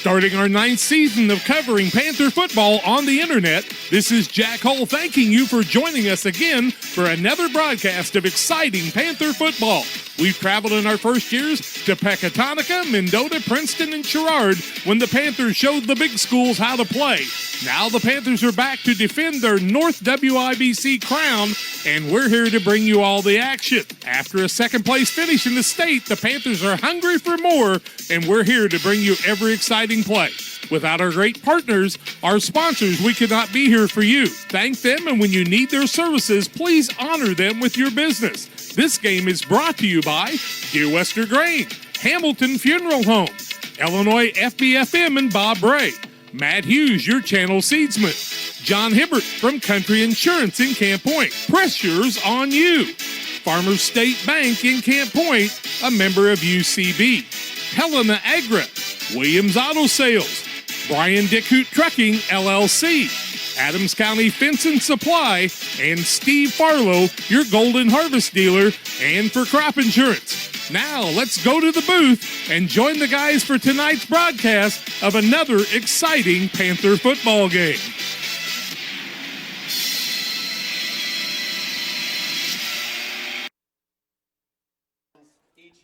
Starting our 9th season of covering Panther football on the internet, this is Jack Hull thanking you for joining us again for another broadcast of exciting Panther football. We've traveled in our first years to Pecatonica, Mendota, Princeton, and Sherrard when the Panthers showed the big schools how to play. Now the Panthers are back to defend their North WIBC crown, and we're here to bring you all the action. After a second-place finish in the state, the Panthers are hungry for more, and we're here to bring you every exciting play. Without our great partners, our sponsors, we could not be here for you. Thank them, and when you need their services, please honor them with your business. This game is brought to you by Dear Wester Grain, Hamilton Funeral Home, Illinois FBFM and Bob Ray, Matt Hughes, your channel seedsman, John Hibbert from Country Insurance in Camp Point, Pressure's on You, Farmers State Bank in Camp Point, a member of UCB, Helena Agra, Williams Auto Sales, Brian Dickhoot Trucking, LLC, Adams County Fence and Supply, and Steve Farlow, your Golden Harvest dealer, and for crop insurance. Now, let's go to the booth and join the guys for tonight's broadcast of another exciting Panther football game.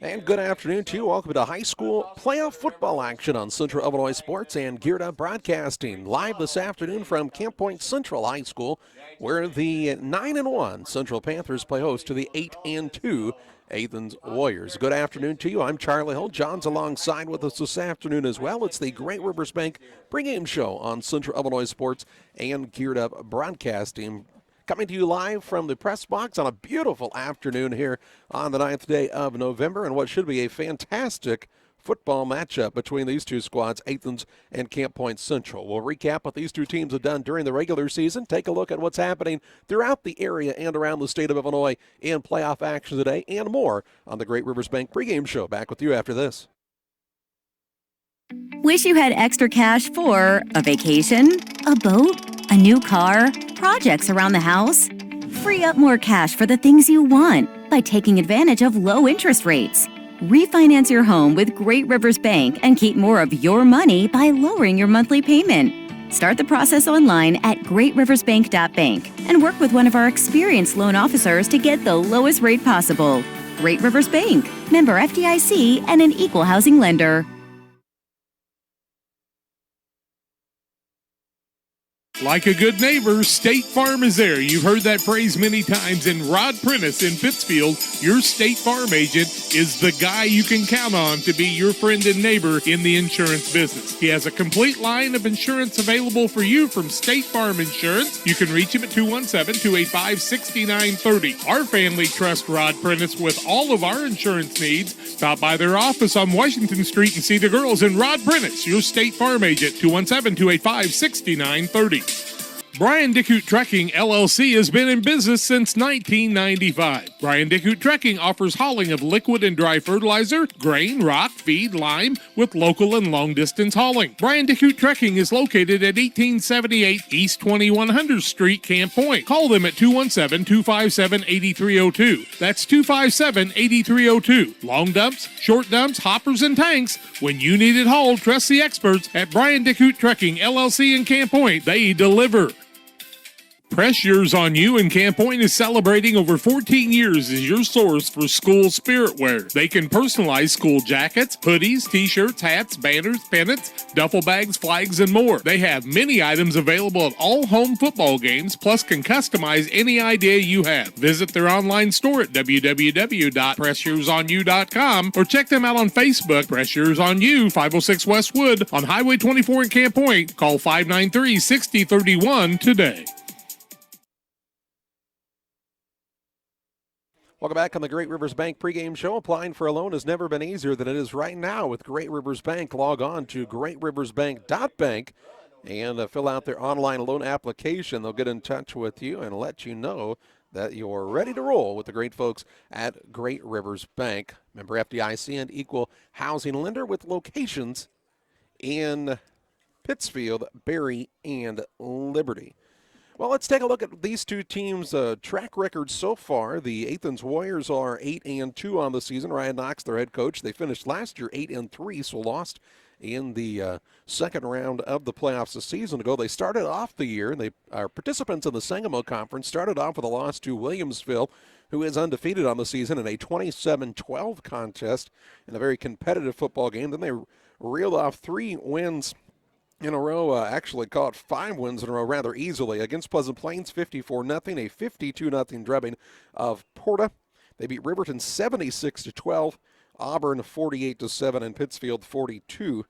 And good afternoon to you. Welcome to high school playoff football action on Central Illinois Sports and Geared Up Broadcasting. Live this afternoon from Camp Point Central High School, where the 9-1 Central Panthers play host to the 8-2 Athens Warriors. Good afternoon to you. I'm Charlie Hill. John's alongside with us this afternoon as well. It's the Great Rivers Bank pregame show on Central Illinois Sports and Geared Up Broadcasting. Coming to you live from the press box on a beautiful afternoon here on the 9th day of November, and what should be a fantastic football matchup between these two squads, Athens and Camp Point Central. We'll recap what these two teams have done during the regular season, take a look at what's happening throughout the area and around the state of Illinois in playoff action today, and more on the Great Rivers Bank pregame show. Back with you after this. Wish you had extra cash for a vacation, a boat, a new car, projects around the house? Free up more cash for the things you want by taking advantage of low interest rates. Refinance your home with Great Rivers Bank and keep more of your money by lowering your monthly payment. Start the process online at greatriversbank.bank and work with one of our experienced loan officers to get the lowest rate possible. Great Rivers Bank, member FDIC, and an equal housing lender. Like a good neighbor, State Farm is there. You've heard that phrase many times. And Rod Prentice in Pittsfield, your State Farm agent, is the guy you can count on to be your friend and neighbor in the insurance business. He has a complete line of insurance available for you from State Farm Insurance. You can reach him at 217-285-6930. Our family trusts Rod Prentice with all of our insurance needs. Stop by their office on Washington Street and see the girls. And Rod Prentice, your State Farm agent, 217-285-6930. Brian Dickhoot Trucking, LLC has been in business since 1995. Brian Dickhoot Trucking offers hauling of liquid and dry fertilizer, grain, rock, feed, lime, with local and long-distance hauling. Brian Dickhoot Trucking is located at 1878 East 2100 Street, Camp Point. Call them at 217-257-8302. That's 257-8302. Long dumps, short dumps, hoppers, and tanks. When you need it hauled, trust the experts at Brian Dickhoot Trucking, LLC in Camp Point. They deliver. Pressure's on You in Camp Point is celebrating over 14 years as your source for school spirit wear. They can personalize school jackets, hoodies, t-shirts, hats, banners, pennants, duffel bags, flags, and more. They have many items available at all home football games, plus can customize any idea you have. Visit their online store at www.pressuresonyou.com or check them out on Facebook. Pressure's on You, 506 West Wood on Highway 24 in Camp Point. Call 593-6031 today. Welcome back on the Great Rivers Bank pregame show. Applying for a loan has never been easier than it is right now with Great Rivers Bank. Log on to greatriversbank.bank and fill out their online loan application. They'll get in touch with you and let you know that you're ready to roll with the great folks at Great Rivers Bank. Member FDIC and equal housing lender with locations in Pittsfield, Berry, and Liberty. Well, let's take a look at these two teams' track record so far. The Athens Warriors are 8-2 on the season. Ryan Knox, their head coach, they finished last year 8-3, so lost in the second round of the playoffs a season ago. They started off the year, they are participants in the Sangamo Conference, started off with a loss to Williamsville, who is undefeated on the season in a 27-12 contest in a very competitive football game. Then they reeled off 3 wins in a row, actually caught 5 wins in a row rather easily against Pleasant Plains, 54-0, a 52-0 drubbing of Porta. They beat Riverton 76-12, Auburn 48-7, and Pittsfield 42-0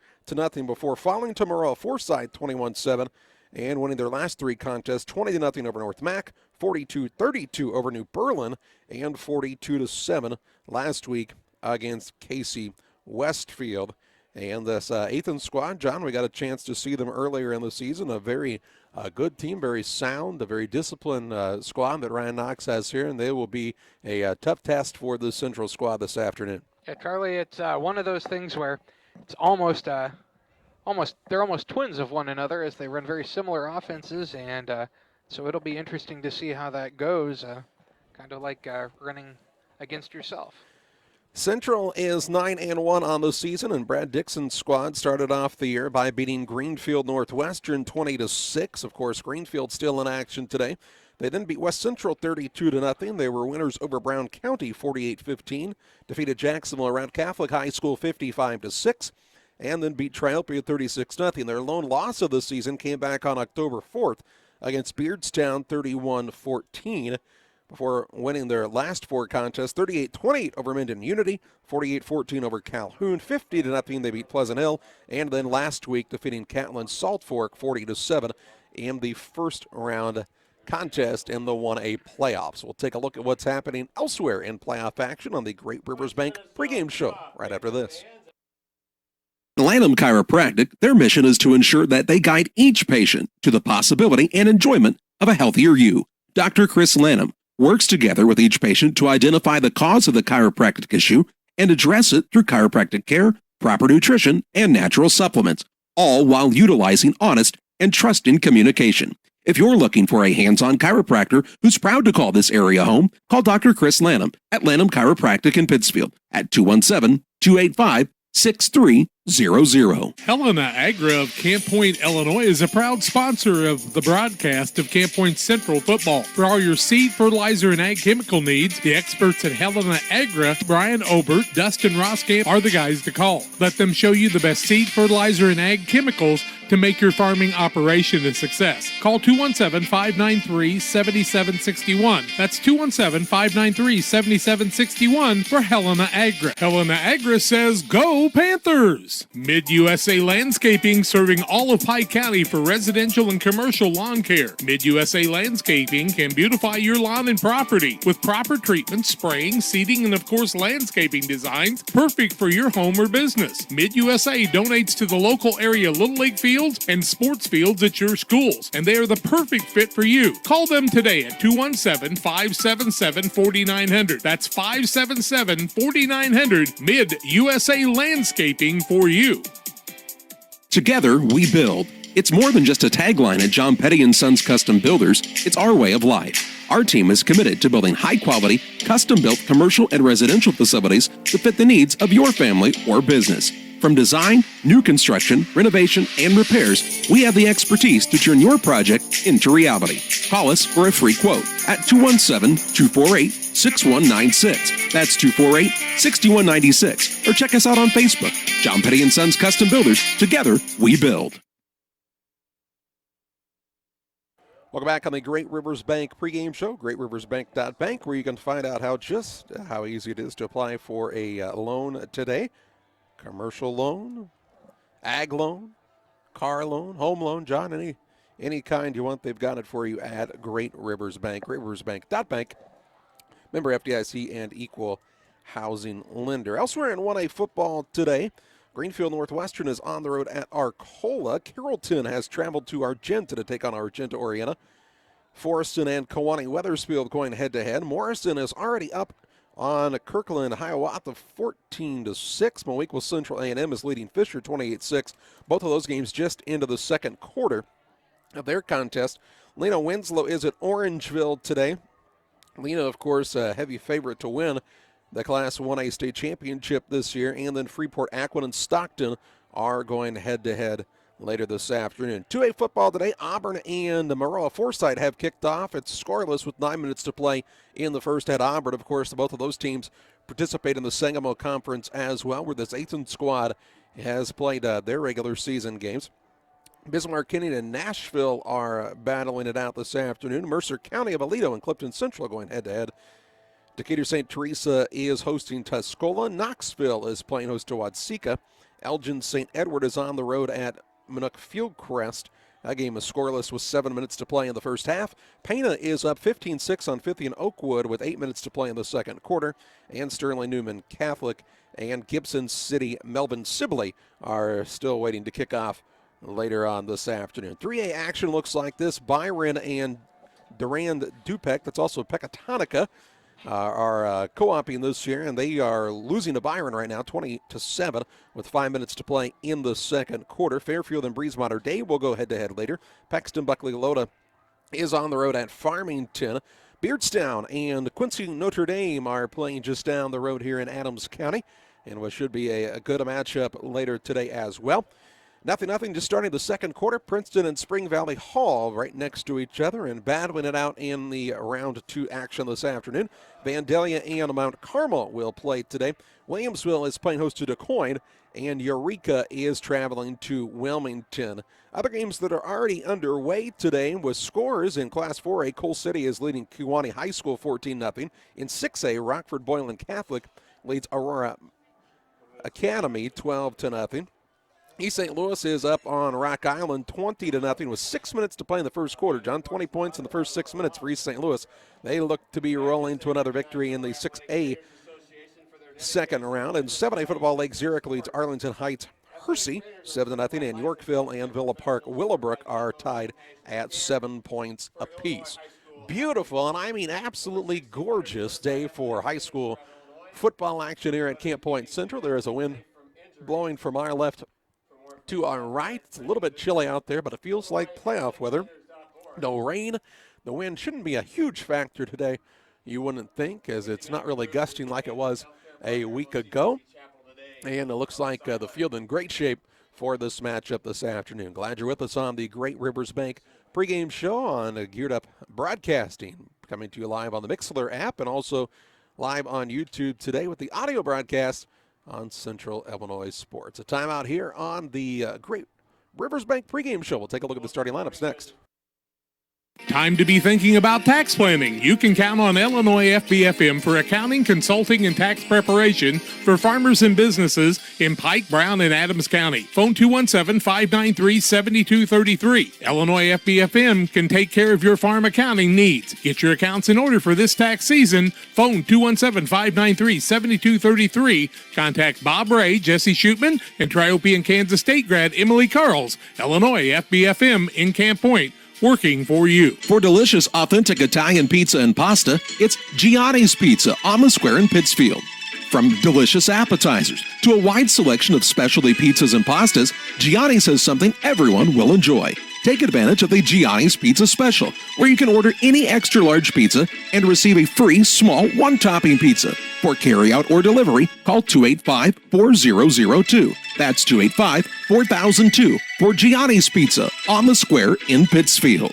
before falling to Maroa Forsyth 21-7 and winning their last 3 contests, 20-0 over North Mac, 42-32 over New Berlin, and 42-7 last week against Casey Westfield. And this Athens squad, John, we got a chance to see them earlier in the season. A very good team, very sound, a very disciplined squad that Ryan Knox has here, and they will be a tough test for the Central squad this afternoon. Yeah, Charlie, it's one of those things where it's almost they're almost twins of one another as they run very similar offenses, and so it'll be interesting to see how that goes, kind of like running against yourself. Central is 9-1 on the season, and Brad Dixon's squad started off the year by beating Greenfield Northwestern 20-6. Of course, Greenfield still in action today. They then beat West Central 32-0. They were winners over Brown County 48-15, defeated Jacksonville around Catholic High School 55-6, and then beat Trialpia 36-0. Their lone loss of the season came back on October 4th against Beardstown 31-14. Before winning their last 4 contests, 38-28 over Minden Unity, 48-14 over Calhoun, 50-0 they beat Pleasant Hill, and then last week defeating Catlin Salt Fork 40-7 in the first round contest in the 1A playoffs. We'll take a look at what's happening elsewhere in playoff action on the Great Rivers Bank pregame show right after this. Lanham Chiropractic, their mission is to ensure that they guide each patient to the possibility and enjoyment of a healthier you. Dr. Chris Lanham works together with each patient to identify the cause of the chiropractic issue and address it through chiropractic care, proper nutrition, and natural supplements, all while utilizing honest and trusting communication. If you're looking for a hands-on chiropractor who's proud to call this area home, call Dr. Chris Lanham at Lanham Chiropractic in Pittsfield at 217-285-6300. Helena Agra of Camp Point, Illinois is a proud sponsor of the broadcast of Camp Point Central football. For all your seed, fertilizer, and ag chemical needs, the experts at Helena Agra, Brian Obert, Dustin Roskamp, are the guys to call. Let them show you the best seed, fertilizer, and ag chemicals to make your farming operation a success. Call 217-593-7761. That's 217-593-7761 for Helena Agra. Helena Agra says, go Panthers! Mid-USA Landscaping, serving all of Pike County for residential and commercial lawn care. Mid-USA Landscaping can beautify your lawn and property with proper treatment, spraying, seeding, and of course landscaping designs perfect for your home or business. Mid-USA donates to the local area Little League fields and sports fields at your schools, and they are the perfect fit for you. Call them today at 217-577-4900. That's 577-4900. Mid-USA Landscaping for you. Together, we build. It's more than just a tagline at John Petty & Sons Custom Builders. It's our way of life. Our team is committed to building high-quality, custom-built commercial and residential facilities to fit the needs of your family or business. From design, new construction, renovation, and repairs, we have the expertise to turn your project into reality. Call us for a free quote at 217-248-6196. That's 248-6196. Or check us out on Facebook. John Petty & Sons Custom Builders. Together, we build. Welcome back on the Great Rivers Bank pregame show, greatriversbank.bank, where you can find out how easy it is to apply for a loan today. Commercial loan, ag loan, car loan, home loan, John, any kind you want, they've got it for you at Great Rivers Bank, greatriversbank.bank. Member FDIC and equal housing lender. Elsewhere in 1A football today, Greenfield Northwestern is on the road at Arcola. Carrollton has traveled to Argenta to take on Argenta Oriena. Forreston and Kewanee Wethersfield going head-to-head. Morrison is already up on Kirkland Hiawatha 14-6. Moequa Central A&M is leading Fisher 28-6. Both of those games just into the second quarter of their contest. Lena Winslow is at Orangeville today. Lena, of course, a heavy favorite to win the Class 1A state championship this year. And then Freeport, Aquin, and Stockton are going head-to-head later this afternoon. 2A football today. Auburn and Maroa Forsyth have kicked off. It's scoreless with 9 minutes to play in the first at Auburn. Of course, both of those teams participate in the Sangamo Conference as well, where this Athens squad has played their regular season games. Bismarck, Kenyon, and Nashville are battling it out this afternoon. Mercer County of Aledo and Clifton Central going head-to-head. Decatur St. Teresa is hosting Tuscola. Knoxville is playing host to Watseka. Elgin St. Edward is on the road at Minnook Fieldcrest. That game is scoreless with 7 minutes to play in the first half. Pana is up 15-6 on 50 and Oakwood with 8 minutes to play in the second quarter. And Sterling Newman Catholic and Gibson City Melvin Sibley are still waiting to kick off later on this afternoon. 3A action looks like this. Byron and Durand Dupec, that's also Pecatonica, are co-oping this year, and they are losing to Byron right now, 20-7, with 5 minutes to play in the second quarter. Fairfield and Breeze Mater Dei will go head-to-head later. Paxton Buckley Lota is on the road at Farmington. Beardstown and Quincy Notre Dame are playing just down the road here in Adams County, and what should be a good matchup later today as well. Nothing, just starting the second quarter. Princeton and Spring Valley Hall right next to each other and battling it out in the round 2 action this afternoon. Vandalia and Mount Carmel will play today. Williamsville is playing host to DuQuoin, and Eureka is traveling to Wilmington. Other games that are already underway today with scores in Class 4A, Coal City is leading Kewanee High School 14-0. In 6A, Rockford Boylan Catholic leads Aurora Academy 12-0. East St. Louis is up on Rock Island 20-0 with 6 minutes to play in the first quarter. John, 20 points in the first 6 minutes for East St. Louis. They look to be rolling to another victory in the 6A second round. And 7A football, Lake Zurich leads Arlington Heights Hersey 7-0, and Yorkville and Villa Park Willowbrook are tied at 7 points apiece. Beautiful, and I mean absolutely gorgeous day for high school football action here at Camp Point Central. There is a wind blowing from our left to our right. It's a little bit chilly out there, but it feels like playoff weather. No rain. The wind shouldn't be a huge factor today, you wouldn't think, as it's not really gusting like it was a week ago. And it looks like the field in great shape for this matchup this afternoon. Glad you're with us on the Great Rivers Bank pregame show on Geared Up Broadcasting, coming to you live on the Mixlr app and also live on YouTube today with the audio broadcast on Central Illinois Sports. A timeout here on the Great Rivers Bank pregame show. We'll take a look at the starting lineups next. Time to be thinking about tax planning. You can count on Illinois FBFM for accounting, consulting, and tax preparation for farmers and businesses in Pike, Brown, and Adams County. Phone 217-593-7233. Illinois FBFM can take care of your farm accounting needs. Get your accounts in order for this tax season. Phone 217-593-7233. Contact Bob Ray, Jesse Shootman, and Triopian and Kansas State grad Emily Carls. Illinois FBFM in Camp Point, working for you. For delicious, authentic Italian pizza and pasta, it's Gianni's Pizza on the Square in Pittsfield. From delicious appetizers to a wide selection of specialty pizzas and pastas, Gianni's has something everyone will enjoy. Take advantage of the Gianni's Pizza Special, where you can order any extra large pizza and receive a free small one-topping pizza. For carryout or delivery, call 285-4002. That's 285-4002 for Gianni's Pizza on the Square in Pittsfield.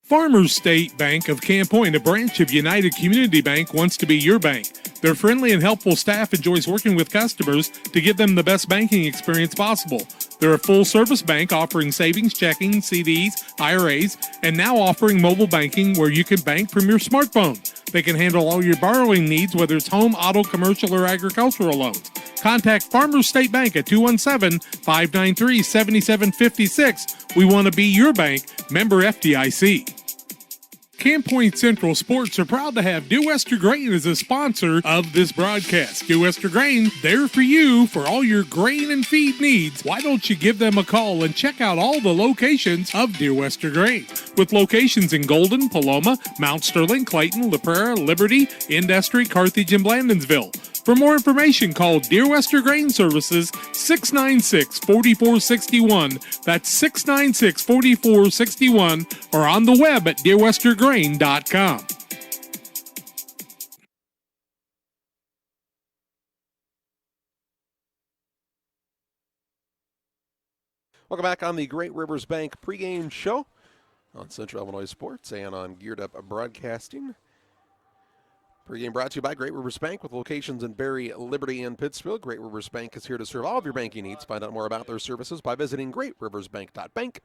Farmers State Bank of Camp Point, a branch of United Community Bank, wants to be your bank. Their friendly and helpful staff enjoys working with customers to give them the best banking experience possible. They're a full-service bank offering savings, checking, CDs, IRAs, and now offering mobile banking where you can bank from your smartphone. They can handle all your borrowing needs, whether it's home, auto, commercial, or agricultural loans. Contact Farmers State Bank at 217-593-7756. We want to be your bank. Member FDIC. Camp Point Central Sports are proud to have Dear Wester Grain as a sponsor of this broadcast. Dear Wester Grain, there for you for all your grain and feed needs. Why don't you give them a call and check out all the locations of Dear Wester Grain? With locations in Golden, Paloma, Mount Sterling, Clayton, La Prairie, Liberty, Industry, Carthage, and Blandonsville. For more information, call Dear Wester Grain Services 696-4461. That's 696-4461, or on the web at dearwestergrain.com. Welcome back on the Great Rivers Bank pregame show on Central Illinois Sports and on Geared Up Broadcasting. Pregame brought to you by Great Rivers Bank with locations in Barry, Liberty, and Pittsfield. Great Rivers Bank is here to serve all of your banking needs. Find out more about their services by visiting greatriversbank.bank.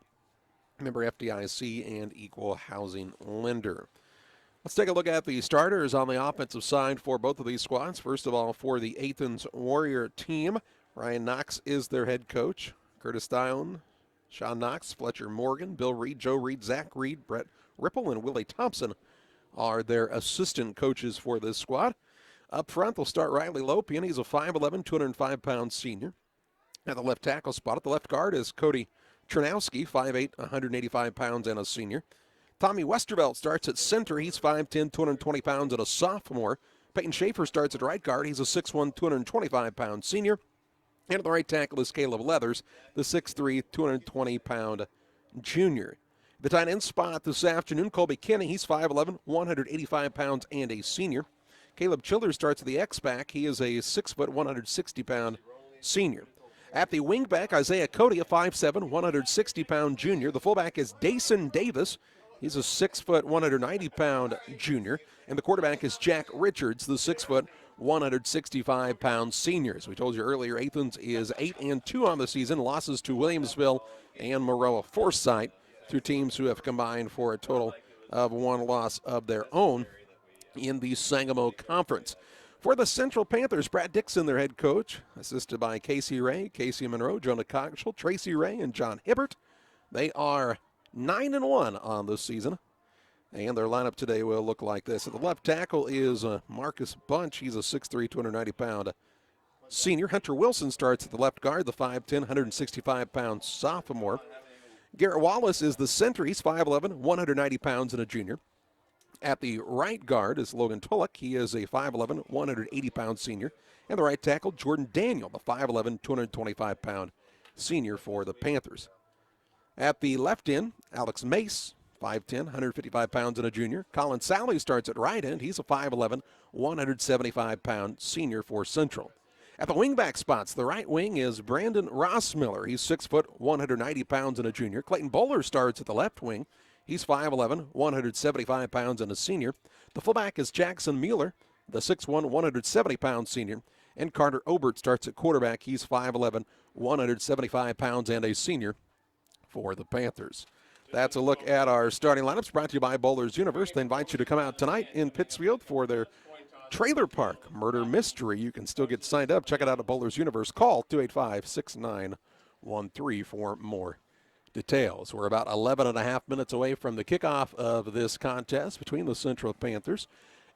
Member FDIC and equal housing lender. Let's take a look at the starters on the offensive side for both of these squads. First of all, for the Athens Warrior team, Ryan Knox is their head coach. Curtis Dion, Sean Knox, Fletcher Morgan, Bill Reed, Joe Reed, Zach Reed, Brett Ripple, and Willie Thompson are their assistant coaches for this squad. Up front, they'll start Riley Lopian. He's a 5'11", 205-pound senior. At the left tackle spot, at the left guard is Cody Chernowski, 5'8", 185 pounds, and a senior. Tommy Westervelt starts at center. He's 5'10", 220 pounds, and a sophomore. Peyton Schaefer starts at right guard. He's a 6'1", 225-pound senior. And at the right tackle is Caleb Leathers, the 6'3", 220-pound junior. The tight end spot this afternoon, Colby Kinney. He's 5'11", 185 pounds, and a senior. Caleb Childers starts at the X-back. He is a 6', 160-pound senior. At the wingback, Isaiah Cody, a 5'7", 160-pound junior. The fullback is Dason Davis. He's a 6', 190-pound junior. And the quarterback is Jack Richards, the 6', 165-pound senior. As we told you earlier, Athens is 8-2 on the season. Losses to Williamsville and Maroa Forsyth, two teams who have combined for a total of one loss of their own in the Sangamo Conference. For the Central Panthers, Brad Dixon, their head coach, assisted by Casey Ray, Casey Monroe, Jonah Coxwell, Tracy Ray, and John Hibbert. They are 9-1 on this season, and their lineup today will look like this. At the left tackle is Marcus Bunch. He's a 6'3", 290-pound senior. Hunter Wilson starts at the left guard, the 5'10", 165-pound sophomore. Garrett Wallace is the center. He's 5'11", 190 pounds, and a junior. At the right guard is Logan Tullock. He is a 5'11", 180-pound senior. And the right tackle, Jordan Daniel, the 5'11", 225-pound senior for the Panthers. At the left end, Alex Mace, 5'10", 155 pounds, and a junior. Colin Sally starts at right end. He's a 5'11", 175-pound senior for Central. At the wingback spots, the right wing is Brandon Rossmiller. He's 6', 190 pounds, and a junior. Clayton Bowler starts at the left wing. He's 5'11", 175 pounds, and a senior. The fullback is Jackson Mueller, the 6'1", 170-pound senior. And Carter Obert starts at quarterback. He's 5'11", 175 pounds, and a senior for the Panthers. That's a look at our starting lineups brought to you by Bowlers Universe. They invite you to come out tonight in Pittsfield for their Trailer Park Murder Mystery. You can still get signed up. Check it out at Bowlers Universe. Call 285-6913 for more details. We're about 11 and a half minutes away from the kickoff of this contest between the Central Panthers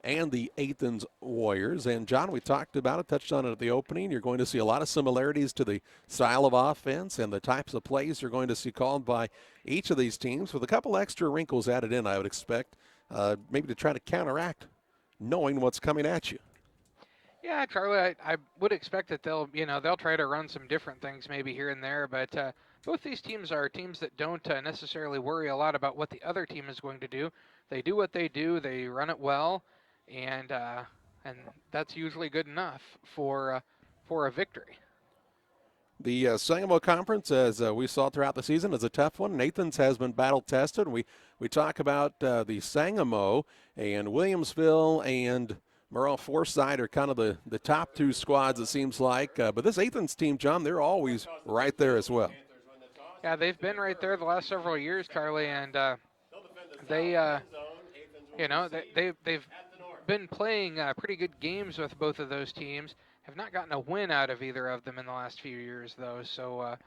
and the Athens Warriors. And, John, we talked about it, touched on it at the opening. You're going to see a lot of similarities to the style of offense and the types of plays you're going to see called by each of these teams with a couple extra wrinkles added in, I would expect, maybe to try to counteract knowing what's coming at you. Yeah, Charlie, I would expect that they'll try to run some different things maybe here and there, but both these teams are teams that don't necessarily worry a lot about what the other team is going to do. They do what they do, they run it well, and that's usually good enough for a victory. The Sangamo Conference, as we saw throughout the season, is a tough one. Athens has been battle-tested. We talk about the Sangamo and Williamsville and Maroa Forsyth are kind of the top two squads, it seems like. But this Athens team, John, they're always right there as well. Yeah, they've been right there the last several years, Charlie, and they've been playing pretty good games with both of those teams. Have not gotten a win out of either of them in the last few years, though. So,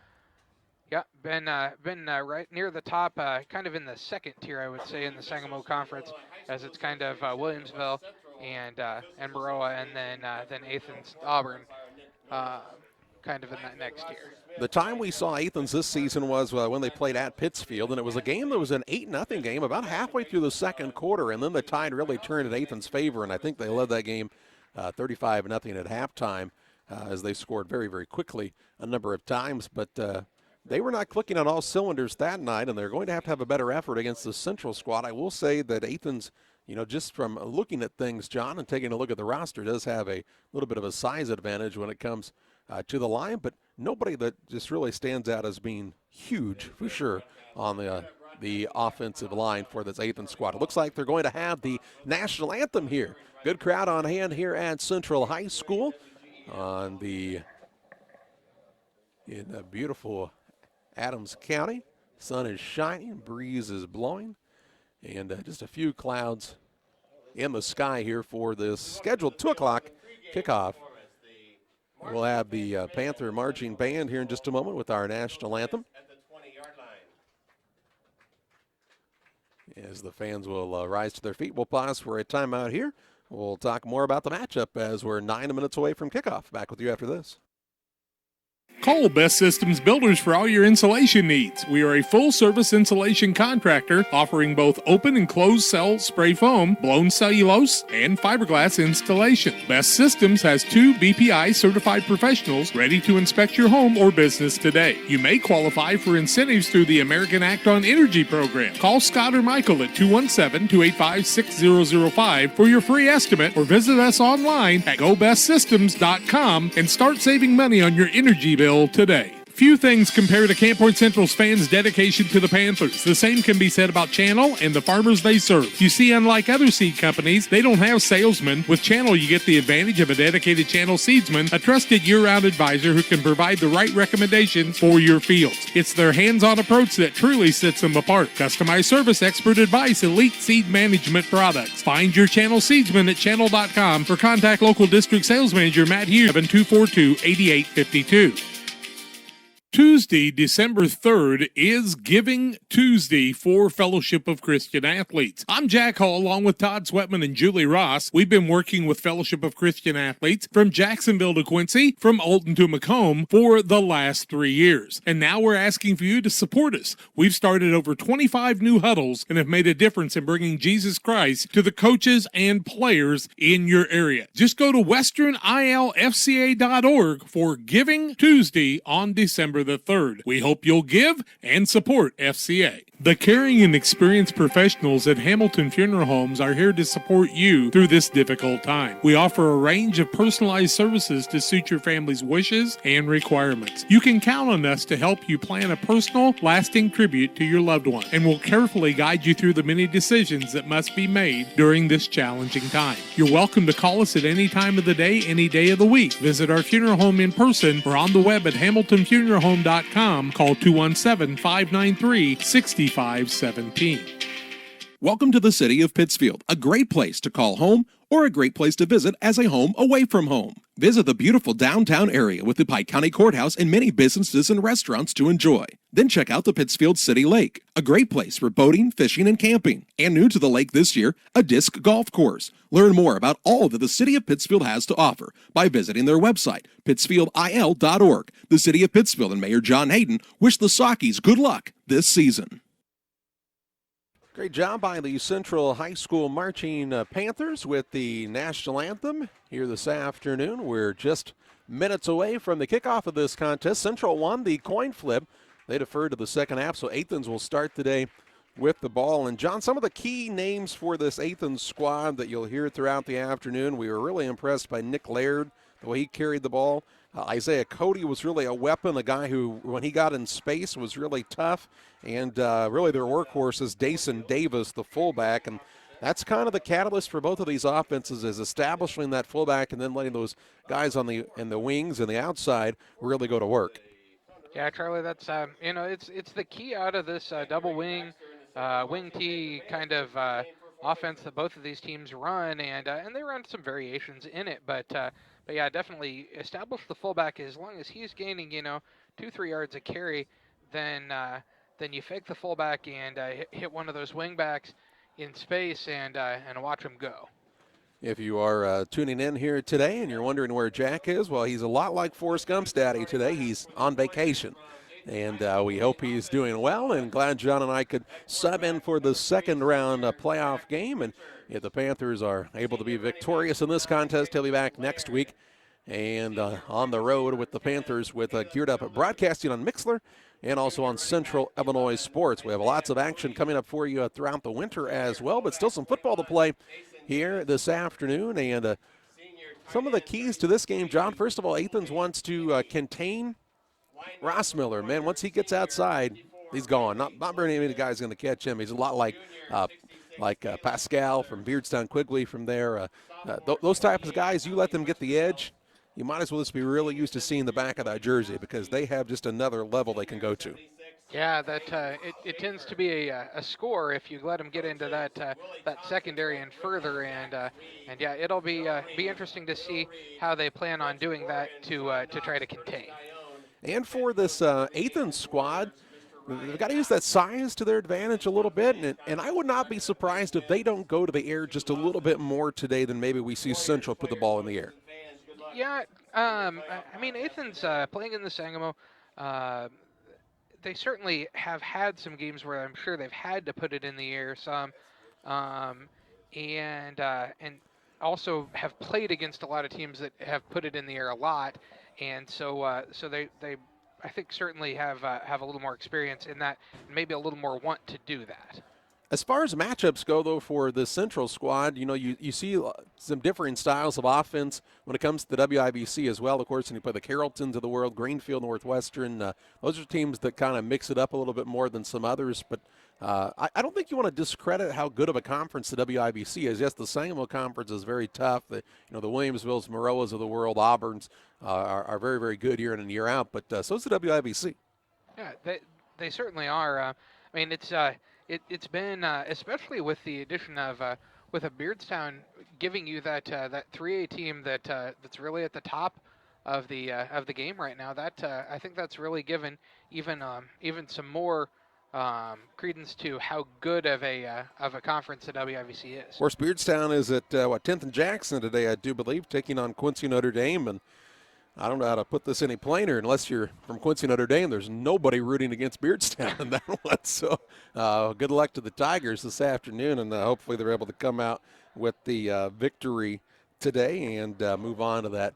been right near the top, kind of in the second tier, I would say, in the Sangamo Conference, as it's kind of Williamsville and Maroa, and then Athens, Auburn, kind of in that next tier. The time we saw Athens this season was when they played at Pittsfield, and it was a game that was an 8-0 game about halfway through the second quarter, and then the tide really turned in Athens' favor, and I think they led that game 35-0 at halftime as they scored very, very quickly a number of times. But they were not clicking on all cylinders that night, and they're going to have a better effort against the Central squad. I will say that Athens, just from looking at things, John, and taking a look at the roster, does have a little bit of a size advantage when it comes to the line, but nobody that just really stands out as being huge for sure on the offensive line for this Athens squad. It looks like they're going to have the national anthem here. Good crowd on hand here at Central High School in beautiful Adams County. Sun is shining, breeze is blowing, and just a few clouds in the sky here for this scheduled 2 o'clock kickoff. We'll have the Panther Marching Band here in just a moment with our national anthem. As the fans will rise to their feet, we'll pause for a timeout here. We'll talk more about the matchup as we're 9 minutes away from kickoff. Back with you after this. Call Best Systems Builders for all your insulation needs. We are a full-service insulation contractor offering both open and closed cell spray foam, blown cellulose, and fiberglass installation. Best Systems has 2 BPI certified professionals ready to inspect your home or business today. You may qualify for incentives through the American Act on Energy program. Call Scott or Michael at 217-285-6005 for your free estimate, or visit us online at gobestsystems.com and start saving money on your energy bill today. Few things compare to Camp Point Central's fans' dedication to the Panthers. The same can be said about Channel and the farmers they serve. You see, unlike other seed companies, they don't have salesmen. With Channel, you get the advantage of a dedicated Channel seedsman, a trusted year-round advisor who can provide the right recommendations for your fields. It's their hands-on approach that truly sets them apart. Customized service, expert advice, elite seed management products. Find your Channel seedsman at channel.com or contact local district sales manager Matt Hughes, 7242-8852. Tuesday, December 3rd is Giving Tuesday for Fellowship of Christian Athletes. I'm Jack Hall along with Todd Sweatman and Julie Ross. We've been working with Fellowship of Christian Athletes from Jacksonville to Quincy, from Alton to Macomb for the last 3 years. And now we're asking for you to support us. We've started over 25 new huddles and have made a difference in bringing Jesus Christ to the coaches and players in your area. Just go to westernilfca.org for Giving Tuesday on December the 3rd. We hope you'll give and support FCA. The caring and experienced professionals at Hamilton Funeral Homes are here to support you through this difficult time. We offer a range of personalized services to suit your family's wishes and requirements. You can count on us to help you plan a personal, lasting tribute to your loved one, and we'll carefully guide you through the many decisions that must be made during this challenging time. You're welcome to call us at any time of the day, any day of the week. Visit our funeral home in person or on the web at hamiltonfuneralhome.com. Call 217-593-6517. Welcome to the city of Pittsfield, a great place to call home or a great place to visit as a home away from home. Visit the beautiful downtown area with the Pike County Courthouse and many businesses and restaurants to enjoy. Then check out the Pittsfield City Lake, a great place for boating, fishing, and camping. And new to the lake this year, a disc golf course. Learn more about all that the city of Pittsfield has to offer by visiting their website, pittsfieldil.org. The city of Pittsfield and Mayor John Hayden wish the Saukeys good luck this season. Great job by the Central High School Marching Panthers with the national anthem here this afternoon. We're just minutes away from the kickoff of this contest. Central won the coin flip. They deferred to the second half, so Athens will start today with the ball. And, John, some of the key names for this Athens squad that you'll hear throughout the afternoon, we were really impressed by Nick Laird, the way he carried the ball. Isaiah Cody was really a weapon, a guy who, when he got in space, was really tough. And really their workhorse is Dason Davis, the fullback. And that's kind of the catalyst for both of these offenses, is establishing that fullback and then letting those guys on the wings and the outside really go to work. Yeah, Charlie, that's it's the key out of this double wing T kind of offense that both of these teams run, and they run some variations in it, but yeah, definitely establish the fullback. As long as he's gaining 2-3 yards a carry, then you fake the fullback and hit one of those wing backs in space and watch him go. If you are tuning in here today and you're wondering where Jack is, well, he's a lot like Forrest Gump's daddy today. He's on vacation, and we hope he's doing well, and glad John and I could sub in for the second round playoff game. And if the Panthers are able to be victorious in this contest, he'll be back next week and on the road with the Panthers with Geared Up broadcasting on Mixler and also on Central Illinois Sports. We have lots of action coming up for you throughout the winter as well, but still some football to play here this afternoon. And Some of the keys to this game, John, first of all, Athens wants to contain Ross Miller. Man, once he gets outside, he's gone. Not very many guys going to catch him. He's a lot like Pascal from Beardstown Quigley from there. Those types of guys, you let them get the edge, you might as well just be really used to seeing the back of that jersey because they have just another level they can go to. Yeah, that it tends to be a score if you let them get into that secondary and further, and yeah, it'll be interesting to see how they plan on doing that to try to contain. And for this Athens squad, they've got to use that size to their advantage a little bit, and I would not be surprised if they don't go to the air just a little bit more today than maybe we see Central put the ball in the air. Yeah, I mean, Athens playing in the Sangamo, they certainly have had some games where I'm sure they've had to put it in the air some, and also have played against a lot of teams that have put it in the air a lot, and so they I think certainly have a little more experience in that, maybe a little more want to do that. As far as matchups go, though, for the Central squad, you see some differing styles of offense when it comes to the WIBC as well. Of course, when you play the Carrolltons of the world, Greenfield, Northwestern, those are teams that kind of mix it up a little bit more than some others. But I don't think you want to discredit how good of a conference the WIBC is. Yes, the Sangamo Conference is very tough. The Williamsvilles, Moreauas of the world, Auburns are very, very good year in and year out. But so is the WIBC. Yeah, they certainly are. I mean, it's been especially with the addition of with a Beardstown giving you that 3A team that's really at the top of the game right now. That I think that's really given even some more credence to how good of a conference the WIVC is. Of course, Beardstown is at 10th and Jackson today, I do believe, taking on Quincy Notre Dame, and I don't know how to put this any plainer. Unless you're from Quincy Notre Dame, there's nobody rooting against Beardstown in that one. So good luck to the Tigers this afternoon, and hopefully they're able to come out with the victory today and move on to that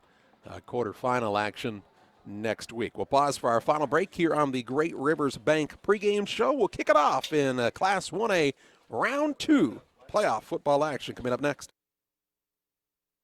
quarterfinal action next week. We'll pause for our final break here on the Great Rivers Bank pregame show. We'll kick it off in Class 1A Round 2 playoff football action coming up next.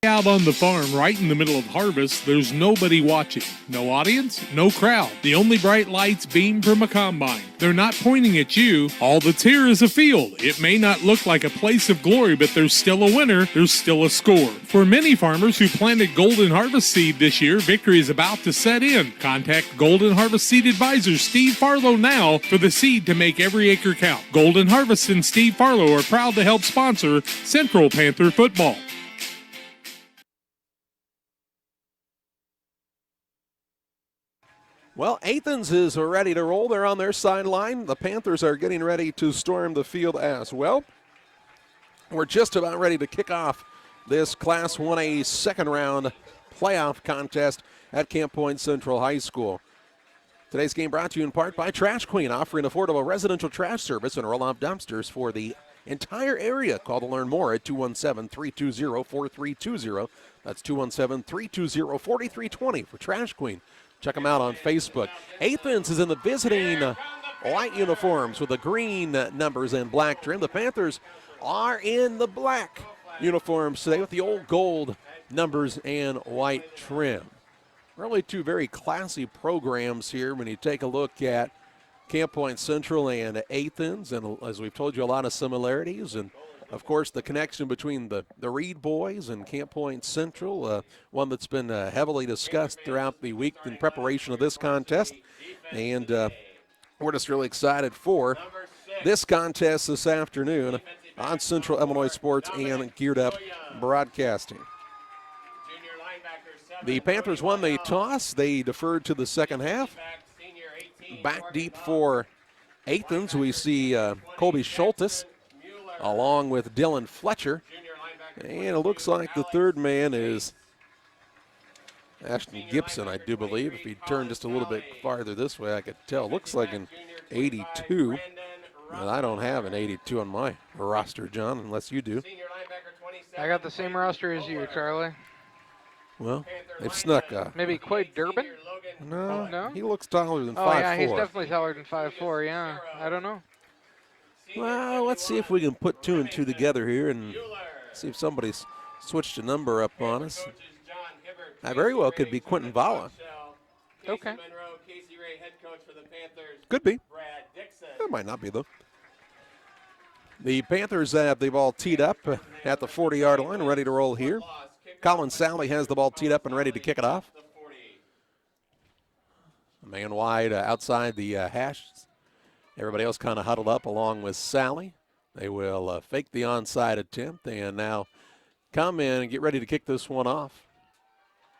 Out on the farm right in the middle of harvest, there's nobody watching. No audience, no crowd. The only bright lights beam from a combine. They're not pointing at you. All that's here is a field. It may not look like a place of glory, but there's still a winner. There's still a score. For many farmers who planted Golden Harvest seed this year, victory is about to set in. Contact Golden Harvest Seed Advisor Steve Farlow now for the seed to make every acre count. Golden Harvest and Steve Farlow are proud to help sponsor Central Panther football. Well, Athens is ready to roll. They're on their sideline. The Panthers are getting ready to storm the field as well. We're just about ready to kick off this Class 1A second round playoff contest at Camp Point Central High School. Today's game brought to you in part by Trash Queen, offering affordable residential trash service and roll-off dumpsters for the entire area. Call to learn more at 217-320-4320. That's 217-320-4320 for Trash Queen. Check them out on Facebook. Athens is in the visiting white uniforms with the green numbers and black trim. The Panthers are in the black uniforms today with the old gold numbers and white trim. Really two very classy programs here when you take a look at Camp Point Central and Athens. And as we've told you, a lot of similarities. And of course, the connection between the Reed boys and Camp Point Central, one that's been heavily discussed throughout the week in preparation of this contest. And we're just really excited for this contest this afternoon on Central Illinois Sports and Geared Up Broadcasting. The Panthers won the toss. They deferred to the second half. Back deep for Athens, we see Colby Schultes along with Dylan Fletcher. And it looks like the third man is Ashton Gibson, I do believe. If he turned just a little bit farther this way, I could tell. Looks like an 82. And I don't have an 82 on my roster, John, unless you do. I got the same roster as you, Charlie. Well, they've snuck maybe Quade Durbin? No, he looks taller than 5'4". Oh, yeah, he's definitely taller than 5'4", yeah. I don't know. Well, let's see if we can put two and two together here and see if somebody's switched a number up on us. That very well could be Quentin Vala. Okay. Could be. That might not be, though. The Panthers have the ball teed up at the 40-yard line, ready to roll here. Colin Sally has the ball teed up and ready to kick it off. A man wide outside the hash. Everybody else kind of huddled up along with Sally. They will fake the onside attempt and now come in and get ready to kick this one off.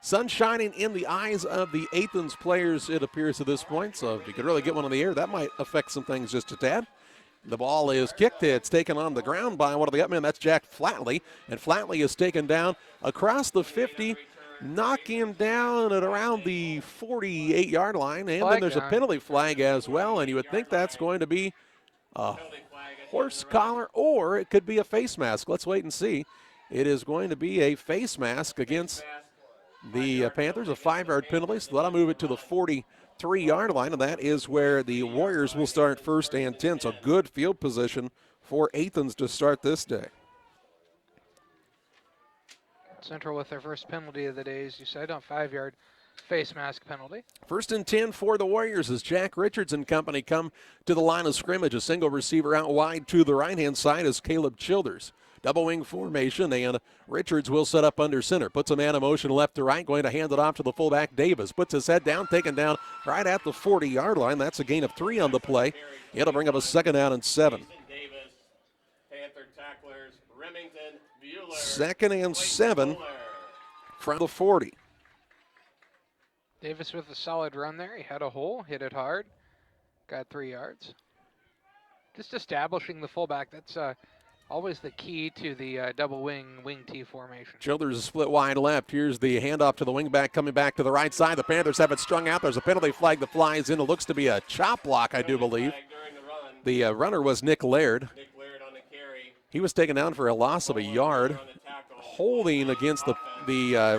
Sun shining in the eyes of the Athens players, it appears, at this point. So if you could really get one in the air, that might affect some things just a tad. The ball is kicked. It's taken on the ground by one of the upmen. That's Jack Flatley. And Flatley is taken down across the 50, knock him down at around the 48-yard line. And then there's a penalty flag as well. And you would think that's going to be a horse collar or it could be a face mask. Let's wait and see. It is going to be a face mask against the Panthers, a 5-yard penalty, so that'll move it to the 43-yard line, and that is where the Warriors will start first and 10. So good field position for Athens to start this day. Central with their first penalty of the day, as you said, on 5-yard face mask penalty. First and 10 for the Warriors as Jack Richards and company come to the line of scrimmage. A single receiver out wide to the right-hand side is Caleb Childers. Double wing formation, and Richards will set up under center. Puts a man in motion left to right, going to hand it off to the fullback, Davis. Puts his head down, taken down right at the 40-yard line. That's a gain of 3 on the play. It'll bring up a 2nd down and 7. 2nd and 7 from the 40. Davis with a solid run there. He had a hole, hit it hard, got 3 yards. Just establishing the fullback, that's always the key to the double wing T formation. Childers is split wide left. Here's the handoff to the wingback coming back to the right side. The Panthers have it strung out. There's a penalty flag that flies in. It looks to be a chop block, I do believe. The runner was Nick Laird. He was taken down for a loss of a yard. Holding against the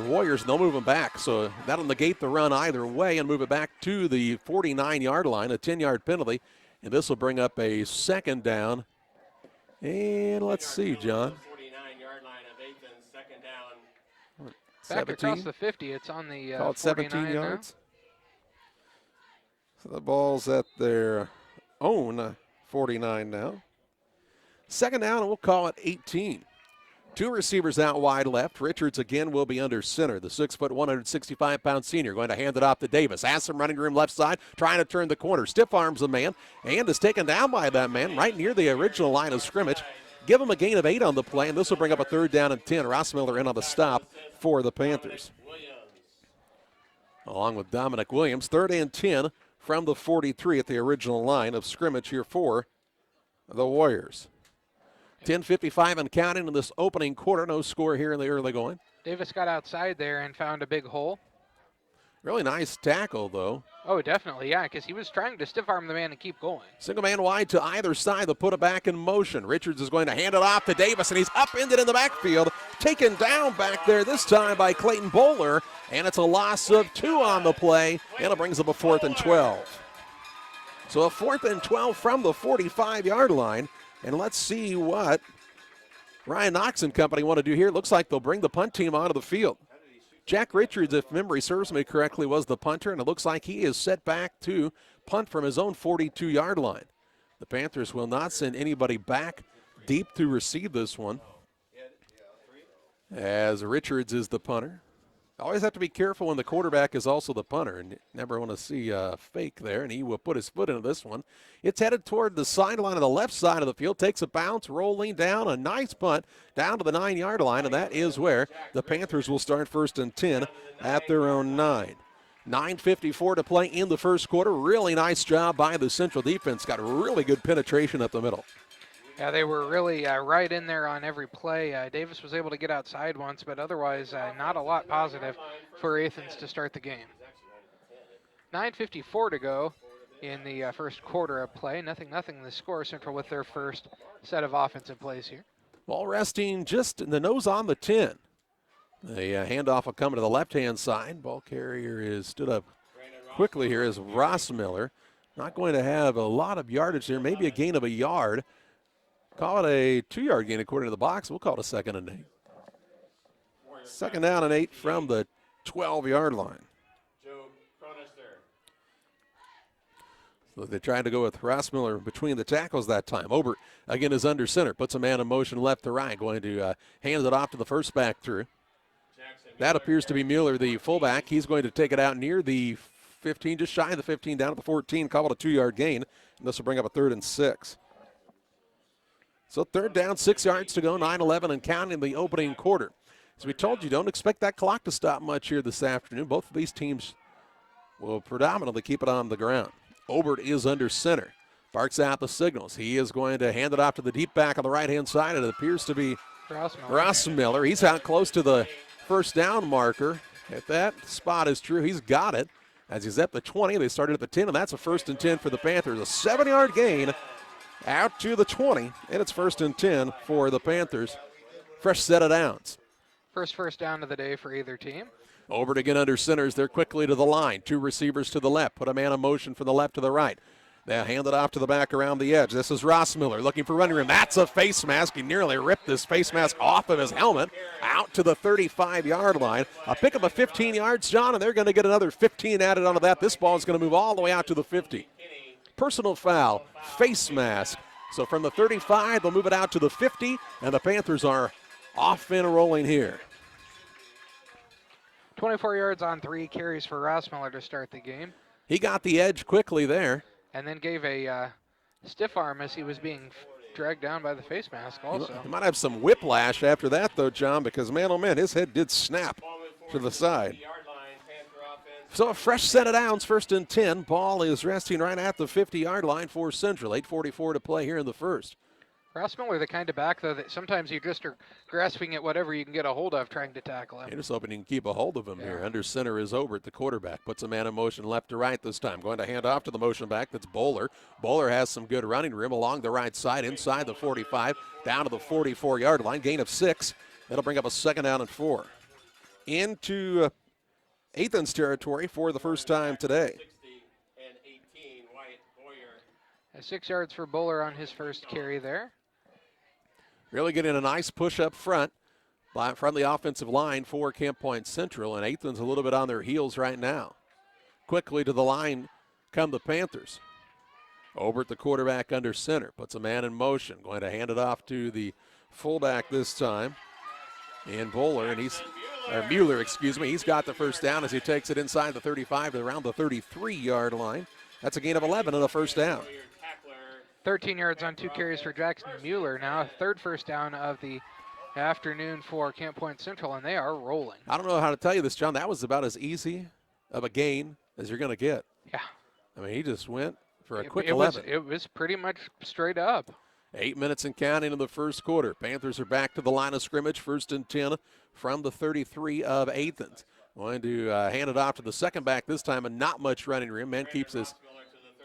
Warriors, and they'll move him back. So that'll negate the run either way and move it back to the 49-yard line, a 10-yard penalty. And this will bring up a 2nd down. And let's see, John. 49-yard line of Athens, 2nd down. Back 17? across the 50, it's on the Call it 17 yards. Now. So the ball's at their own 49 now. 2nd down, and we'll call it 18. 2 receivers out wide left. Richards again will be under center. The 6', 165-pound senior going to hand it off to Davis. Has some running room left side, trying to turn the corner. Stiff arms a man and is taken down by that man right near the original line of scrimmage. Give him a gain of 8 on the play, and this will bring up a 3rd down and 10. Rossmiller in on the stop for the Panthers. Along with Dominic Williams, 3rd and 10 from the 43 at the original line of scrimmage here for the Warriors. 10:55 and counting in this opening quarter. No score here in the early going. Davis got outside there and found a big hole. Really nice tackle, though. Oh, definitely, yeah, because he was trying to stiff arm the man and keep going. Single man wide to either side. They'll put it back in motion. Richards is going to hand it off to Davis, and he's upended in the backfield. Taken down back there this time by Clayton Bowler, and it's a loss of 2 on the play, and it brings up a 4th and 12. So a 4th and 12 from the 45-yard line. And let's see what Ryan Knox and company want to do here. Looks like they'll bring the punt team onto the field. Jack Richards, if memory serves me correctly, was the punter, and it looks like he is set back to punt from his own 42-yard line. The Panthers will not send anybody back deep to receive this one, as Richards is the punter. Always have to be careful when the quarterback is also the punter, and never want to see a fake there, and he will put his foot into this one. It's headed toward the sideline on the left side of the field, takes a bounce, rolling down, a nice punt down to the 9-yard line, and that is where the Panthers will start 1st and 10 at their own 9. 9:54 to play in the first quarter. Really nice job by the Central defense. Got really good penetration up the middle. Yeah, they were really right in there on every play. Davis was able to get outside once, but otherwise not a lot positive for Athens to start the game. 9:54 to go in the first quarter of play. Nothing the score. Central with their first set of offensive plays here. Ball resting just in the nose on the 10. The handoff will come to the left-hand side. Ball carrier is stood up quickly here as Rossmiller. Not going to have a lot of yardage there, maybe a gain of a yard. Call it a 2-yard gain according to the box. We'll call it a 2nd and 8. 2nd down and 8 from the 12-yard line. So they tried to go with Rossmiller between the tackles that time. Obert again is under center. Puts a man in motion left to right. Going to hand it off to the first back through. That appears to be Mueller, the fullback. He's going to take it out near the 15, just shy of the 15, down at the 14. Called a 2-yard gain. And this will bring up a 3rd and 6. So 3rd down, 6 yards to go, 9-11 and counting in the opening quarter. As we told you, don't expect that clock to stop much here this afternoon. Both of these teams will predominantly keep it on the ground. Obert is under center. Barks out the signals. He is going to hand it off to the deep back on the right-hand side. It appears to be Rossmiller. He's out close to the first down marker. If that spot is true, he's got it. As he's at the 20, they started at the 10, and that's a 1st and 10 for the Panthers. A 7-yard gain out to the 20, and it's 1st and 10 for the Panthers. Fresh set of downs. First down of the day for either team. Obert again under centers. They're quickly to the line. 2 receivers to the left. Put a man in motion from the left to the right. They'll hand it off to the back around the edge. This is Rossmiller looking for running room. That's a face mask. He nearly ripped this face mask off of his helmet out to the 35-yard line. A pick up of 15 yards, John, and they're going to get another 15 added onto that. This ball is going to move all the way out to the 50. Personal foul, face mask. So from the 35, they'll move it out to the 50, and the Panthers are off and rolling here. 24 yards on 3 carries for Rossmiller to start the game. He got the edge quickly there. And then gave a stiff arm as he was being dragged down by the face mask also. He might have some whiplash after that, though, John, because, man, oh, man, his head did snap to the side. So a fresh set of downs, 1st and 10. Ball is resting right at the 50-yard line for Central. 8:44 to play here in the first. Rossmiller, the kind of back, though, that sometimes you just are grasping at whatever you can get a hold of trying to tackle him. You're just hoping you can keep a hold of him here. Under center is Obert, the quarterback. Puts a man in motion left to right this time. Going to hand off to the motion back. That's Bowler. Bowler has some good running room along the right side, inside the 45, down to the 44-yard line. Gain of 6. That'll bring up a 2nd down and 4. Into Athens territory for the first time today. 6 yards for Bowler on his first carry there. Really getting a nice push up front from the offensive line for Camp Point Central, and Athens a little bit on their heels right now. Quickly to the line come the Panthers. Obert, the quarterback, under center. Puts a man in motion. Going to hand it off to the fullback this time. And Bowler, and Mueller, he's got the first down as he takes it inside the 35 to around the 33-yard line. That's a gain of 11 and a 1st down. 13 yards on 2 carries for Jackson Mueller. Now a 3rd first down of the afternoon for Camp Point Central, and they are rolling. I don't know how to tell you this, John. That was about as easy of a gain as you're going to get. Yeah. I mean, he just went for a quick 11. It was pretty much straight up. 8 minutes and counting in the first quarter. Panthers are back to the line of scrimmage, 1st and 10 from the 33 of Athens. Going to hand it off to the second back this time, and not much running room. Man keeps his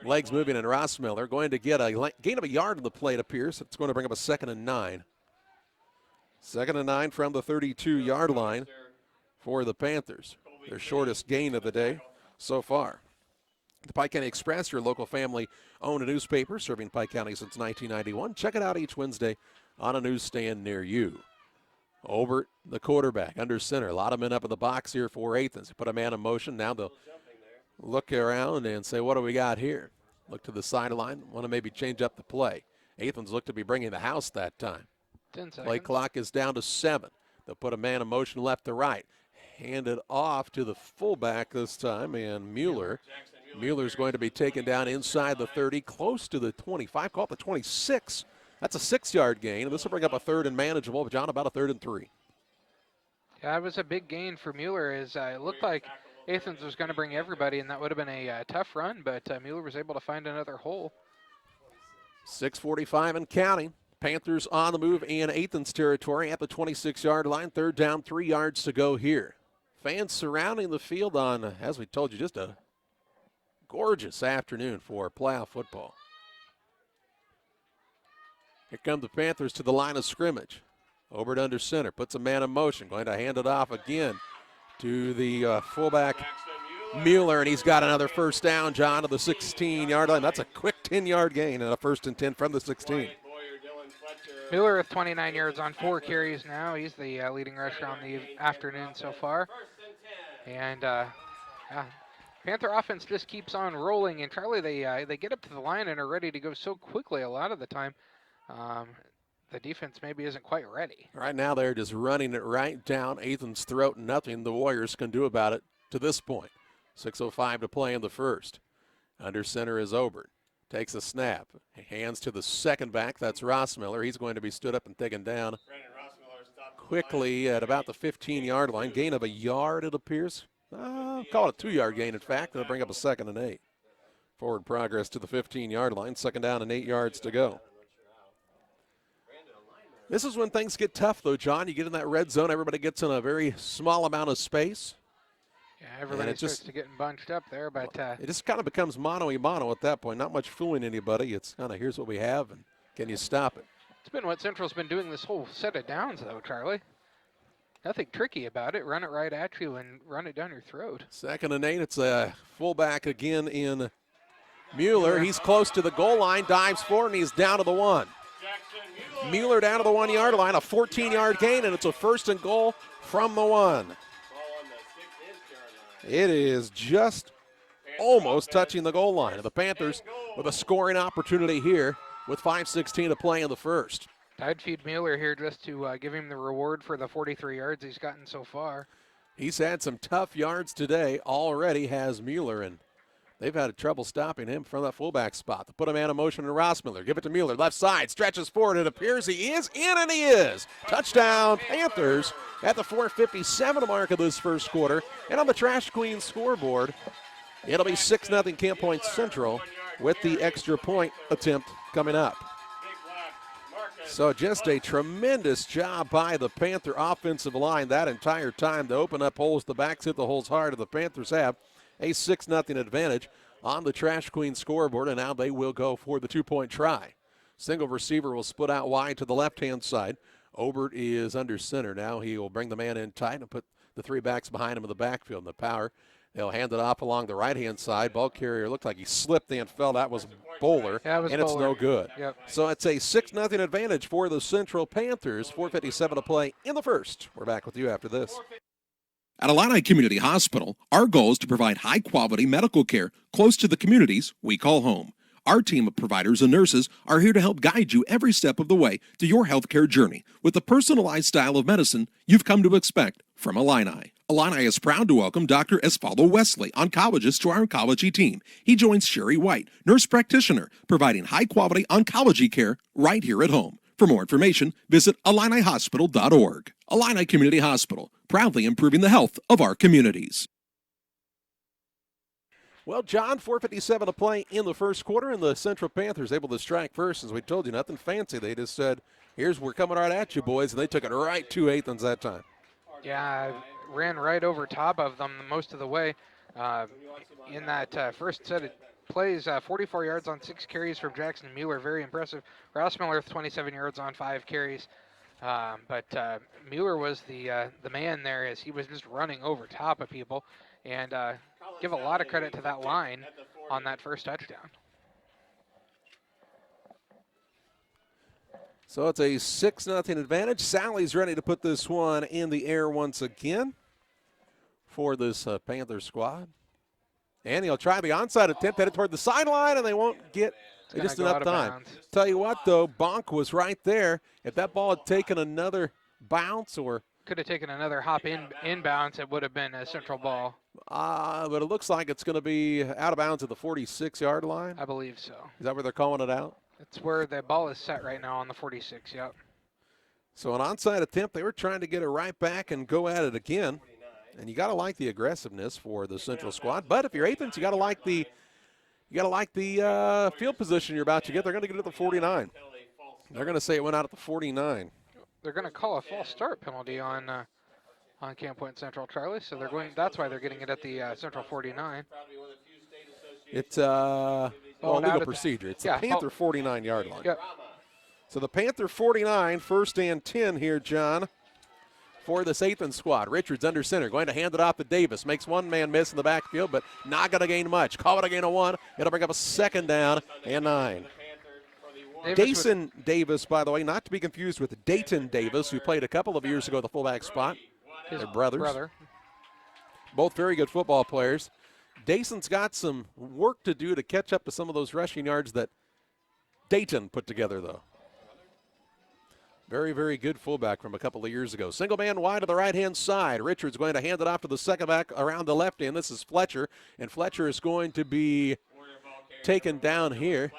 legs moving, and Rossmiller going to get a gain of a yard on the play, it appears. It's going to bring up a 2nd and 9. 2nd and 9 from the 32-yard line for the Panthers. Their shortest gain of the day so far. The Pike County Express, your local family-owned newspaper, serving Pike County since 1991. Check it out each Wednesday on a newsstand near you. Obert, the quarterback, under center. A lot of men up in the box here for Athens. Put a man in motion. Now they'll look around and say, what do we got here? Look to the sideline. Want to maybe change up the play. Athens look to be bringing the house that time. 10 seconds. Play clock is down to 7. They'll put a man in motion left to right. Hand it off to the fullback this time, and Mueller. Mueller's going to be taken down inside the 30, close to the 25, call it the 26. That's a 6-yard gain, and this will bring up a 3rd and manageable, but John, about a 3rd and 3. Yeah, that was a big gain for Mueller. As it looked like Athens was going to bring everybody, and that would have been a tough run, but Mueller was able to find another hole. 6:45 and counting. Panthers on the move in Athens territory at the 26-yard line. 3rd down, 3 yards to go here. Fans surrounding the field on, as we told you, just a gorgeous afternoon for playoff football. Here come the Panthers to the line of scrimmage. Obert under center, puts a man in motion. Going to hand it off again to the fullback, Mueller, and he's got another first down, John, to the 16-yard line. That's a quick 10-yard gain and a 1st and 10 from the 16. Mueller with 29 yards on 4 carries now. He's the leading rusher on the afternoon so far. And yeah, Panther offense just keeps on rolling. And Charlie, they get up to the line and are ready to go so quickly a lot of the time. The defense maybe isn't quite ready. Right now they're just running it right down Athens' throat. Nothing the Warriors can do about it to this point. 6:05 to play in the first. Under center is Obert. Takes a snap. Hands to the second back. That's Rossmiller. He's going to be stood up and taken down quickly at about the 15-yard line. Gain of a yard, it appears. Call it a 2-yard gain, in fact. That'll bring up a 2nd and 8. Forward progress to the 15-yard line. 2nd down and 8 yards to go. This is when things get tough, though, John. You get in that red zone. Everybody gets in a very small amount of space. Yeah, everybody starts to get bunched up there, but it just kind of becomes mano-a-mano at that point. Not much fooling anybody. It's kind of here's what we have, and can you stop it? It's been what Central's been doing this whole set of downs, though, Charlie. Nothing tricky about it. Run it right at you and run it down your throat. 2nd and 8. It's a fullback again in Mueller. He's close to the goal line, dives forward, and he's down to the 1. Mueller down to the 1-yard line, a 14-yard gain, and it's a 1st and goal from the 1. It is just almost touching the goal line. The Panthers with a scoring opportunity here with 5:16 to play in the first. I'd feed Mueller here just to give him the reward for the 43 yards he's gotten so far. He's had some tough yards today already, has Mueller, and they've had trouble stopping him from that fullback spot. They put a man in motion to Rossmiller. Give it to Mueller. Left side. Stretches forward. It appears he is in, and he is. Touchdown, Panthers at the 4:57 mark of this first quarter. And on the Trash Queen scoreboard, it'll be 6-0 Camp Point Central with the extra point attempt coming up. So just a tremendous job by the Panther offensive line that entire time to open up holes. The backs hit the holes hard, and the Panthers have a 6-0 advantage on the Trash Queen scoreboard, and now they will go for the 2-point try. Single receiver will split out wide to the left-hand side. Obert is under center now. He will bring the man in tight and put the 3 backs behind him in the backfield. In the power, they'll hand it off along the right-hand side. Ball carrier looked like he slipped and fell. That was Bowler, and Bowler. It's no good. Yep. So it's a 6-0 advantage for the Central Panthers. 4:57 to play in the first. We're back with you after this. At Illini Community Hospital, our goal is to provide high-quality medical care close to the communities we call home. Our team of providers and nurses are here to help guide you every step of the way to your healthcare journey with the personalized style of medicine you've come to expect from Illini. Illini is proud to welcome Dr. Esfaldo Wesley, oncologist, to our oncology team. He joins Sherry White, nurse practitioner, providing high-quality oncology care right here at home. For more information, visit IlliniHospital.org. Illini Community Hospital, proudly improving the health of our communities. Well, John, 4:57 to play in the first quarter, and the Central Panthers able to strike first. As we told you, nothing fancy. They just said, we're coming right at you, boys, and they took it right to Athens that time. Yeah, ran right over top of them most of the way. In that first set of plays, 44 yards on 6 carries from Jackson Mueller, very impressive. Rossmiller with 27 yards on 5 carries. But Mueller was the man there as he was just running over top of people. And give a lot of credit to that line on that first touchdown. So it's a 6-0 advantage. Sally's ready to put this one in the air once again for this Panther squad. And he'll try the onside attempt, headed toward the sideline, and they won't get just enough time. Tell you what, though, Bonk was right there. If that ball had taken another bounce or could have taken another hop inbounds, it would have been a Central ball. But it looks like it's going to be out of bounds at the 46-yard line. I believe so. Is that where they're calling it out? That's where the ball is set right now on the 46, yep. So an onside attempt, they were trying to get it right back and go at it again. And you got to like the aggressiveness for the Central squad. But if you're Athens, you got to like the field position you're about to get. They're going to get it at the 49. They're going to say it went out at the 49. They're going to call a false start penalty on Camp Point Central, Charlie. So they're going. That's why they're getting it at the Central 49. It's legal procedure. It's the Panther 49-yard line. Yep. So the Panther 49, 1st and 10 here, John, for this Athens squad. Richards under center, going to hand it off to Davis. Makes one man miss in the backfield, but not going to gain much. Call it a gain of 1. It'll bring up a 2nd down and 9. Dayson Davis, by the way, not to be confused with Dayton Davis, who played a couple of years ago at the fullback spot. His They're brothers. Brother. Both very good football players. Dayson's got some work to do to catch up to some of those rushing yards that Dayton put together, though. Very, very good fullback from a couple of years ago. Single man wide to the right-hand side. Richards going to hand it off to the second back around the left end. This is Fletcher, and Fletcher is going to be taken down here.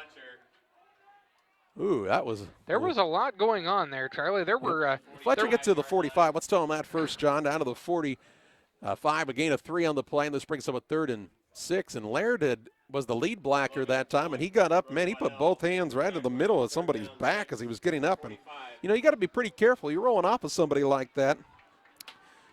Ooh, that was... There was a lot going on there, Charlie. There were... Fletcher gets to the 45. Let's tell him that first, John. Down to the 45, a gain of 3 on the play, and this brings up a 3rd and 6. And Laird was the lead blacker that time, and he got up. Man, he put both hands right in the middle of somebody's back as he was getting up. And, you know, you got to be pretty careful. You're rolling off of somebody like that.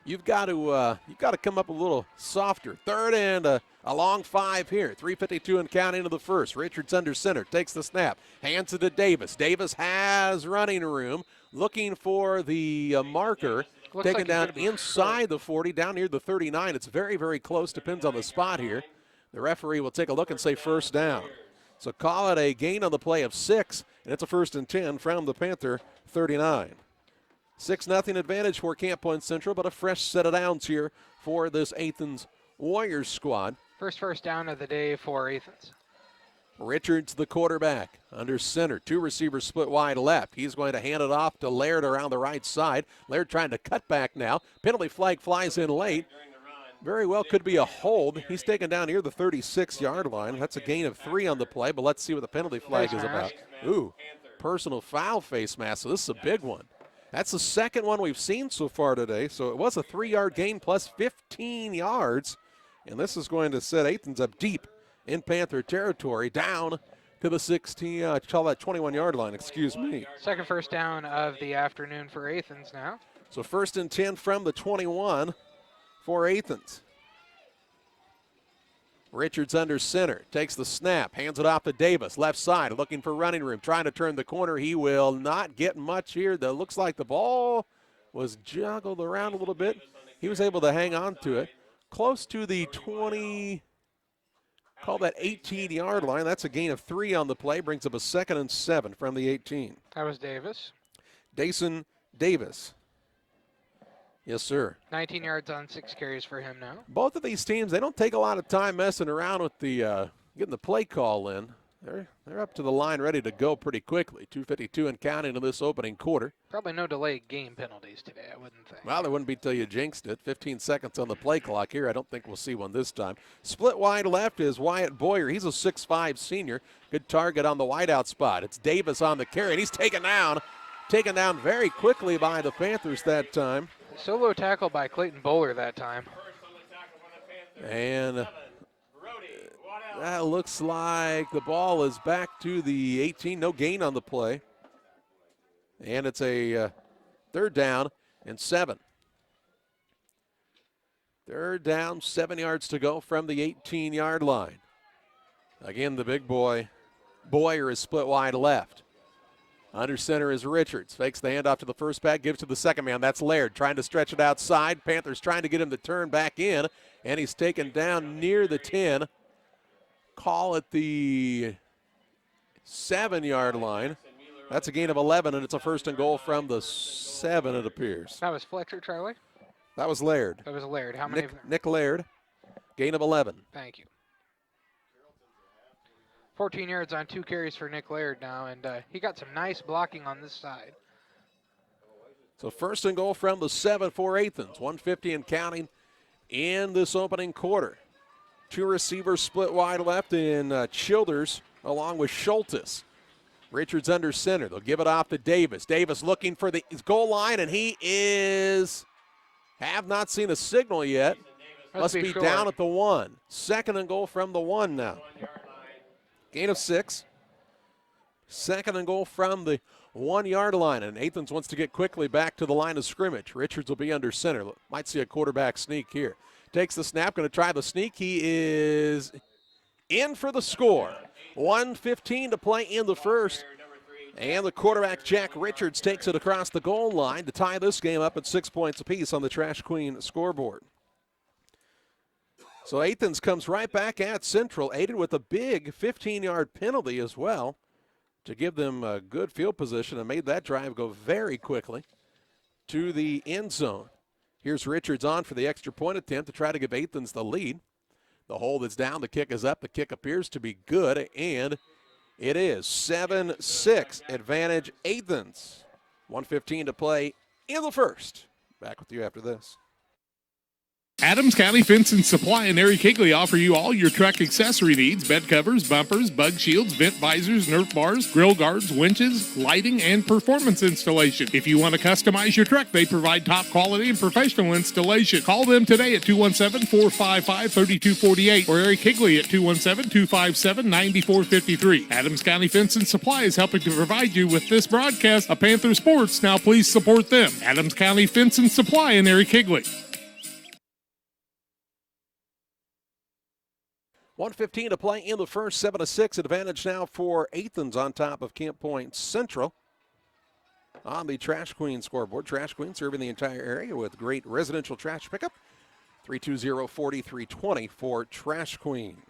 You've got to come up a little softer. 3rd and a long 5 here. 3:52 and counting into the first. Richards under center, takes the snap, hands it to Davis. Davis has running room, looking for the marker. Taken down inside the 40, down near the 39. It's very, very close. Depends on the spot here. The referee will take a look and say first down. So call it a gain on the play of 6, and it's a 1st and 10 from the Panther 39. 6-0 advantage for Camp Point Central, but a fresh set of downs here for this Athens Warriors squad. First down of the day for Athens. Richards, the quarterback, under center. 2 receivers split wide left. He's going to hand it off to Laird around the right side. Laird trying to cut back now. Penalty flag flies in late. Very well could be a hold. He's taken down near the 36-yard line. That's a gain of 3 on the play, but let's see what the penalty flag is about. Ooh, personal foul face mask, so this is a big one. That's the second one we've seen so far today, so it was a 3-yard gain plus 15 yards, and this is going to set Athens up deep in Panther territory, down to the 21-yard line, excuse me. Second first down of the afternoon for Athens now. So 1st and 10 from the 21 for Athens. Richards under center, takes the snap, hands it off to Davis, left side, looking for running room, trying to turn the corner. He will not get much here. That looks like the ball was juggled around a little bit. He was able to hang on to it. Close to the 20, call that 18-yard line. That's a gain of 3 on the play, brings up a 2nd and 7 from the 18. That was Davis. Dason Davis. Yes, sir. 19 yards on 6 carries for him now. Both of these teams, they don't take a lot of time messing around with the getting the play call in. They're up to the line ready to go pretty quickly. 2:52 and counting in this opening quarter. Probably no delay game penalties today, I wouldn't think. Well, there wouldn't be till you jinxed it. 15 seconds on the play clock here. I don't think we'll see one this time. Split wide left is Wyatt Boyer. He's a 6'5 senior. Good target on the wideout spot. It's Davis on the carry, and he's taken down very quickly by the Panthers that time. Solo tackle by Clayton Bowler that time. And that looks like the ball is back to the 18. No gain on the play. And it's a 3rd down and 7. 3rd down, 7 yards to go from the 18-yard line. Again, the big boy, Boyer, is split wide left. Under center is Richards. Fakes the handoff to the first back, gives to the second man. That's Laird trying to stretch it outside. Panthers trying to get him to turn back in, and he's taken down near the 10. Call it the 7-yard line. That's a gain of 11, and it's a 1st and goal from the 7, it appears. That was Fletcher, Charlie? That was Laird. That was Laird. How many? Nick Laird, gain of 11. Thank you. 14 yards on 2 carries for Nick Laird now, and he got some nice blocking on this side. So 1st and goal from the 7 for Athens. 1:50 and counting in this opening quarter. 2 receivers split wide left in Childers along with Schultes. Richards under center. They'll give it off to Davis. Davis looking for the goal line, and he have not seen a signal yet. Must be down at the 1. 2nd and goal from the 1 now. Gain of 6. 2nd and goal from the 1-yard line, and Athens wants to get quickly back to the line of scrimmage. Richards will be under center. Might see a quarterback sneak here. Takes the snap, going to try the sneak. He is in for the score. 1:15 to play in the first, and the quarterback, Jack Richards, takes it across the goal line to tie this game up at 6 points apiece on the Trash Queen scoreboard. So Athens comes right back at Central, aided with a big 15-yard penalty as well to give them a good field position and made that drive go very quickly to the end zone. Here's Richards on for the extra point attempt to try to give Athens the lead. The hold is down, the kick is up, the kick appears to be good, and it is 7-6 advantage Athens. 1:15 to play in the first. Back with you after this. Adams County Fence and Supply and Harry Kigley offer you all your truck accessory needs: bed covers, bumpers, bug shields, vent visors, Nerf bars, grill guards, winches, lighting, and performance installation. If you want to customize your truck, they provide top quality and professional installation. Call them today at 217-455-3248 or Harry Kigley at 217-257-9453. Adams County Fence and Supply is helping to provide you with this broadcast of Panther Sports. Now please support them. Adams County Fence and Supply and Harry Kigley. 1:15 to play in the first. 7-6 advantage now for Athens on top of Camp Point Central. On the Trash Queen scoreboard, Trash Queen serving the entire area with great residential trash pickup. 320-4320 for Trash Queen.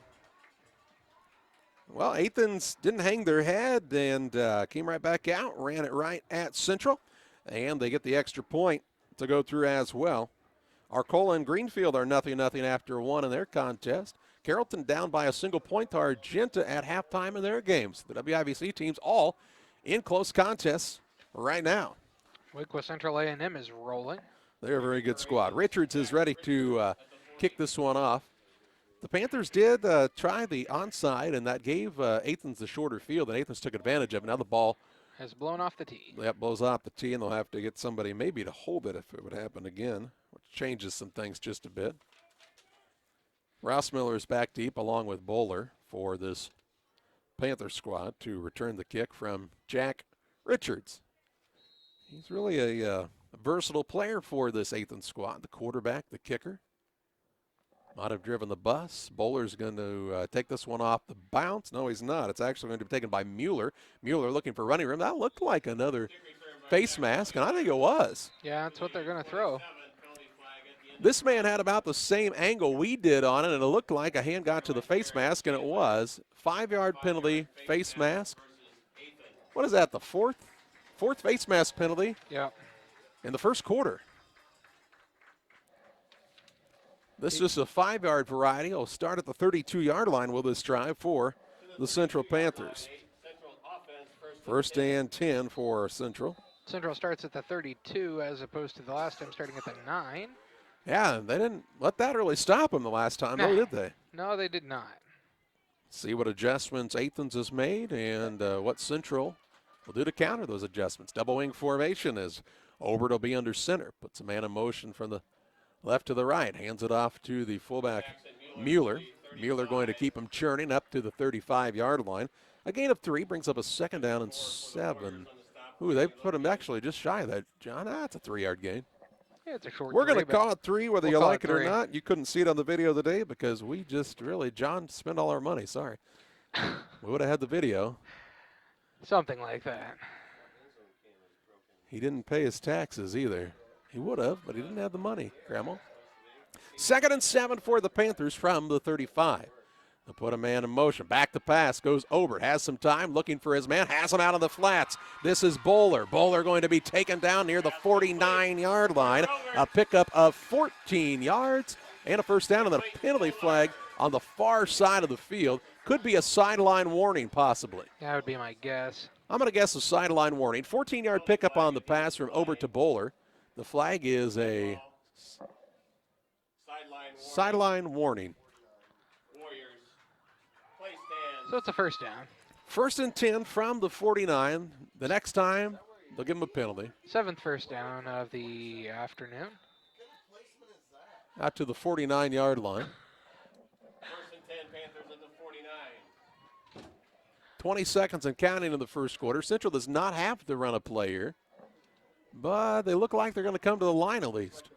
Well, Athens didn't hang their head and came right back out, ran it right at Central, and they get the extra point to go through as well. Arcola and Greenfield are 0-0 after one in their contest. Carrollton down by a single point to Argenta at halftime in their games. The WIVC teams all in close contests right now. Wake Central A&M is rolling. They're a very good squad. Richards is ready to kick this one off. The Panthers did try the onside, and that gave Athens the shorter field, and Athens took advantage of it. Now the ball has blown off the tee. That blows off the tee, and they'll have to get somebody maybe to hold it if it would happen again, which changes some things just a bit. Ross Miller is back deep along with Bowler for this Panther squad to return the kick from Jack Richards. He's really a versatile player for this Athens squad. The quarterback, the kicker. Might have driven the bus. Bowler's going to take this one off the bounce. No, he's not. It's actually going to be taken by Mueller. Mueller looking for running room. That looked like another face mask, and I think it was. Yeah, that's what they're going to throw. This man had about the same angle we did on it, and it looked like a hand got to the face mask, and it was. 5-yard penalty, face mask. What is that, the fourth face mask penalty? Yeah. In the first quarter. This is a 5-yard variety. It'll start at the 32-yard line with this drive for the Central Panthers. First and 10 for Central. Central starts at the 32 as opposed to the last time starting at the 9. Yeah, they didn't let that really stop them the last time, though, did they? No, they did not. See what adjustments Athens has made and what Central will do to counter those adjustments. Double wing formation as Obert will be under center. Puts a man in motion from the left to the right. Hands it off to the fullback, Mueller. Mueller going to keep him churning up to the 35-yard line. A gain of 3 brings up a second down and 7. Ooh, they put him actually just shy of that, John. That's a 3-yard gain. Yeah, it's a short We're going to call it 3 whether you like it or 3. not. You couldn't see it on the video today because we just really, John, spent all our money. Sorry. We would have had the video. Something like that. He didn't pay his taxes either. He would have, but he didn't have the money, Grandma. 2nd and 7 for the Panthers from the 35. They'll put a man in motion. Back to pass goes Obert. Has some time looking for his man. Has him out on the flats. This is Bowler. Bowler going to be taken down near the 49-yard line. A pickup of 14 yards and a first down, and a penalty flag on the far side of the field. Could be a sideline warning possibly. That would be my guess. I'm going to guess a sideline warning. 14-yard pickup on the pass from Obert to Bowler. The flag is a sideline warning. So it's a first down. 1st and 10 from the 49. The next time, they'll give him a penalty. 7th first down of the afternoon. Out to the 49-yard line. 1st and 10, Panthers at the 49. 20 seconds and counting in the first quarter. Central does not have to run a play here, but they look like they're going to come to the line at least.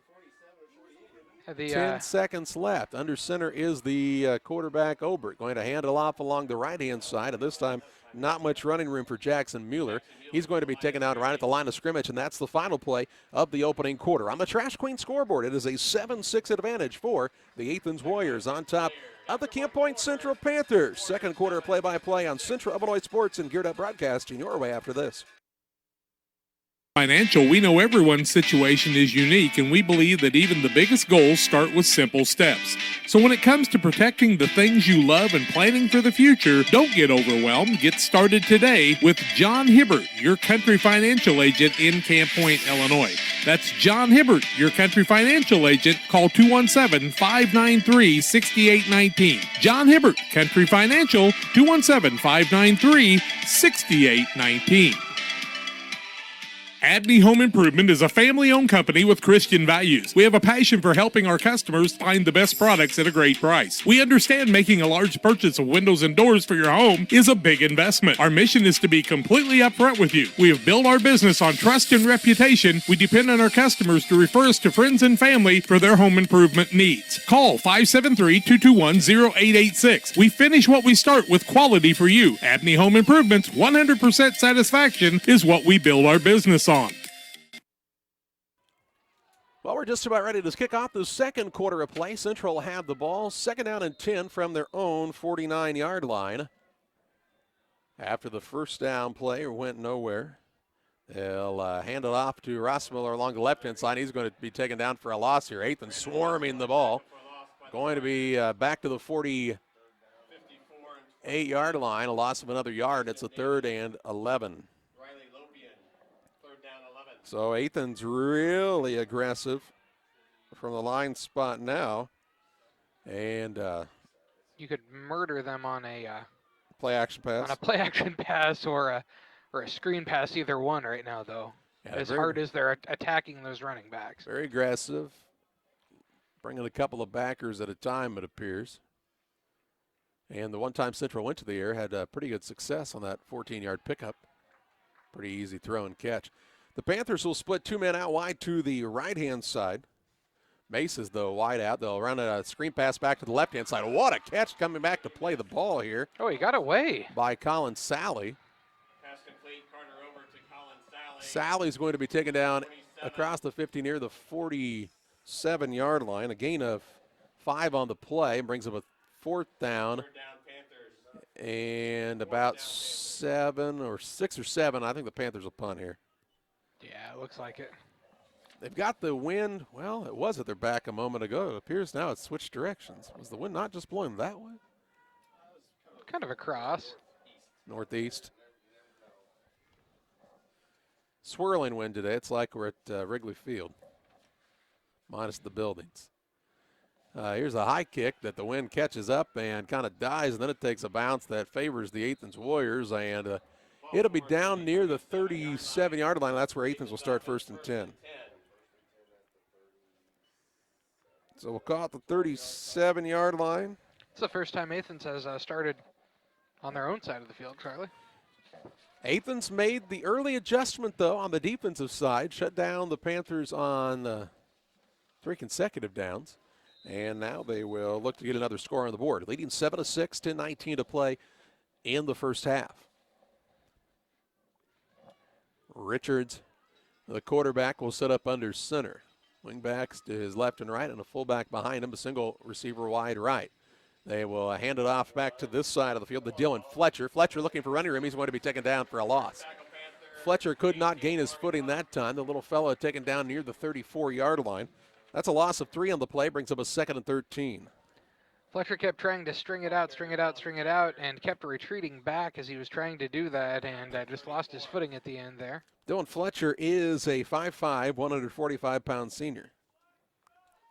10 seconds left. Under center is the quarterback, Obert, going to hand it off along the right-hand side, and this time not much running room for Jackson Mueller. He's going to be taken out right at the line of scrimmage, and that's the final play of the opening quarter. On the Trash Queen scoreboard, it is a 7-6 advantage for the Athens Warriors on top of the Camp Point Central Panthers. Second quarter play-by-play on Central Illinois Sports and Geared Up Broadcasting your way after this. Financial, we know everyone's situation is unique, and we believe that even the biggest goals start with simple steps. So when it comes to protecting the things you love and planning for the future, don't get overwhelmed. Get started today with John Hibbert, your country financial agent in Camp Point, Illinois. That's John Hibbert, your country financial agent. Call 217-593-6819. John Hibbert, Country Financial, 217-593-6819. Abney Home Improvement is a family-owned company with Christian values. We have a passion for helping our customers find the best products at a great price. We understand making a large purchase of windows and doors for your home is a big investment. Our mission is to be completely upfront with you. We have built our business on trust and reputation. We depend on our customers to refer us to friends and family for their home improvement needs. Call 573-221-0886. We finish what we start with quality for you. Abney Home Improvements, 100% satisfaction is what we build our business on. Well, we're just about ready to kick off the second quarter of play. Central had the ball, second down and 10 from their own 49-yard line. After the first down play went nowhere, they'll hand it off to Rossmiller along the left-hand side. He's going to be taken down for a loss here. Athens swarming the ball. Going to be back to the 48-yard line, a loss of another yard. It's a 3rd and 11. So Athens really aggressive from the line spot now. And you could murder them on a play action pass. On a play action pass or a screen pass, either one right now, though. Yeah, as hard as they're attacking those running backs. Very aggressive. Bringing a couple of backers at a time, it appears. And the one time Central went to the air had pretty good success on that 14-yard pickup. Pretty easy throw and catch. The Panthers will split 2 men out wide to the right-hand side. Mace is, though, wide out. They'll run a screen pass back to the left-hand side. What a catch coming back to play the ball here. Oh, he got away. By Colin Sally. Pass complete, Carter over to Colin Sally. Sally's going to be taken down across the 50 near the 47-yard line. A gain of 5 on the play. Brings up a 4th down. And about 7 or 6 or 7. I think the Panthers will punt here. Yeah, it looks like it. They've got the wind. Well, it was at their back a moment ago. It appears now it's switched directions. Was the wind not just blowing that way? Kind of across. Northeast. Swirling wind today. It's like we're at Wrigley Field, minus the buildings. Here's a high kick that the wind catches up and kind of dies, and then it takes a bounce that favors the Athens Warriors, and it'll be down near the 37-yard line. That's where Athens will start 1st and 10. So we'll call it the 37-yard line. It's the first time Athens has started on their own side of the field, Charlie. Athens made the early adjustment, though, on the defensive side. Shut down the Panthers on 3 consecutive downs. And now they will look to get another score on the board. Leading 7-6, 10-19 to play in the first half. Richards, the quarterback, will set up under center. Wingbacks to his left and right, and a fullback behind him, a single receiver wide right. They will hand it off back to this side of the field to Dylan Fletcher. Fletcher looking for running room. He's going to be taken down for a loss. Fletcher could not gain his footing that time. The little fellow taken down near the 34-yard line. That's a loss of 3 on the play, brings up a 2nd and 13. Fletcher kept trying to string it out, and kept retreating back as he was trying to do that, and just lost his footing at the end there. Dylan Fletcher is a 5'5", 145-pound senior.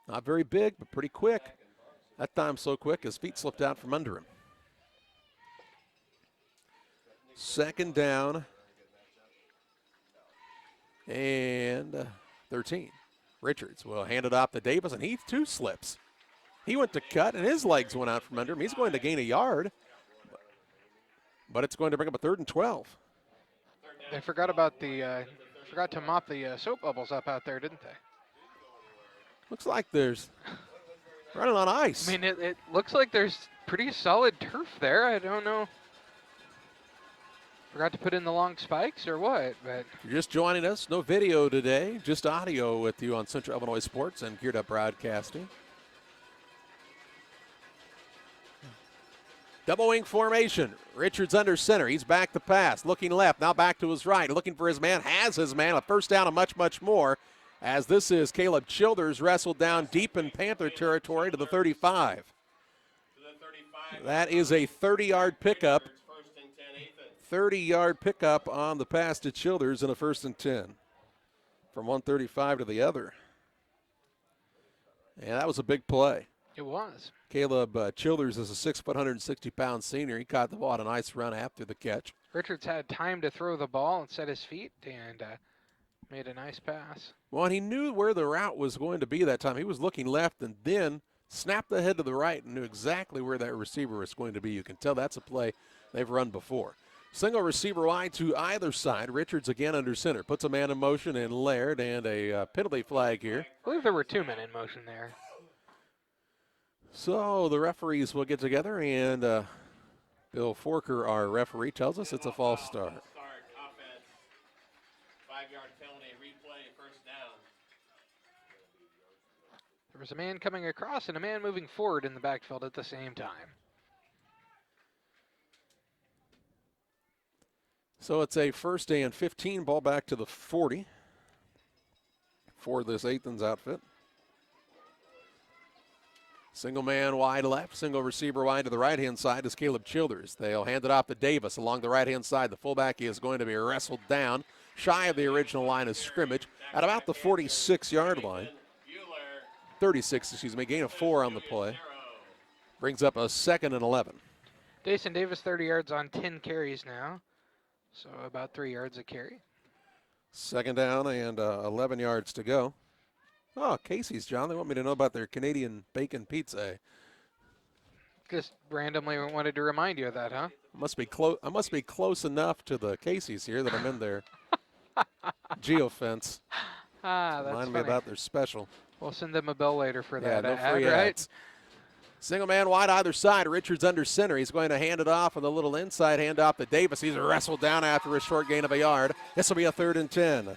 Not very big, but pretty quick. That time so quick, his feet slipped out from under him. 2nd down and 13. Richards will hand it off to Davis, and he too slips. He went to cut, and his legs went out from under him. He's going to gain a yard, but it's going to bring up a 3rd and 12. They forgot about forgot to mop the soap bubbles up out there, didn't they? Looks like there's running on ice. I mean, it looks like there's pretty solid turf there. I don't know. Forgot to put in the long spikes or what, but. If you're just joining us, no video today, just audio with you on Central Illinois Sports and Geared Up Broadcasting. Double wing formation. Richards under center. He's back to pass. Looking left. Now back to his right. Looking for his man. Has his man. A first down and much, much more. As this is Caleb Childers wrestled down deep in Panther territory to the 35. That is a 30-yard pickup. 30-yard pickup on the pass to Childers in a 1st and 10. From 135 to the other. And that was a big play. It was. Caleb Childers is a 6 foot, 160-pound senior. He caught the ball on a nice run after the catch. Richards had time to throw the ball and set his feet and made a nice pass. Well, and he knew where the route was going to be that time. He was looking left and then snapped the head to the right and knew exactly where that receiver was going to be. You can tell that's a play they've run before. Single receiver wide to either side. Richards again under center. Puts a man in motion and Laird, and a penalty flag here. I believe there were 2 men in motion there. So the referees will get together, and Bill Forker, our referee, tells us it's a false start. Offense. 5-yard penalty, replay, first down. There was a man coming across and a man moving forward in the backfield at the same time. So it's a 1st and 15, ball back to the 40 for this Athens outfit. Single man wide left, single receiver wide to the right-hand side is Caleb Childers. They'll hand it off to Davis along the right-hand side. The fullback is going to be wrestled down shy of the original line of scrimmage at about the 46-yard line. 36, excuse me, gain of 4 on the play. Brings up a 2nd and 11. Dason Davis 30 yards on 10 carries now, so about 3 yards a carry. 2nd down and 11 yards to go. Oh, Casey's, John. They want me to know about their Canadian bacon pizza. Just randomly wanted to remind you of that, huh? I must be close enough to the Casey's here that I'm in their geofence. That's Remind me funny. about their special. We'll send them a bill later for Yeah, that no ad, free right? ads. Single man wide either side. Richards under center. He's going to hand it off on the little inside handoff to Davis. He's wrestled down after a short gain of a yard. This will be a 3rd and 10.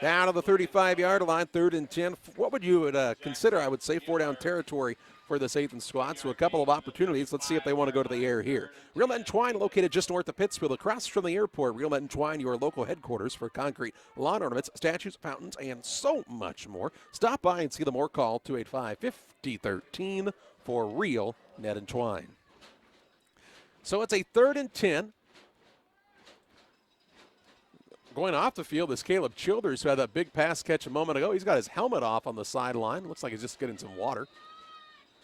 Down to the 35-yard line, 3rd and 10. What would you consider, I would say, 4-down territory for this Athens squad? So a couple of opportunities. Let's see if they want to go to the air here. Real Net and Twine, located just north of Pittsfield, across from the airport. Real Net and Twine, your local headquarters for concrete lawn ornaments, statues, fountains, and so much more. Stop by and see them or call 285-5013 for Real Net and Twine. So it's a 3rd and 10. Going off the field is Caleb Childers, who had that big pass catch a moment ago. He's got his helmet off on the sideline. Looks like he's just getting some water.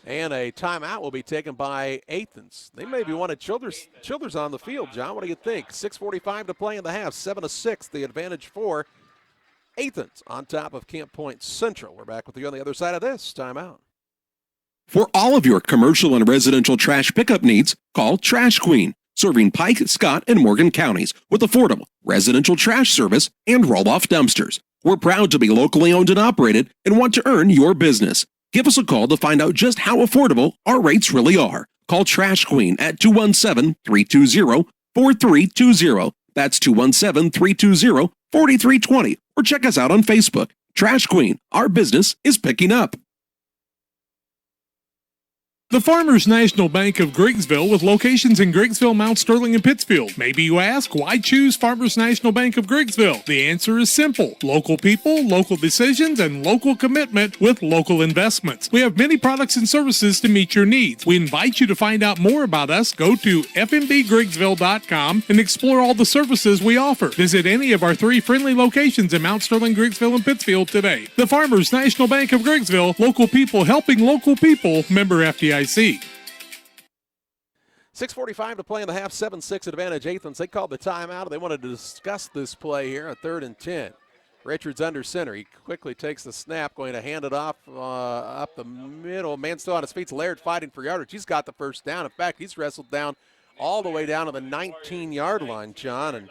And a timeout will be taken by Athens. They maybe wanted Childers on the field, John. What do you think? 6:45 to play in the half. 7-6, the advantage for Athens on top of Camp Point Central. We're back with you on the other side of this timeout. For all of your commercial and residential trash pickup needs, call Trash Queen, serving Pike, Scott, and Morgan counties with affordable residential trash service and roll-off dumpsters. We're proud to be locally owned and operated and want to earn your business. Give us a call to find out just how affordable our rates really are. Call Trash Queen at 217-320-4320. That's 217-320-4320. Or check us out on Facebook. Trash Queen, our business is picking up. The Farmers National Bank of Griggsville, with locations in Griggsville, Mount Sterling, and Pittsfield. Maybe you ask, why choose Farmers National Bank of Griggsville? The answer is simple. Local people, local decisions, and local commitment with local investments. We have many products and services to meet your needs. We invite you to find out more about us. Go to fmbgriggsville.com and explore all the services we offer. Visit any of our 3 friendly locations in Mount Sterling, Griggsville, and Pittsfield today. The Farmers National Bank of Griggsville, local people helping local people, member FDIC. 6:45 to play in the half, 7-6 advantage Athens. They called the timeout. They wanted to discuss this play here, a 3rd and 10. Richards under center. He quickly takes the snap, going to hand it off up the middle. Man still on his feet. Laird fighting for yardage. He's got the first down. In fact, he's wrestled down all the way down to the 19-yard line, John, and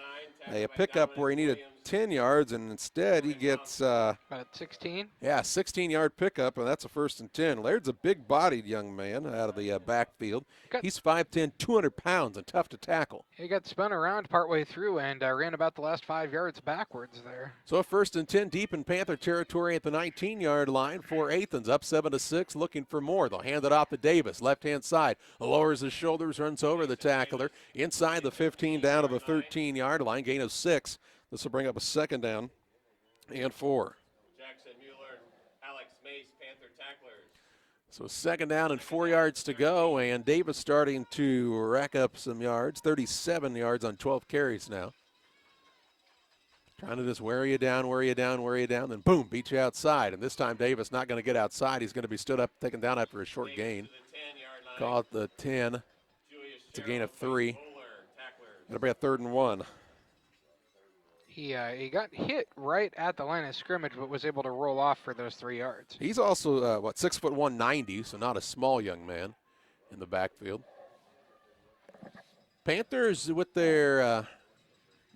a pickup where he needed 10 yards, and instead he gets About 16. 16-yard pickup, and that's a 1st and 10. Laird's a big-bodied young man out of the backfield. He's 5'10", 200 pounds, and tough to tackle. He got spun around partway through and ran about the last 5 yards backwards there. So 1st and 10 deep in Panther territory at the 19-yard line for Athens, up 7-6, looking for more. They'll hand it off to Davis, left-hand side. Lowers his shoulders, runs over the tackler. Inside the 15, down to the 13-yard line, gain of 6. This will bring up a 2nd down and 4. Jackson Mueller, Alex Mace, Panther tacklers. So 2nd down and 4 yards to go, and Davis starting to rack up some yards, 37 yards on 12 carries now. Trying to just wear you down, then boom, beat you outside. And this time Davis not going to get outside. He's going to be stood up, taken down after a short gain. Call it the 10. It's a gain of 3. It'll be a 3rd and 1. He got hit right at the line of scrimmage, but was able to roll off for those 3 yards. He's also, 6'1", 190, so not a small young man in the backfield. Panthers with their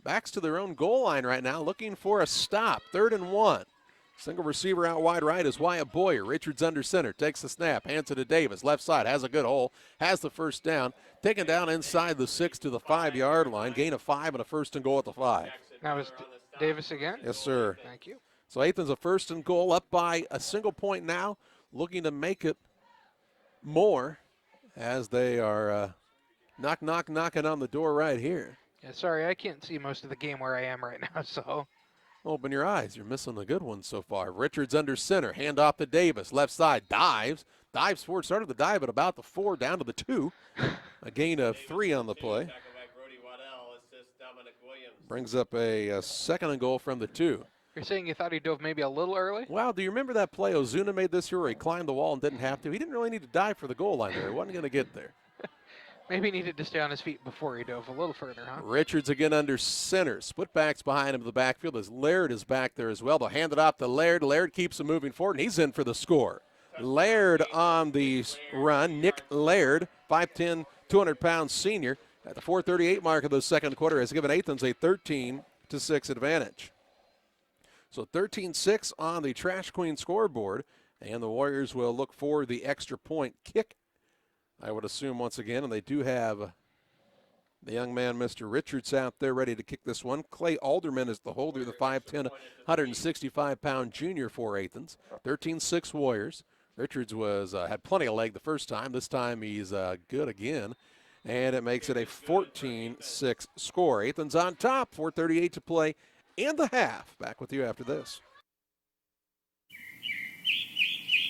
backs to their own goal line right now, looking for a stop. 3rd and 1. Single receiver out wide right is Wyatt Boyer. Richards under center, takes the snap, hands it to Davis. Left side, has a good hole, has the 1st down. Taken down inside the 6 to the 5-yard line. Gain of 5 and a 1st and goal at the 5. That was Davis again? Yes, sir. Thank you. So Athens a 1st and goal, up by a single point now, looking to make it more as they are knocking on the door right here. Yeah, sorry, I can't see most of the game where I am right now, so. Open your eyes. You're missing the good ones so far. Richards under center. Hand off to Davis. Left side. Dives. Dives forward. Started the dive at about the 4, down to the 2. A gain of 3 on the play. Brings up a 2nd and goal from the 2. You're saying you thought he dove maybe a little early? Wow, do you remember that play Ozuna made this year where he climbed the wall and didn't have to? He didn't really need to dive for the goal line there. He wasn't going to get there. Maybe he needed to stay on his feet before he dove a little further, huh? Richards again under center. Split backs behind him to the backfield as Laird is back there as well. They'll hand it off to Laird. Laird keeps him moving forward, and he's in for the score. Laird on the run. Nick Laird, 5'10", 200-pound senior, at the 4:38 mark of the 2nd quarter has given Athens a 13-6 advantage. So 13-6 on the Trash Queen scoreboard, and the Warriors will look for the extra point kick, I would assume, once again, and they do have the young man, Mr. Richards, out there ready to kick this one. Clay Alderman is the holder, the 5'10", 165-pound junior for Athens. 13-6 Warriors. Richards had plenty of leg the first time. This time he's good again, and it makes it a 14-6 score. Athens on top, 4:38 to play in the half. Back with you after this.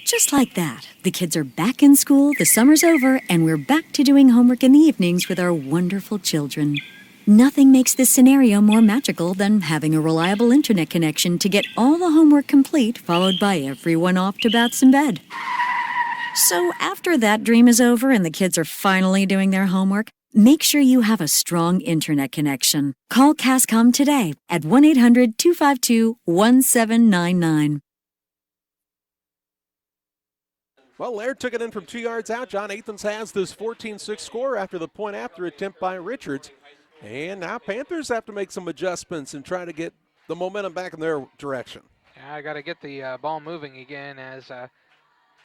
Just like that, the kids are back in school, the summer's over, and we're back to doing homework in the evenings with our wonderful children. Nothing makes this scenario more magical than having a reliable internet connection to get all the homework complete, followed by everyone off to baths and bed. So after that dream is over and the kids are finally doing their homework, make sure you have a strong internet connection. Call Cascom today at 1-800-252-1799. Well, Laird took it in from 2 yards out. John, Athens has this 14-6 score after the point after attempt by Richards. And now Panthers have to make some adjustments and try to get the momentum back in their direction. Yeah, I got to get the ball moving again, as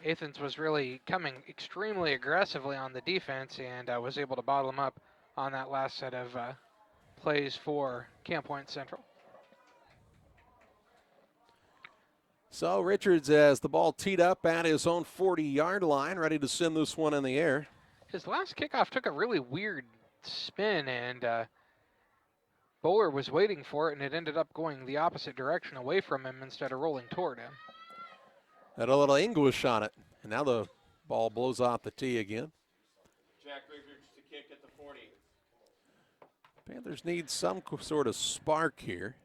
Athens was really coming extremely aggressively on the defense and was able to bottle them up on that last set of plays for Camp Point Central. So Richards has the ball teed up at his own 40-yard line, ready to send this one in the air. His last kickoff took a really weird spin, and Bowler was waiting for it, and it ended up going the opposite direction away from him instead of rolling toward him. Had a little English on it, and now the ball blows off the tee again. Jack Richards to kick at the 40. Panthers need some sort of spark here.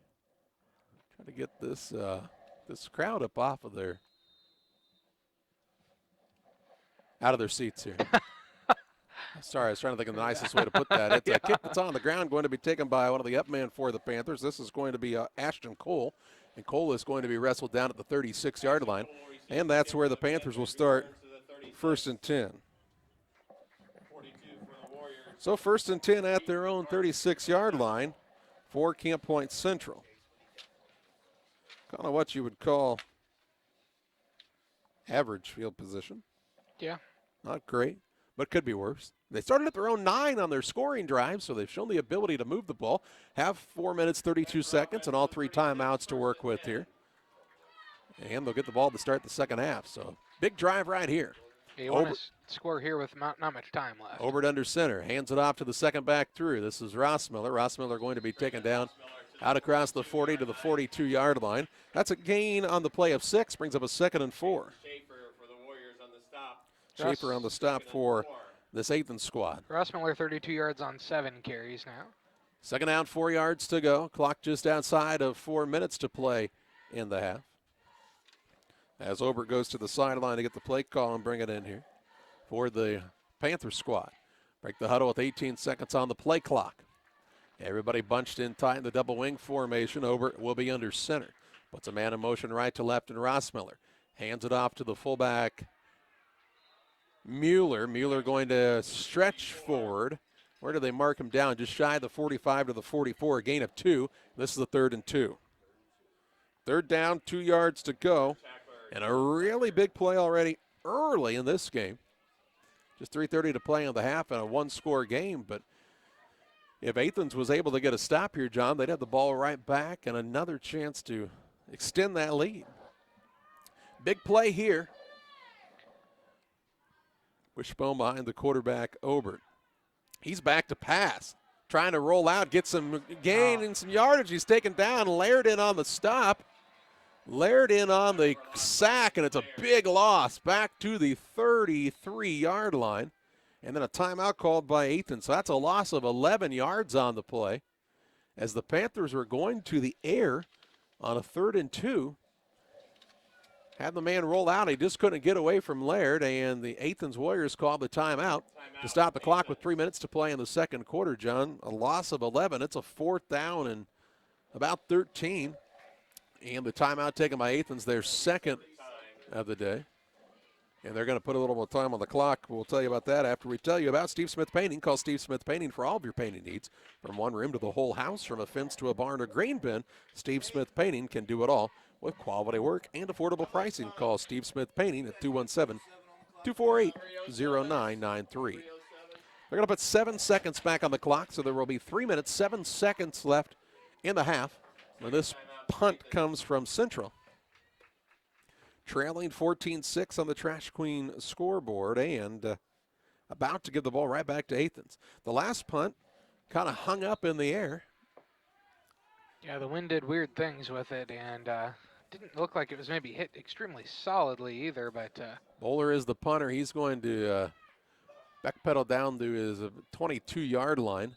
Try to get this this crowd up off of out of their seats here. Sorry, I was trying to think of the nicest way to put that. It's a kick that's on the ground, going to be taken by one of the up men for the Panthers. This is going to be Ashton Cole, and Cole is going to be wrestled down at the 36-yard line, and that's where the Panthers will start 1st and 10. So 1st and 10 at their own 36-yard line for Camp Point Central. kind of what you would call average field position. Yeah. Not great, but could be worse. They started at their own 9 on their scoring drive, so they've shown the ability to move the ball. Have 4 minutes, 32 seconds, and all 3 timeouts to work with here. And they'll get the ball to start the second half. So big drive right here. You want to score here with not much time left. Over to under center. Hands it off to the second back through. This is Rossmiller. Rossmiller going to be taken down out across the 40 to the 42-yard line. That's a gain on the play of 6. Brings up a 2nd and 4. Schaefer for the Warriors on the stop. Schaefer on the stop for this Athens squad. Rossmiller 32 yards on 7 carries now. Second down, 4 yards to go. Clock just outside of 4 minutes to play in the half. As Obert goes to the sideline to get the play call and bring it in here for the Panther squad. Break the huddle with 18 seconds on the play clock. Everybody bunched in tight in the double wing formation. Obert will be under center. Puts a man in motion right to left in Rossmiller. Hands it off to the fullback, Mueller. Mueller going to stretch forward. Where do they mark him down? Just shy of the 45 to the 44, a gain of 2. This is a 3rd and 2. 3rd down, 2 yards to go. And a really big play already early in this game. Just 3:30 to play in the half and a 1-score game. But if Athens was able to get a stop here, John, they'd have the ball right back and another chance to extend that lead. Big play here. Wishbone behind the quarterback, Obert. He's back to pass. Trying to roll out, get some gain and some yardage. He's taken down, Laird in on the stop. Laird in on the sack, and it's a big loss back to the 33-yard line. And then a timeout called by Athens. So that's a loss of 11 yards on the play as the Panthers were going to the air on a 3rd and 2. Had the man roll out. He just couldn't get away from Laird, and the Athens Warriors called the timeout to stop the clock with 3 minutes to play in the second quarter, John. A loss of 11. It's a 4th down and about 13. And the timeout taken by Athens, their 2nd of the day. And they're going to put a little more time on the clock. We'll tell you about that after we tell you about Steve Smith Painting. Call Steve Smith Painting for all of your painting needs. From one room to the whole house, from a fence to a barn or grain bin, Steve Smith Painting can do it all with quality work and affordable pricing. Call Steve Smith Painting at 217-248-0993. They're going to put 7 seconds back on the clock, so there will be 3 minutes, 7 seconds left in the half when this punt comes from Central. Trailing 14-6 on the Trash Queen scoreboard and about to give the ball right back to Athens. The last punt kind of hung up in the air. Yeah, the wind did weird things with it, and didn't look like it was maybe hit extremely solidly either, but... Bowler is the punter. He's going to backpedal down to his 22-yard line.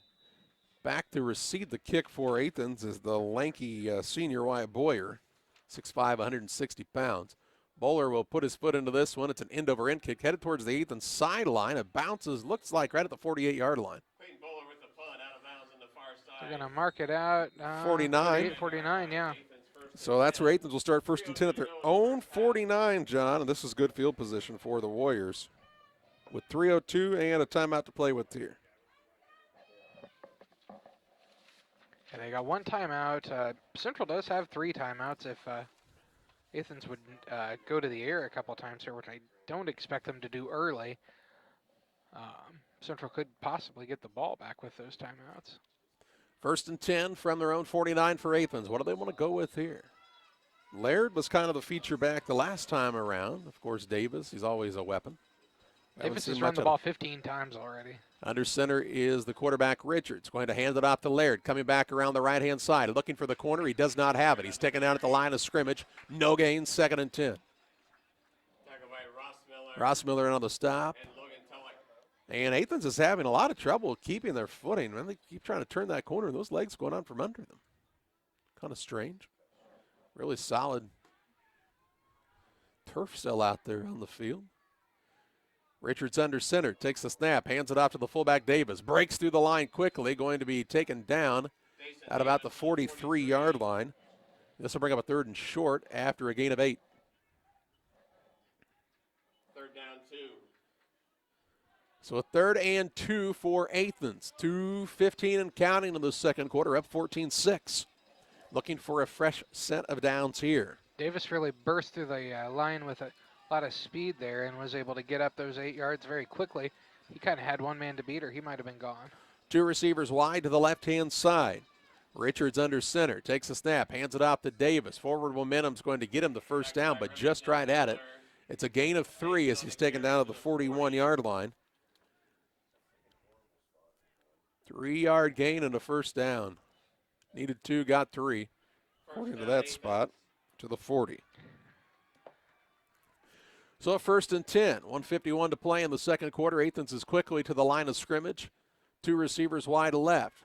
Back to receive the kick for Athens is the lanky senior Wyatt Boyer, 6'5", 160 pounds. Bowler will put his foot into this one. It's an end-over-end kick headed towards the Athens sideline. It bounces, looks like right at the 48-yard line. Bowler with the punt out of bounds on the far side. They're going to mark it out. 49. 49, yeah. So that's where Athens will start 1st and 10 at their own 49, John. And this is good field position for the Warriors with 3:02 and a timeout to play with here. Yeah, they got 1 timeout. Central does have 3 timeouts if Athens would go to the air a couple times here, which I don't expect them to do early. Central could possibly get the ball back with those timeouts. 1st and 10 from their own 49 for Athens. What do they want to go with here? Laird was kind of the feature back the last time around. Of course, Davis, he's always a weapon. Davis has run the ball 15 times already. Under center is the quarterback, Richards, going to hand it off to Laird, coming back around the right-hand side, looking for the corner. He does not have it. He's taken down at the line of scrimmage. No gain, 2nd and 10. Rossmiller in on the stop. And Athens is having a lot of trouble keeping their footing. Man, they keep trying to turn that corner, and those legs going on from under them. Kind of strange. Really solid turf still out there on the field. Richards under center, takes the snap, hands it off to the fullback Davis. Breaks through the line quickly, going to be taken down at about the 43-yard line. This will bring up a 3rd and short after a gain of 8. 3rd down 2. So a 3rd and 2 for Athens. 2:15 and counting in the second quarter, up 14-6. looking for a fresh set of downs here. Davis really burst through the line with a lot of speed there and was able to get up those 8 yards very quickly. He kind of had one man to beat, or he might have been gone. 2 receivers wide to the left-hand side. Richards under center, takes a snap, hands it off to Davis. Forward momentum's going to get him the first down, but just right at it. It's a gain of 3 as he's taken down to the 41-yard line. 3-yard gain and a first down. Needed 2, got 3. According to that spot, to the 40. So 1st and 10, 1:51 to play in the second quarter. Athens is quickly to the line of scrimmage. 2 receivers wide left.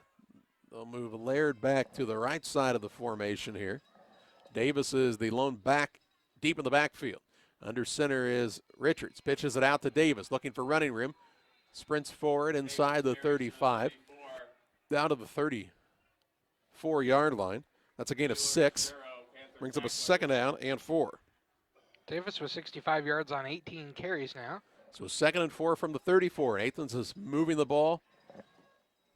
They'll move Laird back to the right side of the formation here. Davis is the lone back deep in the backfield. Under center is Richards. Pitches it out to Davis, looking for running room. Sprints forward inside the 35, down to the 34-yard line. That's a gain of 6. Brings up a second down and 4. Davis was 65 yards on 18 carries now. So 2nd and 4 from the 34. Athens is moving the ball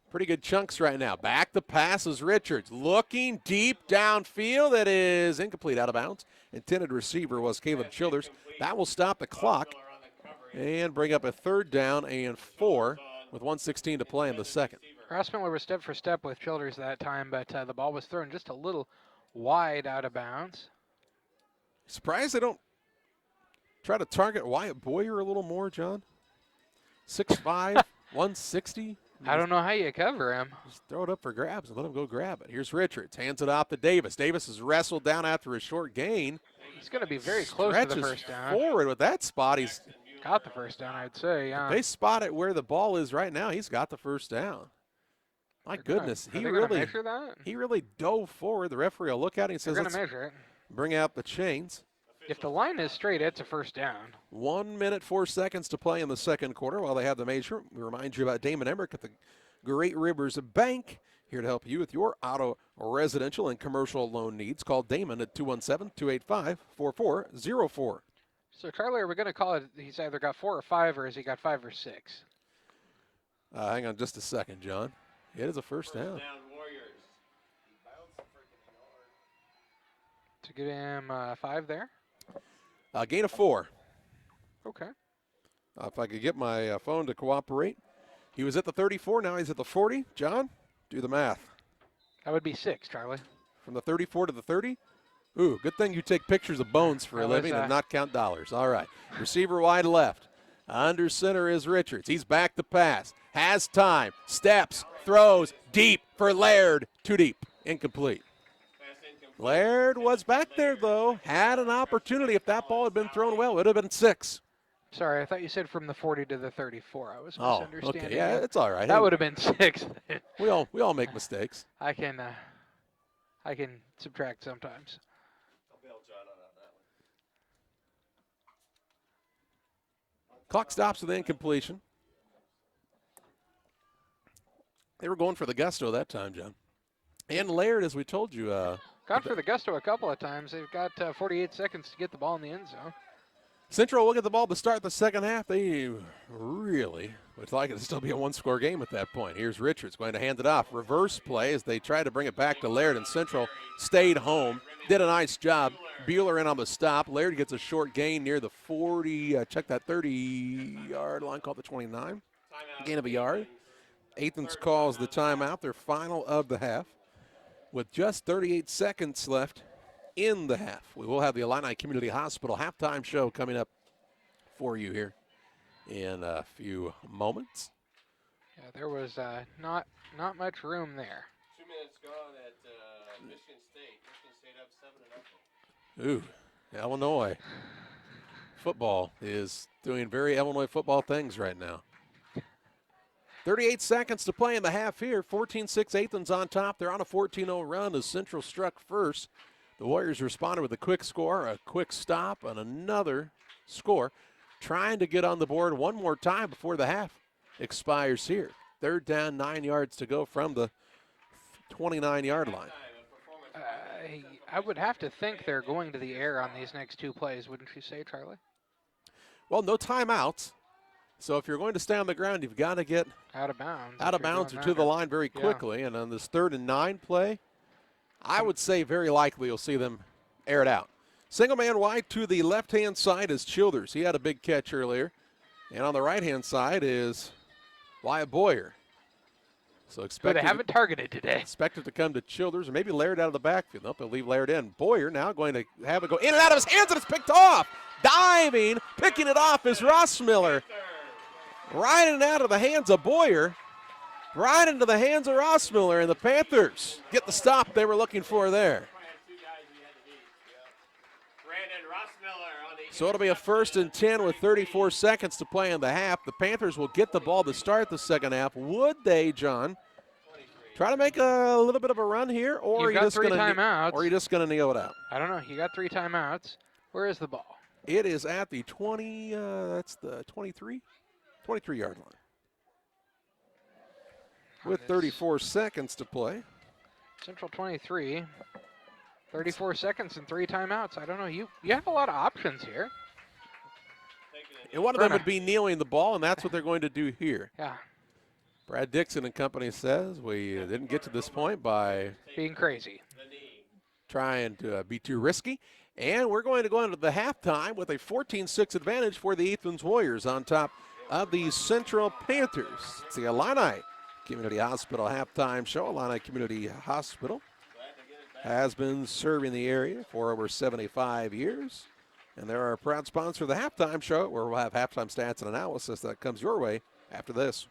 pretty good chunks right now. Back the pass is Richards. Looking deep downfield. That is incomplete, out of bounds. Intended receiver was Caleb Childers. That will stop the clock and bring up a 3rd down and 4 with 1:16 to play in the second. Ross Miller was step for step with Childers that time, but the ball was thrown just a little wide out of bounds. Surprised they don't try to target Wyatt Boyer a little more, John. 6'5", 160. I don't know how you cover him. Just throw it up for grabs and let him go grab it. Here's Richards. Hands it off to Davis. Davis is wrestled down after a short gain. He's going to be very close to the first down. Forward with that spot. He's got the first down, I'd say, yeah. They spot it where the ball is right now. He's got the first down. My goodness. He measure that? He really dove forward. The referee will look at it and says, "They're going to measure it. Bring out the chains." If the line is straight, it's a first down. 1 minute, 4 seconds to play in the second quarter while they have the measure. We remind you about Damon Emmerich at the Great Rivers Bank, here to help you with your auto, residential, and commercial loan needs. Call Damon at 217-285-4404. So, Charlie, are we going to call it he's either got 4 or 5, or has he got 5 or 6? Hang on just a second, John. It is a first down. To give him 5 there? Gain of 4. Okay. If I could get my phone to cooperate. He was at the 34, now he's at the 40. John, do the math. That would be 6, Charlie. From the 34 to the 30? Ooh, good thing you take pictures of bones for a living and not count dollars. All right. Receiver wide left. Under center is Richards. He's back to pass. Has time. Steps. Throws. Deep for Laird. Too deep. Incomplete. Laird was back there, though. Had an opportunity. If that ball had been thrown well, it would have been 6. Sorry, I thought you said from the 40 to the 34. I was misunderstanding. Okay. Yeah, it's all right. That would have been 6. We all make mistakes. I can subtract sometimes. Clock stops with the incompletion. They were going for the gusto that time, John. And Laird, as we told you. Got for the gusto a couple of times. They've got 48 seconds to get the ball in the end zone. Central will get the ball to start the second half. They really would like it to still be a one-score game at that point. Here's Richards going to hand it off. Reverse play as they try to bring it back to Laird, and Central stayed home. Did a nice job. Bueller in on the stop. Laird gets a short gain near the 40, check that 30-yard line, called the 29. Gain of a yard. Athens calls the timeout, their final of the half, with just 38 seconds left in the half. We will have the Illini Community Hospital halftime show coming up for you here in a few moments. Yeah, there was not much room there. 2 minutes gone at Michigan State. Michigan State up 7-0. Ooh, Illinois football is doing very Illinois football things right now. 38 seconds to play in the half here. 14-6 Athens on top. They're on a 14-0 run as Central struck first. The Warriors responded with a quick score, a quick stop, and another score. Trying to get on the board one more time before the half expires here. 3rd down, 9 yards to go from the 29-yard line. I would have to think they're going to the air on these next 2 plays, wouldn't you say, Charlie? Well, no timeouts. So if you're going to stay on the ground, you've got to get out of bounds. Out of bounds or to the line very quickly. Yeah. And on this 3rd and 9 play, I would say very likely you'll see them air it out. Single man wide to the left-hand side is Childers. He had a big catch earlier. And on the right-hand side is Wyatt Boyer. So Who they haven't targeted today. Expected to come to Childers, or maybe Laird out of the backfield. Nope, they'll leave Laird in. Boyer now going to have it go in and out of his hands, and it's picked off. Diving, picking it off is Rossmiller. Right in and out of the hands of Boyer. Right into the hands of Rossmiller, and the Panthers get the stop they were looking for there. So it'll be a 1st and 10 with 34 seconds to play in the half. The Panthers will get the ball to start the second half. Would they, John, try to make a little bit of a run here, or are you just going to kneel it out? I don't know. You got 3 timeouts. Where is the ball? It is at the 20, that's the 23-yard line. With 34 seconds to play. Central 23. 34 seconds and 3 timeouts. I don't know. You have a lot of options here. And one of them would be kneeling the ball, and that's what they're going to do here. Yeah. Brad Dixon and company says we didn't get to this point by being crazy, trying to be too risky. And we're going to go into the halftime with a 14-6 advantage for the Athens Warriors on top of the Central Panthers. It's the Illini Community Hospital halftime show. Illini Community Hospital has been serving the area for over 75 years. And they're our proud sponsor of the halftime show, where we'll have halftime stats and analysis that comes your way after this.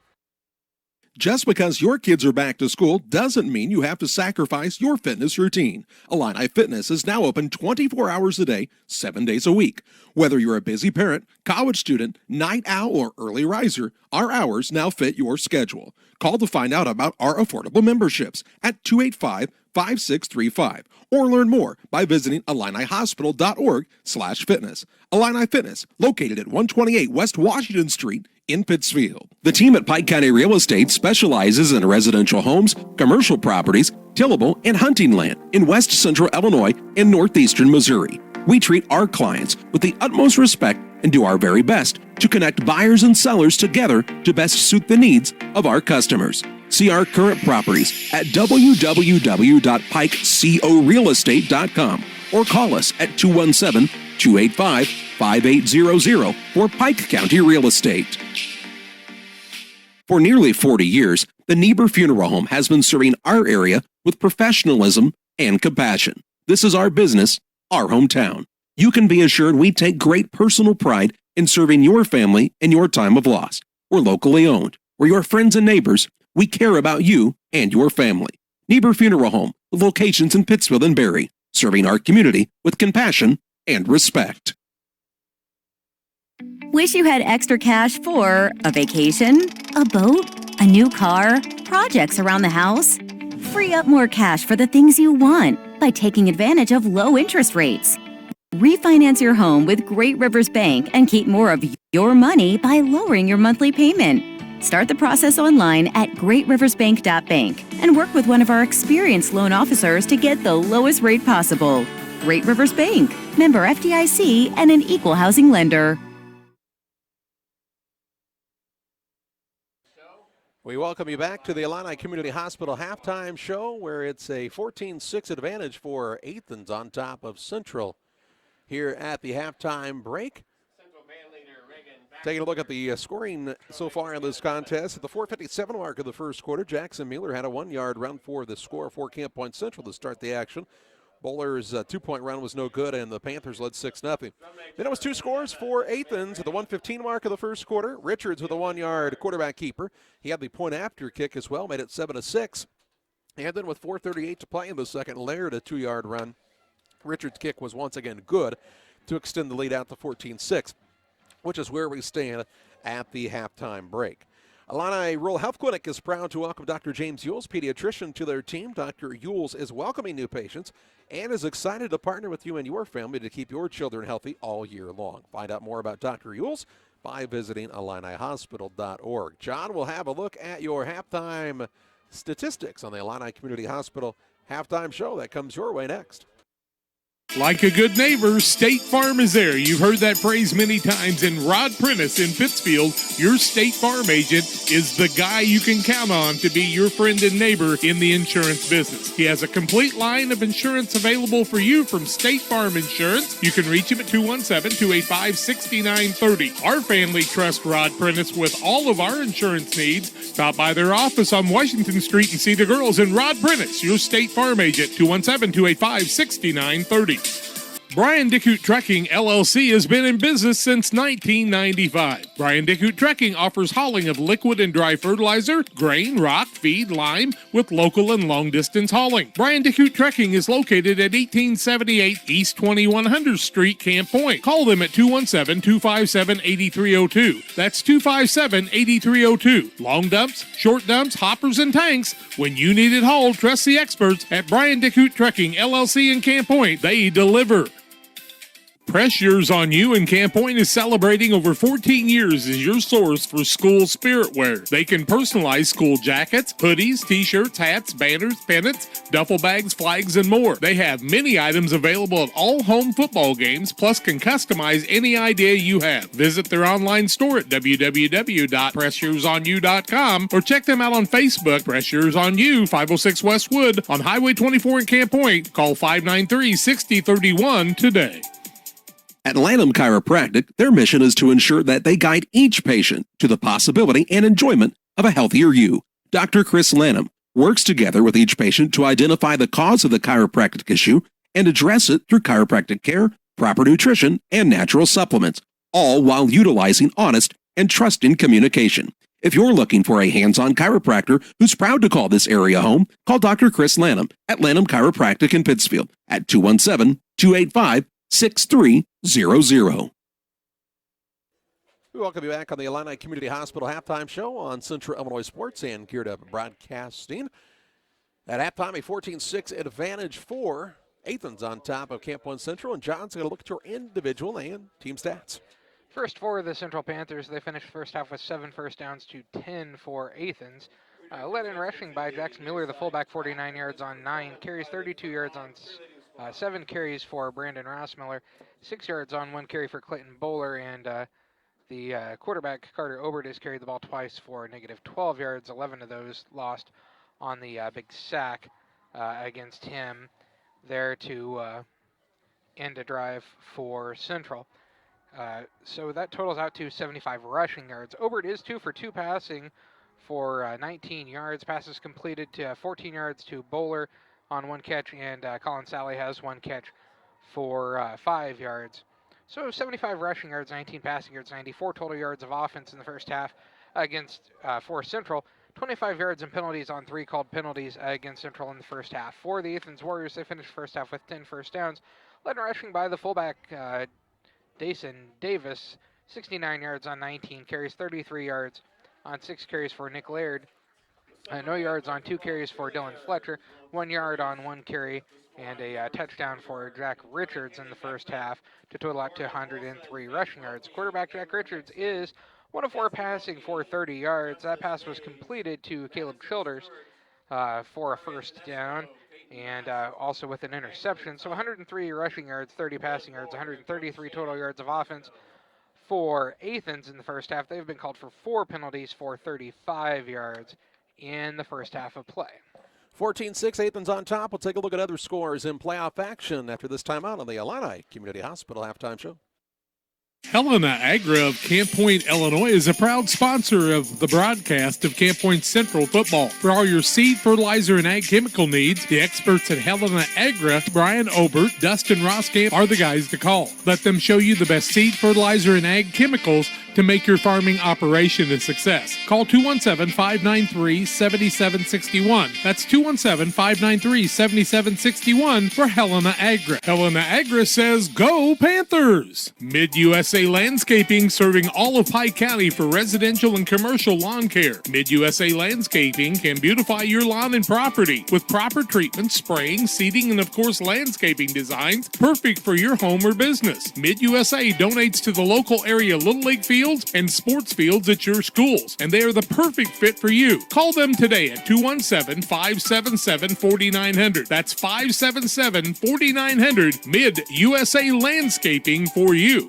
Just because your kids are back to school doesn't mean you have to sacrifice your fitness routine. Illini Fitness is now open 24 hours a day, 7 days a week. Whether you're a busy parent, college student, night owl, or early riser, our hours now fit your schedule. Call to find out about our affordable memberships at 285-5635 or learn more by visiting IlliniHospital.org/fitness. Illini Fitness, located at 128 West Washington Street in Pittsfield. The team at Pike County Real Estate specializes in residential homes, commercial properties, tillable, and hunting land in west central Illinois and northeastern Missouri. We treat our clients with the utmost respect and do our very best to connect buyers and sellers together to best suit the needs of our customers. See our current properties at www.pikecorealestate.com or call us at 217-285-5800 for Pike County Real Estate. For nearly 40 years, the Niebuhr Funeral Home has been serving our area with professionalism and compassion. This is our business, our hometown. You can be assured we take great personal pride in serving your family in your time of loss. We're locally owned. We're your friends and neighbors. We care about you and your family. Niebuhr Funeral Home, with locations in Pittsfield and Barry, serving our community with compassion and respect. Wish you had extra cash for a vacation, a boat, a new car, projects around the house? Free up more cash for the things you want by taking advantage of low interest rates. Refinance your home with Great Rivers Bank and keep more of your money by lowering your monthly payment. Start the process online at greatriversbank.bank and work with one of our experienced loan officers to get the lowest rate possible. Great Rivers Bank, member FDIC, and an equal housing lender. We welcome you back to the Illini Community Hospital halftime show, where it's a 14-6 advantage for Athens on top of Central here at the halftime break. Taking a look at the scoring so far in this contest. At the 4:57 mark of the first quarter, Jackson Mueller had a 1-yard run for the score for Camp Point Central to start the action. Bowler's 2-point run was no good, and the Panthers led 6-0. Then it was 2 scores for Athens at the 1:15 mark of the first quarter. Richards with a 1-yard quarterback keeper. He had the point after kick as well, made it 7-6. And then with 4:38 to play in the second, Laird a 2-yard run. Richards' kick was once again good to extend the lead out to 14-6, which is where we stand at the halftime break. Illini Rural Health Clinic is proud to welcome Dr. James Yules, pediatrician, to their team. Dr. Yules is welcoming new patients and is excited to partner with you and your family to keep your children healthy all year long. Find out more about Dr. Yules by visiting IlliniHospital.org. John will have a look at your halftime statistics on the Illini Community Hospital halftime show. That comes your way next. Like a good neighbor, State Farm is there. You've heard that phrase many times. And Rod Prentice in Pittsfield, your State Farm agent, is the guy you can count on to be your friend and neighbor in the insurance business. He has a complete line of insurance available for you from State Farm Insurance. You can reach him at 217-285-6930. Our family trusts Rod Prentice with all of our insurance needs. Stop by their office on Washington Street and see the girls. And Rod Prentice, your State Farm agent, 217-285-6930. Brian Dickhout Trucking, LLC has been in business since 1995. Brian Dickhout Trucking offers hauling of liquid and dry fertilizer, grain, rock, feed, lime, with local and long-distance hauling. Brian Dickhout Trucking is located at 1878 East 2100 Street, Camp Point. Call them at 217-257-8302. That's 257-8302. Long dumps, short dumps, hoppers, and tanks. When you need it hauled, trust the experts at Brian Dickhout Trucking, LLC in Camp Point. They deliver. Pressure's on You in Camp Point is celebrating over 14 years as your source for school spirit wear. They can personalize school jackets, hoodies, t-shirts, hats, banners, pennants, duffel bags, flags, and more. They have many items available at all home football games, plus can customize any idea you have. Visit their online store at www.pressuresonyou.com or check them out on Facebook. Pressures on You, 506 Westwood on Highway 24 in Camp Point. Call 593-6031 today. At Lanham Chiropractic, their mission is to ensure that they guide each patient to the possibility and enjoyment of a healthier you. Dr. Chris Lanham works together with each patient to identify the cause of the chiropractic issue and address it through chiropractic care, proper nutrition, and natural supplements, all while utilizing honest and trusting communication. If you're looking for a hands-on chiropractor who's proud to call this area home, call Dr. Chris Lanham at Lanham Chiropractic in Pittsfield at 217-285-6300. We welcome you back on the Illini Community Hospital halftime show on Central Illinois Sports and Geared Up Broadcasting. At halftime, a 14-6 advantage for Athens on top of Camp One Central. And John's going to look at your individual and team stats. First for the Central Panthers, they finished first half with 7 first downs to 10 for Athens. Led in rushing by Jackson Miller, the fullback, 49 yards on 9 carries, 32 yards on 7 carries for Brandon Rossmiller, 6 yards on 1 carry for Clayton Bowler, and the quarterback, Carter Obert, has carried the ball twice for negative 12 yards, 11 of those lost on the big sack against him there to end a drive for Central. So that totals out to 75 rushing yards. Obert is 2 for 2 passing for 19 yards. Passes completed to 14 yards to Bowler on 1 catch, and Colin Sally has 1 catch for 5 yards. So 75 rushing yards, 19 passing yards, 94 total yards of offense in the first half against for Central. 25 yards and penalties on 3 called penalties against Central in the first half. For the Athens Warriors, they finished first half with 10 first downs, led in rushing by the fullback Dason Davis, 69 yards on 19 carries, 33 yards on 6 carries for Nick Laird. No yards on 2 carries for Dylan Fletcher, 1 yard on 1 carry, and a touchdown for Jack Richards in the first half to total out to 103 rushing yards. Quarterback Jack Richards is 1 of 4 passing for 30 yards. That pass was completed to Caleb Childers for a first down, and also with an interception. So 103 rushing yards, 30 passing yards, 133 total yards of offense for Athens in the first half. They've been called for 4 penalties for 35 yards in the first half of play. 14-6, Athens on top. We'll take a look at other scores in playoff action after this timeout on the Illini Community Hospital halftime show. Helena Agra of Camp Point, Illinois is a proud sponsor of the broadcast of Camp Point Central football. For all your seed, fertilizer, and ag chemical needs, the experts at Helena Agra, Brian Obert, Dustin Roskamp, are the guys to call. Let them show you the best seed, fertilizer, and ag chemicals to make your farming operation a success. Call 217-593-7761. That's 217-593-7761 for Helena Agra. Helena Agra says, go Panthers! Mid-USA Landscaping, serving all of Pike County for residential and commercial lawn care. Mid-USA Landscaping can beautify your lawn and property with proper treatment, spraying, seeding, and of course landscaping designs perfect for your home or business. Mid-USA donates to the local area Little League field fields and sports fields at your schools, and they are the perfect fit for you. Call them today at 217-577-4900. That's 577-4900. Mid-USA Landscaping for you.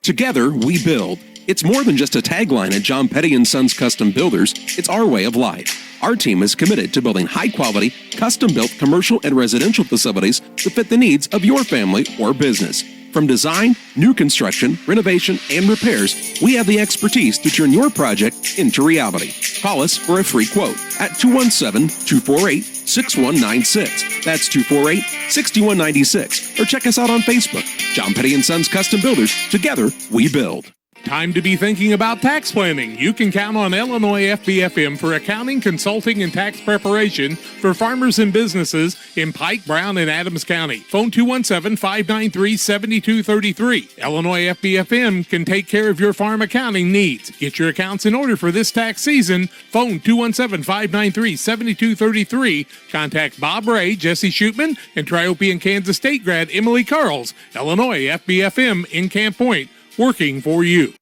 Together, we build. It's more than just a tagline at John Petty & Sons Custom Builders. It's our way of life. Our team is committed to building high-quality, custom-built commercial and residential facilities to fit the needs of your family or business. From design, new construction, renovation, and repairs, we have the expertise to turn your project into reality. Call us for a free quote at 217-248-6196. That's 248-6196. Or check us out on Facebook. John Petty & Sons Custom Builders. Together, we build. Time to be thinking about tax planning. You can count on Illinois FBFM for accounting, consulting, and tax preparation for farmers and businesses in Pike, Brown, and Adams County. Phone 217-593-7233. Illinois FBFM can take care of your farm accounting needs. Get your accounts in order for this tax season. Phone 217-593-7233. Contact Bob Ray, Jesse Shootman, and Triopian Kansas State grad Emily Carls. Illinois FBFM in Camp Point, working for you.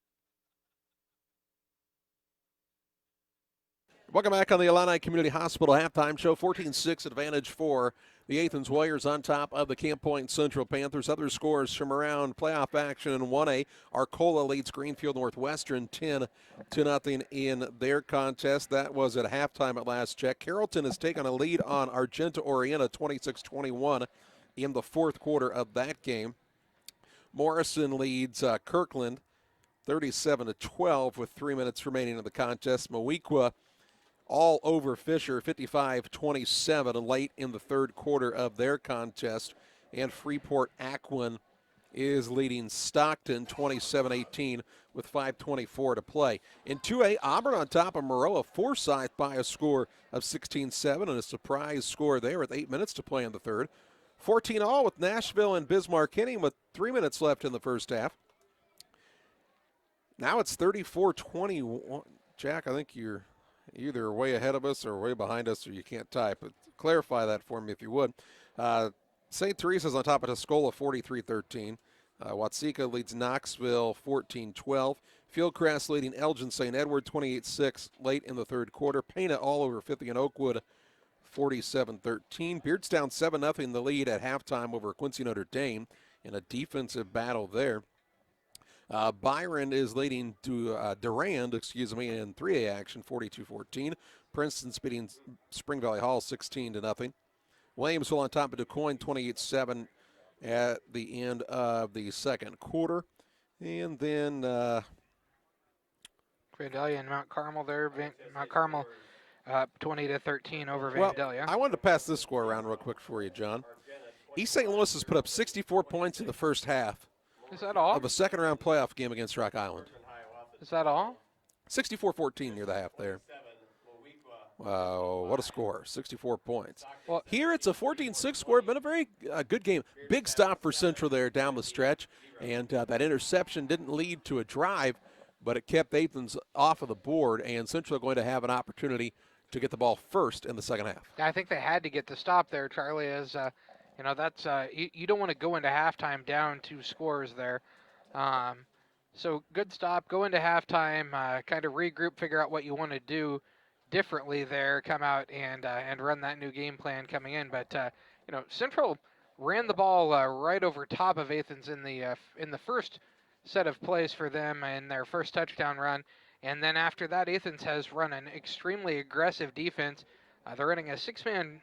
Welcome back on the Illini Community Hospital halftime show. 14-6 advantage for the Athens Warriors on top of the Camp Point Central Panthers. Other scores from around playoff action in 1A. Arcola leads Greenfield Northwestern 10-0 in their contest. That was at halftime at last check. Carrollton has taken a lead on Argenta Orienta 26-21 in the fourth quarter of that game. Morrison leads Kirkland 37-12 with 3 minutes remaining in the contest. Moweaqua all over Fisher 55-27 late in the third quarter of their contest. And Freeport-Aquin is leading Stockton 27-18 with 5:24 to play. In 2A, Auburn on top of Maroa Forsyth by a score of 16-7 and a surprise score there with 8 minutes to play in the third. 14-all with Nashville and Bismarck Henning with 3 minutes left in the first half. Now it's 34-21. Jack, I think you're either way ahead of us or way behind us, or you can't type. But clarify that for me if you would. St. Teresa's on top of Tuscola 43-13. Watseka leads Knoxville 14-12. Fieldcrest leading Elgin St. Edward 28-6 late in the third quarter. Pana all over 50 and Oakwood 47-13. Beardstown 7-0 the lead at halftime over Quincy Notre Dame in a defensive battle there. Byron is leading to Durand, in 3A action 42-14. Princeton's beating Spring Valley Hall 16-0. Williamsville on top of DuQuoin 28-7 at the end of the second quarter. And then Vandalia and Mount Carmel there. Mount Carmel 20-13 over Vandalia. I wanted to pass this score around real quick for you, John. East St. Louis has put up 64 points in the first half. Is that all? Of a second-round playoff game against Rock Island. Is that all? 64-14 near the half there. Wow, what a score. 64 points. Well, here it's a 14-6 score. Been a very good game. Big stop for Central there down the stretch. And that interception didn't lead to a drive, but it kept Athens off of the board. And Central are going to have an opportunity to get the ball first in the second half. I think they had to get the stop there, Charlie, as that's you don't want to go into halftime down 2 scores there. So good stop. Go into halftime, kind of regroup, figure out what you want to do differently there. Come out and run that new game plan coming in. But Central ran the ball right over top of Athens in the first set of plays for them in their first touchdown run. And then after that, Athens has run an extremely aggressive defense. They're running a 6-man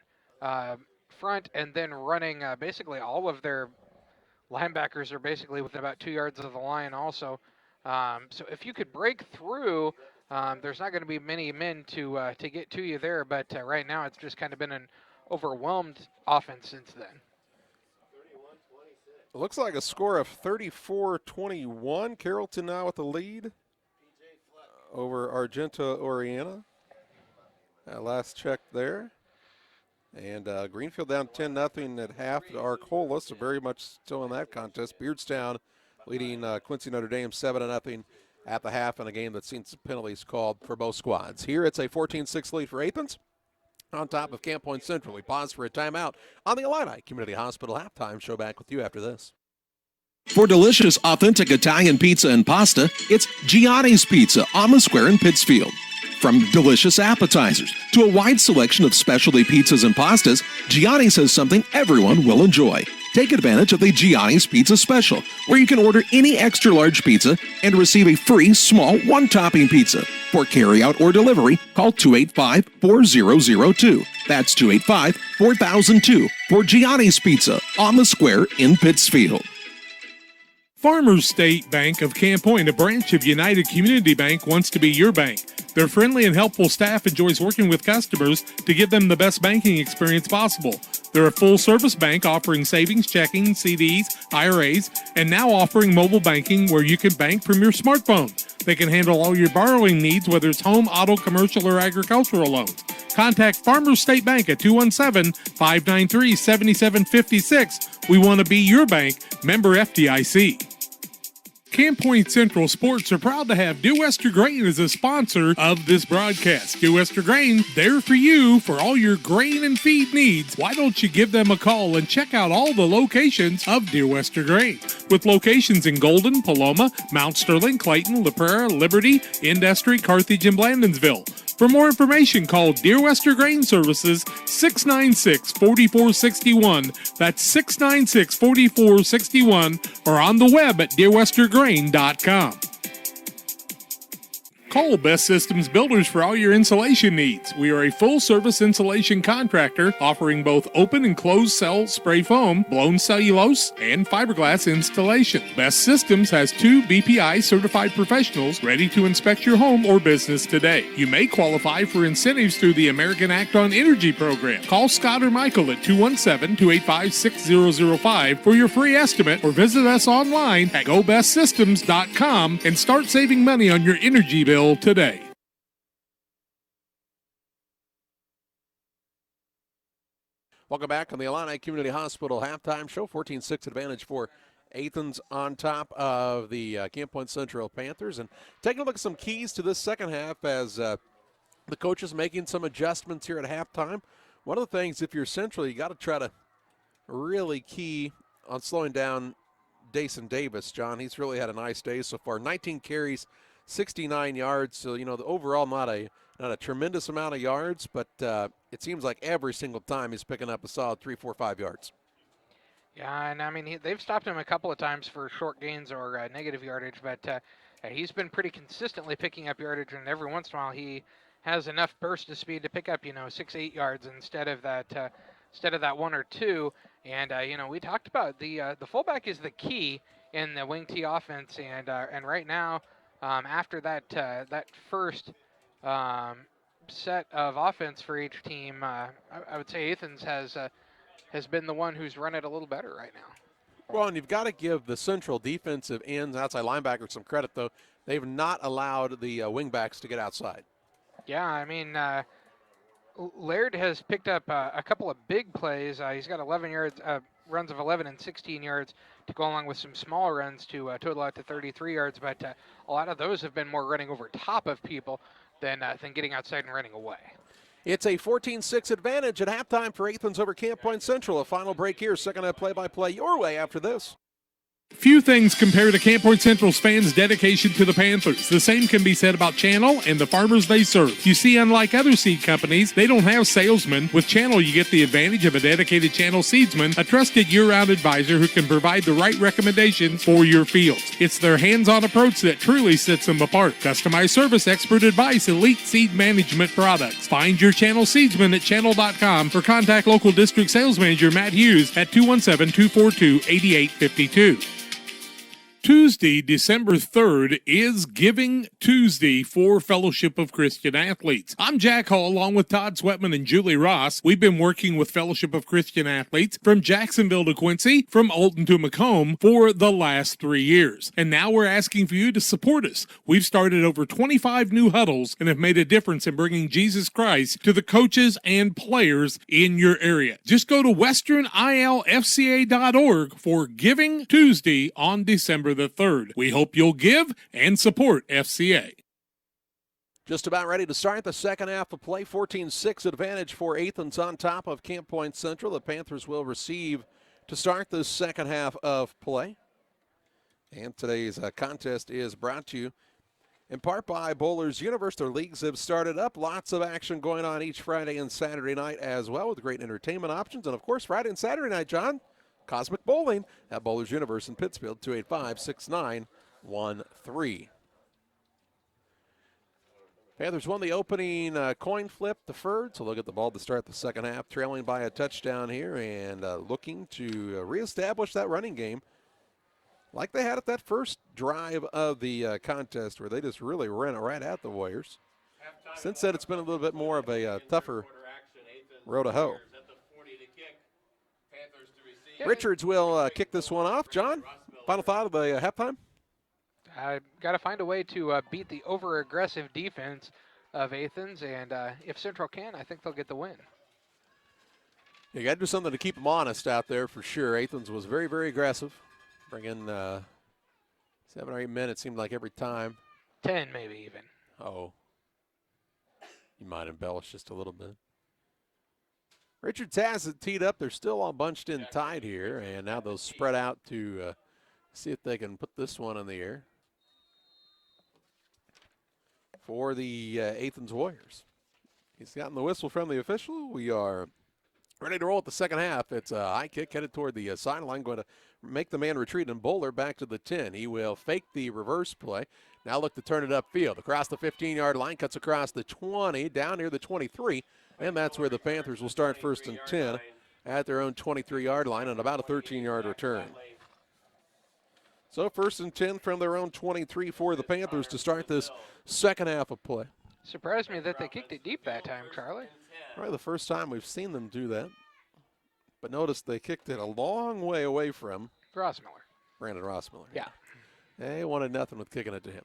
front and then running basically all of their linebackers are basically within about 2 yards of the line also. So if you could break through, there's not going to be many men to get to you there. But right now it's just kind of been an overwhelmed offense since then. It looks like a score of 34-21. Carrollton now with the lead over Argenta Orienta. Last check there. And Greenfield down 10-0 at half to Arcola, so very much still in that contest. Beardstown leading Quincy Notre Dame 7-0 at the half in a game that's seen some penalties called for both squads. Here it's a 14-6 lead for Athens on top of Camp Point Central. We pause for a timeout on the Illini Community Hospital halftime show. Back with you after this. For delicious, authentic Italian pizza and pasta, it's Gianni's Pizza on the Square in Pittsfield. From delicious appetizers to a wide selection of specialty pizzas and pastas, Gianni's has something everyone will enjoy. Take advantage of the Gianni's Pizza Special, where you can order any extra large pizza and receive a free small one-topping pizza. For carryout or delivery, call 285-4002. That's 285-4002 for Gianni's Pizza on the Square in Pittsfield. Farmers State Bank of Camp Point, a branch of United Community Bank, wants to be your bank. Their friendly and helpful staff enjoys working with customers to give them the best banking experience possible. They're a full-service bank offering savings, checking, CDs, IRAs, and now offering mobile banking where you can bank from your smartphone. They can handle all your borrowing needs, whether it's home, auto, commercial, or agricultural loans. Contact Farmers State Bank at 217-593-7756. We want to be your bank. Member FDIC. Camp Point Central Sports are proud to have Dear Wester Grain as a sponsor of this broadcast. Dear Wester Grain, there for you for all your grain and feed needs. Why don't you give them a call and check out all the locations of Dear Wester Grain? With locations in Golden, Paloma, Mount Sterling, Clayton, La Prairie, Liberty, Industry, Carthage, and Blandonsville. For more information, call Dear Wester Grain Services 696-4461. That's 696-4461, or on the web at dearwestergrain.com. Call Best Systems Builders for all your insulation needs. We are a full-service insulation contractor offering both open and closed cell spray foam, blown cellulose, and fiberglass installation. Best Systems has 2 BPI certified professionals ready to inspect your home or business today. You may qualify for incentives through the American Act on Energy program. Call Scott or Michael at 217-285-6005 for your free estimate, or visit us online at gobestsystems.com and start saving money on your energy bill today. Welcome back on the Illini Community Hospital halftime show. 14-6 advantage for Athens on top of the Camp Point Central Panthers. And taking a look at some keys to this second half as the coaches making some adjustments here at halftime. One of the things, if you're Central, you got to try to really key on slowing down Dason Davis. John, he's really had a nice day so far. 19 carries, 69 yards, so the overall not a tremendous amount of yards, but it seems like every single time he's picking up a solid 3, 4, 5 yards. Yeah, and I mean they've stopped him a couple of times for short gains or negative yardage, but he's been pretty consistently picking up yardage, and every once in a while he has enough burst of speed to pick up 6, 8 yards instead of that 1 or 2. And we talked about the fullback is the key in the wing T offense, and right now. After that first set of offense for each team, I would say Athens has been the one who's run it a little better right now. Well, and you've got to give the Central defensive ends, outside linebackers, some credit, though. They've not allowed the wingbacks to get outside. Yeah, I mean, Laird has picked up a couple of big plays. He's got 11 yards, runs of 11 and 16 yards to go along with some smaller runs to total out to 33 yards. But a lot of those have been more running over top of people than getting outside and running away. It's a 14-6 advantage at halftime for Athens over Camp Point Central. A final break here. Second half play-by-play your way after this. Few things compare to Camp Point Central's fans' dedication to the Panthers. The same can be said about Channel and the farmers they serve. You see, unlike other seed companies, they don't have salesmen. With Channel, you get the advantage of a dedicated Channel seedsman, a trusted year-round advisor who can provide the right recommendations for your fields. It's their hands-on approach that truly sets them apart. Customized service, expert advice, elite seed management products. Find your Channel seedsman at channel.com or contact local district sales manager Matt Hughes at 217-242-8852. Tuesday, December 3rd, is Giving Tuesday for Fellowship of Christian Athletes. I'm Jack Hall, along with Todd Sweatman and Julie Ross. We've been working with Fellowship of Christian Athletes from Jacksonville to Quincy, from Alton to Macomb for the last 3 years. And now we're asking for you to support us. We've started over 25 new huddles and have made a difference in bringing Jesus Christ to the coaches and players in your area. Just go to westernilfca.org for Giving Tuesday on December the 3rd. We hope you'll give and support FCA. Just about ready to start the second half of play. 14-6 advantage for Athens on top of Camp Point Central. The Panthers will receive to start the second half of play. And today's contest is brought to you in part by Bowlers Universe. Their leagues have started up. Lots of action going on each Friday and Saturday night as well, with great entertainment options. And, of course, Friday and Saturday night, John, Cosmic Bowling at Bowlers Universe in Pittsfield, 285-6913. Panthers won the opening coin flip, deferred, so they'll get the ball to start the second half, trailing by a touchdown here and looking to reestablish that running game like they had at that first drive of the contest, where they just really ran it right at the Warriors. Since then, it's been a little bit more of a tougher road to hoe. Richards will kick this one off. John, final thought of the halftime? Got to find a way to beat the over-aggressive defense of Athens, and if Central can, I think they'll get the win. You got to do something to keep them honest out there for sure. Athens was very, very aggressive. Bring in 7 or 8 men, it seemed like, every time. 10 maybe even. Oh. You might embellish just a little bit. Richards has it teed up. They're still all bunched in tight here, and now they'll spread out to see if they can put this one in the air for the Athens Warriors. He's gotten the whistle from the official. We are ready to roll at the second half. It's a high kick headed toward the sideline, going to make the man retreat, and Bowler back to the 10. He will fake the reverse play. Now look to turn it upfield. Across the 15-yard line, cuts across the 20, down near the 23, and that's where the Panthers will start first and 10 at their own 23-yard line and about a 13-yard return. So first and 10 from their own 23 for the Panthers to start this second half of play. Surprised me that they kicked it deep that time, Charlie. Probably the first time we've seen them do that. But notice they kicked it a long way away from Rossmiller. Brandon Rossmiller. Yeah. They wanted nothing with kicking it to him.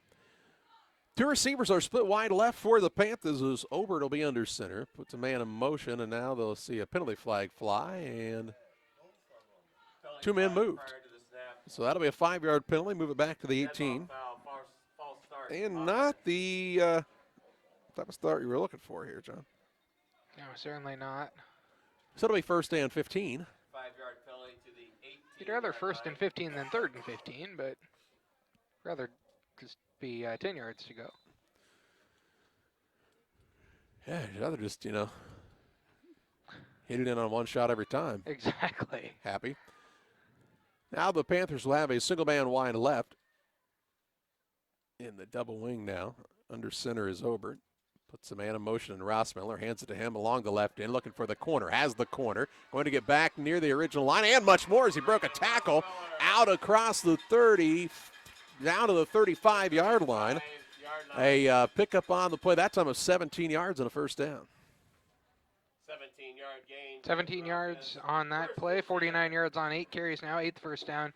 Two receivers are split wide left for the Panthers as Obert will be under center. Puts a man in motion, and now they'll see a penalty flag fly, and 2 men moved. So that'll be a 5-yard penalty. Move it back to the 18. And not the type of start you were looking for here, John. No, certainly not. So it'll be first and 15. 5-yard penalty to the 18. You'd rather first and 15 than third and 15, but rather just be 10 yards to go. Yeah, you'd rather just, hit it in on one shot every time. Exactly. Happy. Now the Panthers will have a single man wide left in the double wing now. Under center is Obert. Puts the man in motion, and Rossmiller hands it to him along the left end, looking for the corner. Has the corner. Going to get back near the original line, and much more as he broke a tackle out across the 30, down to the 35-yard line. A pickup on the play, that time of 17 yards and a first down. 17-yard gain. 17 yards on that play, 49 yards on 8 carries now, 8th first down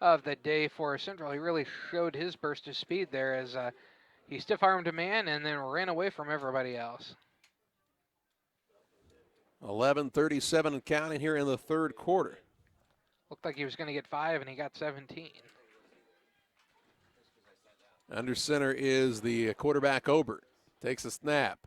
of the day for Central. He really showed his burst of speed there as he stiff-armed a man and then ran away from everybody else. 11:37 and counting here in the third quarter. Looked like he was going to get 5, and he got 17. Under center is the quarterback, Obert. Takes a snap.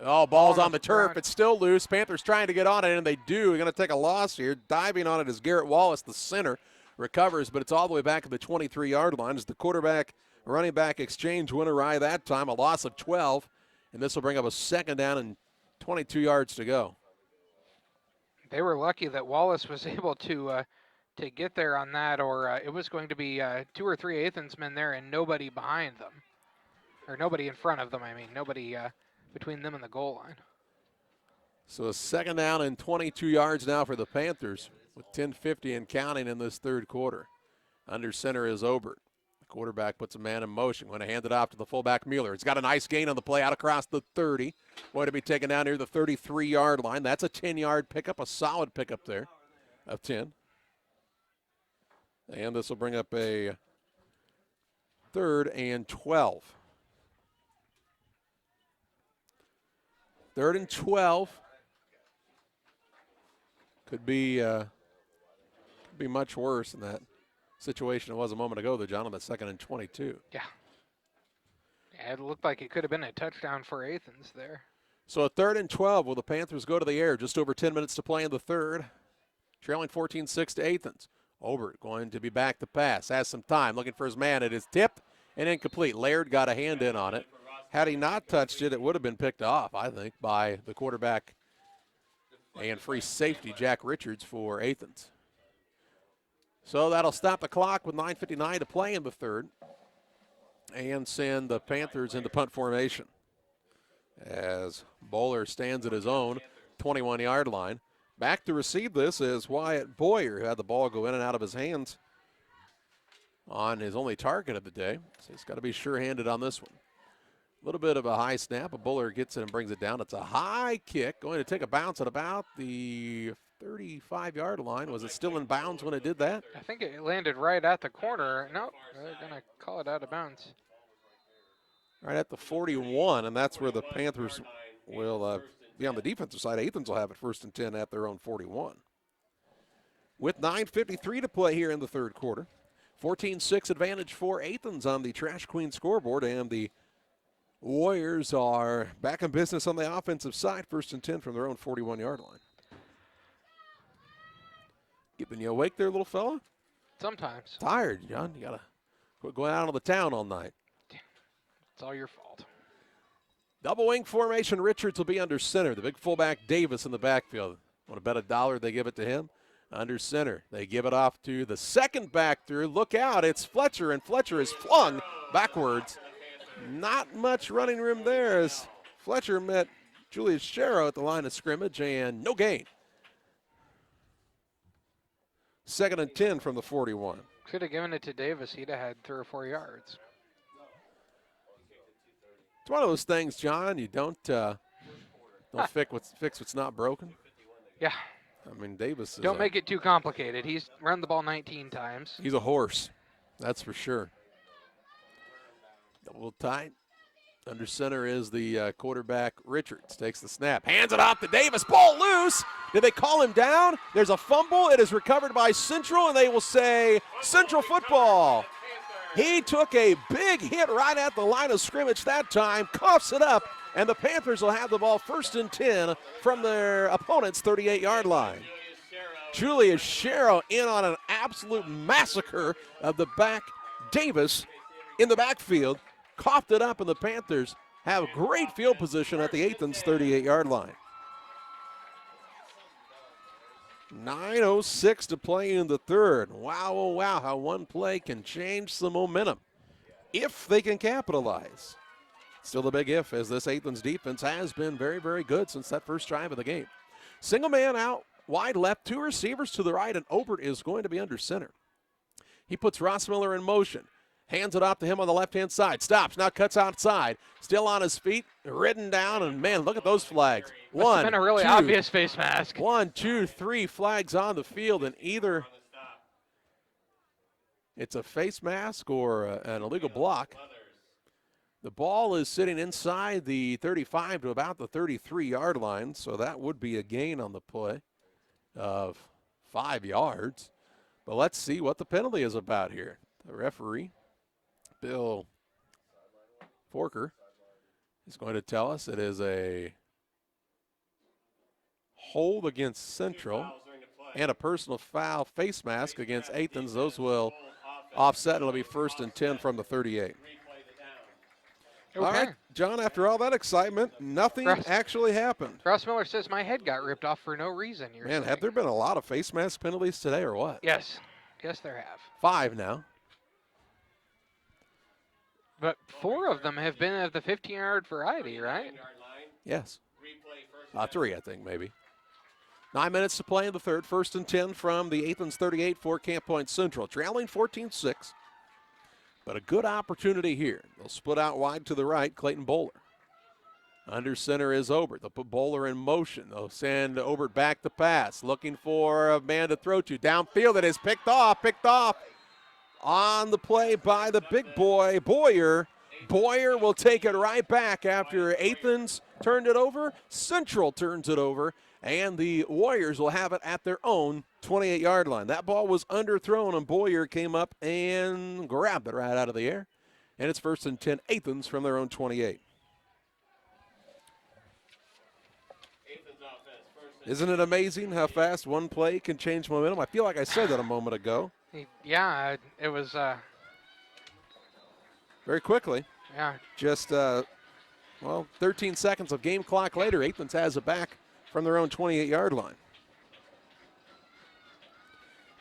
Oh, ball's on the turf. It's still loose. Panthers trying to get on it, and they do. They're going to take a loss here. Diving on it is Garrett Wallace, the center. Recovers, but it's all the way back at the 23-yard line as the quarterback running back exchange went awry that time, a loss of 12, and this will bring up a second down and 22 yards to go. They were lucky that Wallace was able to get there on that, or it was going to be 2 or 3 Athens men there and nobody behind them, or nobody in front of them. I mean, nobody between them and the goal line. So a second down and 22 yards now for the Panthers with 10:50 and counting in this third quarter. Under center is Obert. Quarterback puts a man in motion. Going to hand it off to the fullback, Mueller. He's got a nice gain on the play out across the 30. Going to be taken down near the 33-yard line. That's a 10-yard pickup, a solid pickup there of 10. And this will bring up a 3rd and 12. 3rd and 12. Could be much worse than that situation it was a moment ago, though, John, on that 2nd and 22. Yeah, it looked like it could have been a touchdown for Athens there. So a 3rd and 12 will the Panthers go to the air. Just over 10 minutes to play in the third. Trailing 14-6 to Athens. Obert going to be back to pass. Has some time. Looking for his man. It is tipped and incomplete. Laird got a hand in on it. Had he not touched it, it would have been picked off, I think, by the quarterback and free safety, Jack Richards, for Athens. So that'll stop the clock with 9:59 to play in the third and send the Panthers into punt formation as Bowler stands at his own 21-yard line. Back to receive this is Wyatt Boyer, who had the ball go in and out of his hands on his only target of the day. So he's got to be sure-handed on this one. A little bit of a high snap. A Buller gets it and brings it down. It's a high kick, going to take a bounce at about the 35-yard line. Was it still in bounds when it did that? I think it landed right at the corner. No, they're going to call it out of bounds. Right at the 41, and that's where the Panthers will be on the defensive side. Athens will have it 1st and 10 at their own 41. With 9:53 to play here in the third quarter. 14-6 advantage for Athens on the Trash Queen scoreboard, and the Warriors are back in business on the offensive side, 1st and 10 from their own 41-yard line. Keeping you awake there, little fella? Sometimes. Tired, John. You got to quit going out on the town all night. It's all your fault. Double wing formation. Richards will be under center. The big fullback Davis in the backfield. Want to bet $1 they give it to him? Under center. They give it off to the second back through. Look out. It's Fletcher, and Fletcher is flung backwards. Not much running room there as Fletcher met Julius Sharrow at the line of scrimmage, and no gain. 2nd and 10 from the 41. Could have given it to Davis. He'd have had 3 or 4 yards. It's one of those things, John. You don't fix what's not broken. Yeah. I mean, Davis is Don't make it too complicated. He's run the ball 19 times. He's a horse. That's for sure. Double tight. Under center is the quarterback, Richards. Takes the snap. Hands it off to Davis. Ball loose. Did they call him down? There's a fumble. It is recovered by Central, and they will say Central football. He took a big hit right at the line of scrimmage that time. Coughs it up, and the Panthers will have the ball 1st and 10 from their opponent's 38-yard line. Julius Sharrow in on an absolute massacre of the back. Davis in the backfield. Coughed it up, and the Panthers have great field position at the Athens 38-yard line. 9:06 to play in the third. Wow, oh wow, how one play can change some momentum if they can capitalize. Still the big if, as this Athens defense has been very, very good since that first drive of the game. Single man out wide left, 2 receivers to the right, and Obert is going to be under center. He puts Rossmiller in motion. Hands it off to him on the left-hand side. Stops, now cuts outside. Still on his feet, ridden down, and man, look at those flags. Must have been a really obvious face mask. 1, 2, 3 flags on the field, and either it's a face mask or an illegal block. The ball is sitting inside the 35 to about the 33-yard line, so that would be a gain on the play of 5 yards. But let's see what the penalty is about here. The referee, Bill Forker, is going to tell us it is a hold against Central and a personal foul face mask against Athens. Those will offset. It'll be 1st and 10 from the 38. Okay. All right, John, after all that excitement, nothing actually happened. Ross Miller says my head got ripped off for no reason. Man, have there been a lot of face mask penalties today or what? Yes. Yes, there have. 5 now. But 4 of them have been of the 15-yard variety, right? Yes. 3, I think, maybe. 9 minutes to play in the third. 1st and 10 from the Athens 38 for Camp Point Central. Trailing 14-6. But a good opportunity here. They'll split out wide to the right. Clayton Bowler. Under center is Obert. They'll put Bowler in motion. They'll send Obert back to pass. Looking for a man to throw to. Downfield, it is picked off. On the play by the big boy, Boyer. Boyer will take it right back after Athens turned it over. Central turns it over, and the Warriors will have it at their own 28-yard line. That ball was underthrown, and Boyer came up and grabbed it right out of the air. And it's 1st and 10, Athens from their own 28. Athens offense, 1st Isn't it amazing how fast one play can change momentum? I feel like I said that a moment ago. Yeah, it was. Very quickly. Yeah. Just, 13 seconds of game clock later, Athens has it back from their own 28-yard line.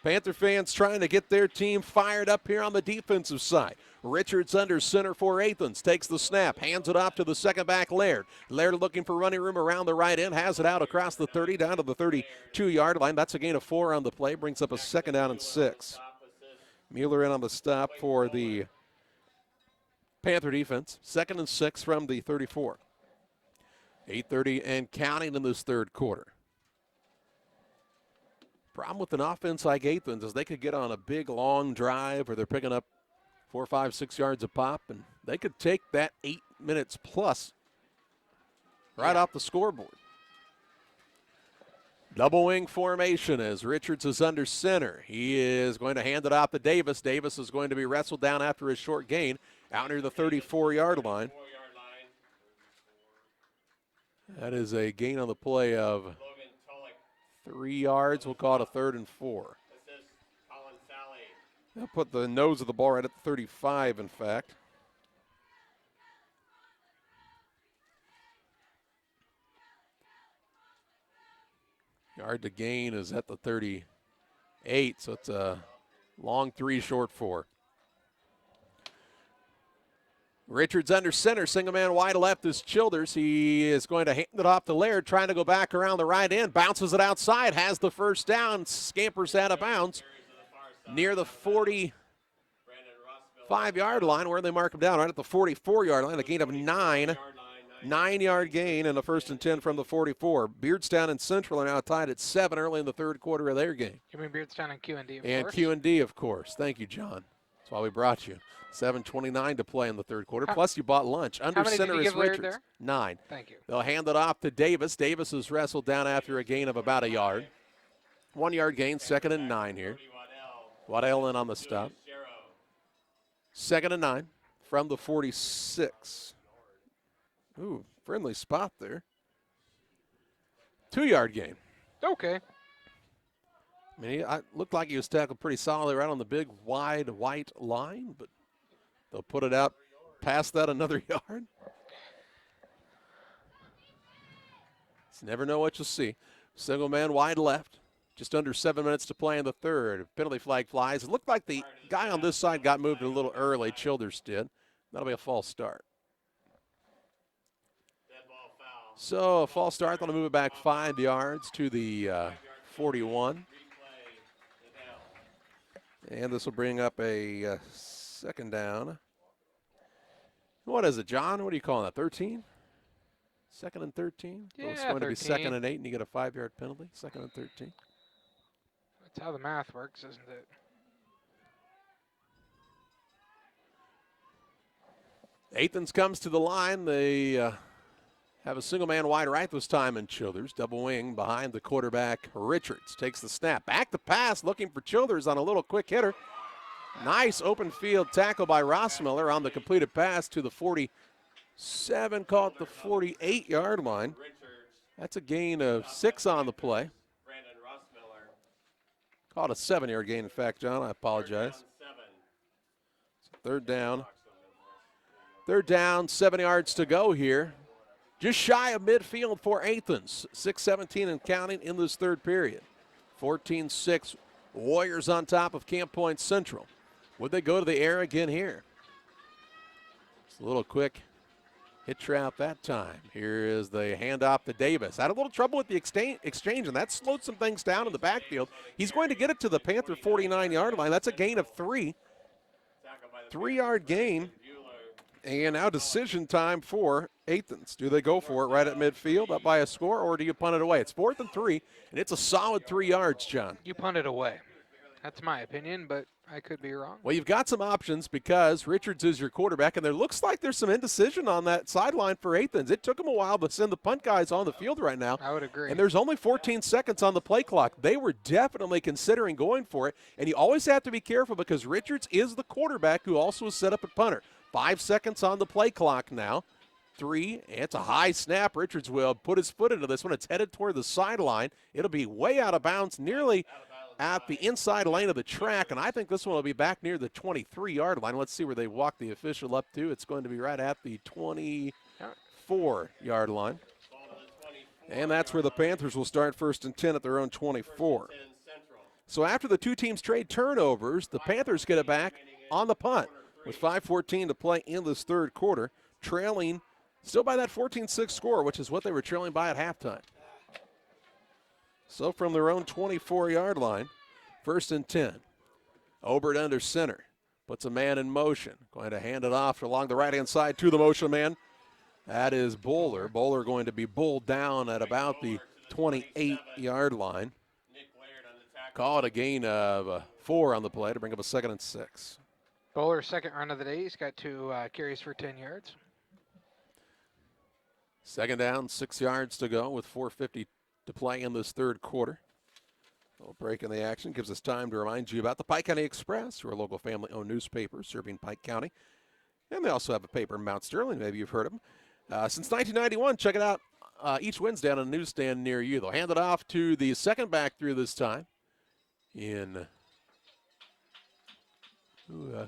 Panther fans trying to get their team fired up here on the defensive side. Richards under center for Athens. Takes the snap, hands it off to the second back, Laird. Laird looking for running room around the right end, has it out across the 30 down to the 32-yard line. That's a gain of 4 on the play, brings up a 2nd down and 6. Mueller in on the stop for the Panther defense. 2nd and 6 from the 34. 8:30 and counting in this third quarter. Problem with an offense like Athens is they could get on a big, long drive where they're picking up 4, 5, 6 yards a pop, and they could take that 8 minutes plus right off the scoreboard. Double wing formation as Richards is under center. He is going to hand it off to Davis. Davis is going to be wrestled down after his short gain out near the 34-yard line. That is a gain on the play of 3 yards. We'll call it a 3rd and 4. They'll put the nose of the ball right at the 35, in fact. Yard to gain is at the 38, so it's a long 3, short 4. Richards under center, single man wide left is Childers. He is going to hand it off to Laird, trying to go back around the right end, bounces it outside, has the first down, scampers out of bounds near the 45-yard line, where they mark him down, right at the 44-yard line, a gain of 9. 9-yard gain and a 1st and 10 from the 44. Beardstown and Central are now tied at 7 early in the third quarter of their game. You mean Beardstown and Q&D, of and course. Q&D, of course. Thank you, John. That's why we brought you. 7:29 to play in the third quarter. Plus, you bought lunch. Under center is Richards. 9. Thank you. They'll hand it off to Davis. Davis is wrestled down after a gain of about a yard. 1-yard gain, 2nd and 9 here. Waddell in on the stop. 2nd and 9 from the 46. Ooh, friendly spot there. 2-yard gain. Okay. I mean, it looked like he was tackled pretty solidly right on the big, wide, white line, but they'll put it out past that another yard. Just never know what you'll see. Single man wide left. Just under 7 minutes to play in the third. Penalty flag flies. It looked like the guy on this side got moved a little early. Childers did. That'll be a false start. So a false start. They'll move it back 5 yards to the 41. And this will bring up a 2nd down. What is it, John? What are you calling that, 13? 2nd and 13? Yeah, it's going 13. to be 2nd and 8, and you get a 5-yard penalty. 2nd and 13. That's how the math works, isn't it? Athens comes to the line. They have a single man wide right this time in Childers. Double wing behind the quarterback, Richards. Takes the snap. Back to pass, looking for Childers on a little quick hitter. Nice open field tackle by Rossmiller on the completed pass to the 47, caught the 48-yard line. That's a gain of 6 on the play. Caught a 7-yard gain, in fact, John. I apologize. 3rd down. 3rd down, 7 yards to go here. Just shy of midfield for Athens. 6:17 and counting in this third period. 14-6, Warriors on top of Camp Point Central. Would they go to the air again here? It's a little quick hit trap that time. Here is the handoff to Davis. Had a little trouble with the exchange, and that slowed some things down in the backfield. He's going to get it to the Panther 49-yard line. That's a gain of 3. 3-yard gain. And now decision time for Athens. Do they go for it right at midfield, up by a score, or do you punt it away? It's 4th and 3, and it's a solid 3 yards, John. You punt it away. That's my opinion, but I could be wrong. Well, you've got some options because Richards is your quarterback, and there looks like there's some indecision on that sideline for Athens. It took them a while to send the punt guys on the field right now. I would agree. And there's only 14 seconds on the play clock. They were definitely considering going for it, and you always have to be careful because Richards is the quarterback who also is set up at punter. 5 seconds on the play clock now. 3. It's a high snap. Richards will put his foot into this one. It's headed toward the sideline. It'll be way out of bounds, nearly at the inside lane of the track, and I think this one will be back near the 23-yard line. Let's see where they walk the official up to. It's going to be right at the 24-yard line. And that's where the Panthers will start 1st and 10 at their own 24. So after the two teams trade turnovers, the Panthers get it back on the punt with 5:14 to play in this third quarter, trailing still by that 14-6 score, which is what they were trailing by at halftime. So from their own 24-yard line, 1st and 10. Obert under center. Puts a man in motion. Going to hand it off along the right-hand side to the motion man. That is Bowler. Bowler going to be bowled down at about the 28-yard line. Call it a gain of 4 on the play to bring up a 2nd and 6. Bowler's second run of the day. He's got 2 carries for 10 yards. 2nd down, 6 yards to go with 4:50 to play in this third quarter. A little break in the action gives us time to remind you about the Pike County Express, who are a local family-owned newspaper serving Pike County. And they also have a paper in Mount Sterling. Maybe you've heard of them. Since 1991, check it out each Wednesday on a newsstand near you. They'll hand it off to the second back through this time.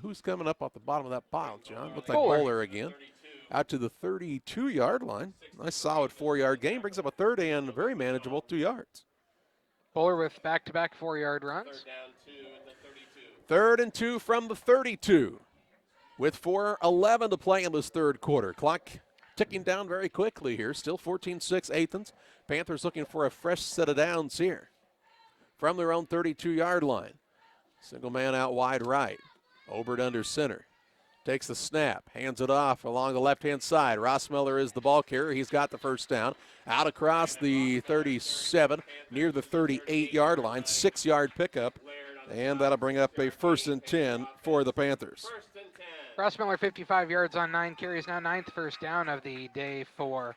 Who's coming up off the bottom of that pile, John? Looks like Bowler again. Out to the 32-yard line. Nice solid 4-yard gain. Brings up a 3rd and very manageable 2 yards. Bowler with back-to-back 4-yard runs. 3rd and 2 from the 32. With 4:11 to play in this third quarter. Clock ticking down very quickly here. Still 14-6 Athens. Panthers looking for a fresh set of downs here. From their own 32-yard line. Single man out wide right. Obert under center. Takes the snap, hands it off along the left-hand side. Rossmiller is the ball carrier. He's got the first down. Out across the 37, near the 38-yard line, 6-yard pickup, and that'll bring up a 1st and 10 for the Panthers. Rossmiller 55 yards on 9 carries, now 9th first down of the day for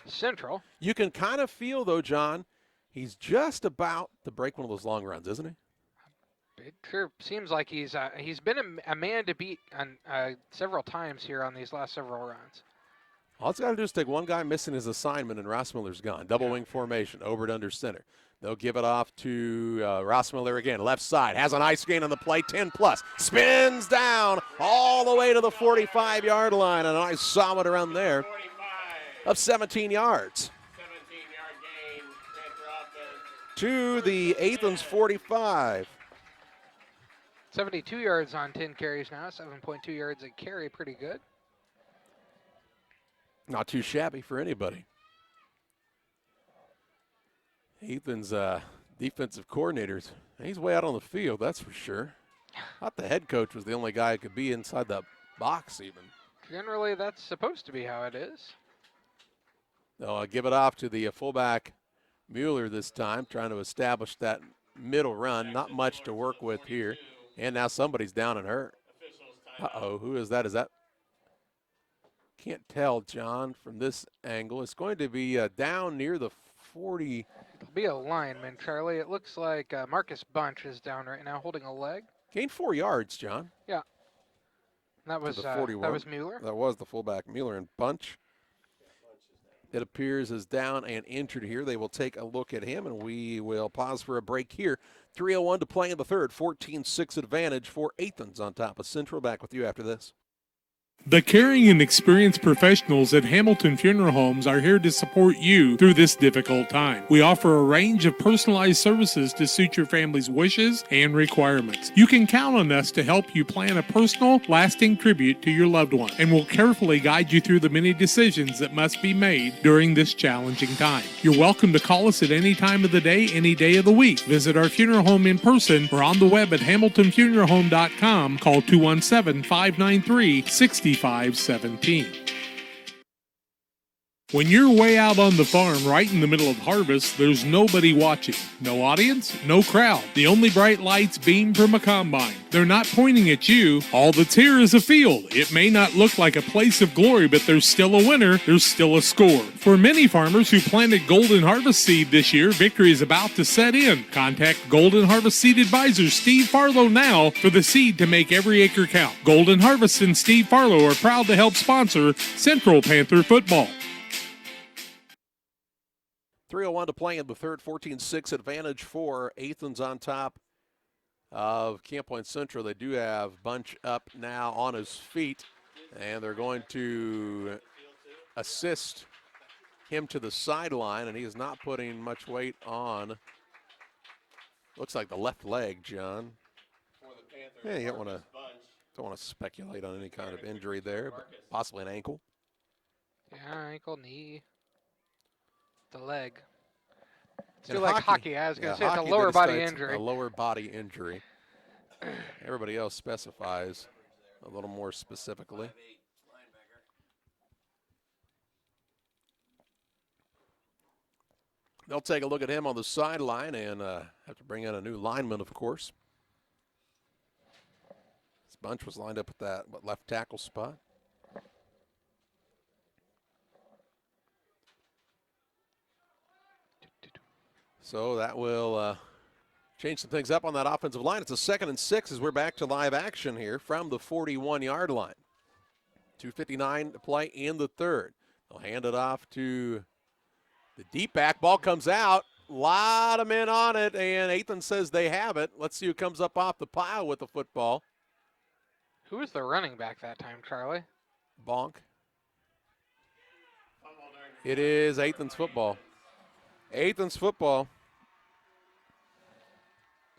Central. You can kind of feel, though, John, he's just about to break one of those long runs, isn't he? It sure seems like he's been a man to beat on several times here on these last several runs. All it's got to do is take one guy missing his assignment, and Rossmiller's gone. Double wing formation, Obert under center. They'll give it off to Rossmiller again, left side. Has a nice gain on the play, 10+. Spins down all the way to the 45-yard line. And a nice solid run there of 17 yards. 17-yard gain, Panther offense. To the Athens 45. 72 yards on 10 carries now, 7.2 yards a carry, pretty good. Not too shabby for anybody. Athens' defensive coordinators, he's way out on the field, that's for sure. I thought the head coach was the only guy who could be inside the box even. Generally, that's supposed to be how it is. They'll give it off to the fullback Mueller this time, trying to establish that middle run. Not much to work with here. And now somebody's down and hurt. Uh-oh, who is that? Is that? Can't tell, John, from this angle. It's going to be down near the 40. It'll be a lineman, Charlie. It looks like Marcus Bunch is down right now holding a leg. Gained 4 yards, John. Yeah. That was Mueller. That was the fullback, Mueller, and Bunch. It appears is down and injured here. They will take a look at him, and we will pause for a break here. 3:01 to play in the third. 14-6 advantage for Athens on top of Central. Back with you after this. The caring and experienced professionals at Hamilton Funeral Homes are here to support you through this difficult time. We offer a range of personalized services to suit your family's wishes and requirements. You can count on us to help you plan a personal, lasting tribute to your loved one, and we'll carefully guide you through the many decisions that must be made during this challenging time. You're welcome to call us at any time of the day, any day of the week. Visit our funeral home in person or on the web at hamiltonfuneralhome.com. Call 217-593-6517. When you're way out on the farm right in the middle of harvest, there's nobody watching. No audience, no crowd. The only bright lights beam from a combine. They're not pointing at you. All that's here is a field. It may not look like a place of glory, but there's still a winner. There's still a score. For many farmers who planted Golden Harvest seed this year, victory is about to set in. Contact Golden Harvest Seed Advisor Steve Farlow now for the seed to make every acre count. Golden Harvest and Steve Farlow are proud to help sponsor Central Panther football. 3:01 to play in the third, 14-6 advantage for Athens on top of Camp Point Central. They do have Bunch up now on his feet, and they're going to assist him to the sideline, and he is not putting much weight on, looks like the left leg, John. Yeah, you don't want to speculate on any kind of injury there, but possibly an ankle. Yeah, ankle, knee. The leg. It's In too like hockey. I was going to say it's a lower body injury. A lower body injury. Everybody else specifies a little more specifically. They'll take a look at him on the sideline and have to bring in a new lineman, of course. This Bunch was lined up at that left tackle spot. So that will change some things up on that offensive line. It's a 2nd and 6 as we're back to live action here from the 41-yard line. 2:59 to play in the third. They'll hand it off to the deep back. Ball comes out. A lot of men on it, and Athens says they have it. Let's see who comes up off the pile with the football. Who was the running back that time, Charlie? Bonk. It is Athens football. Athens football.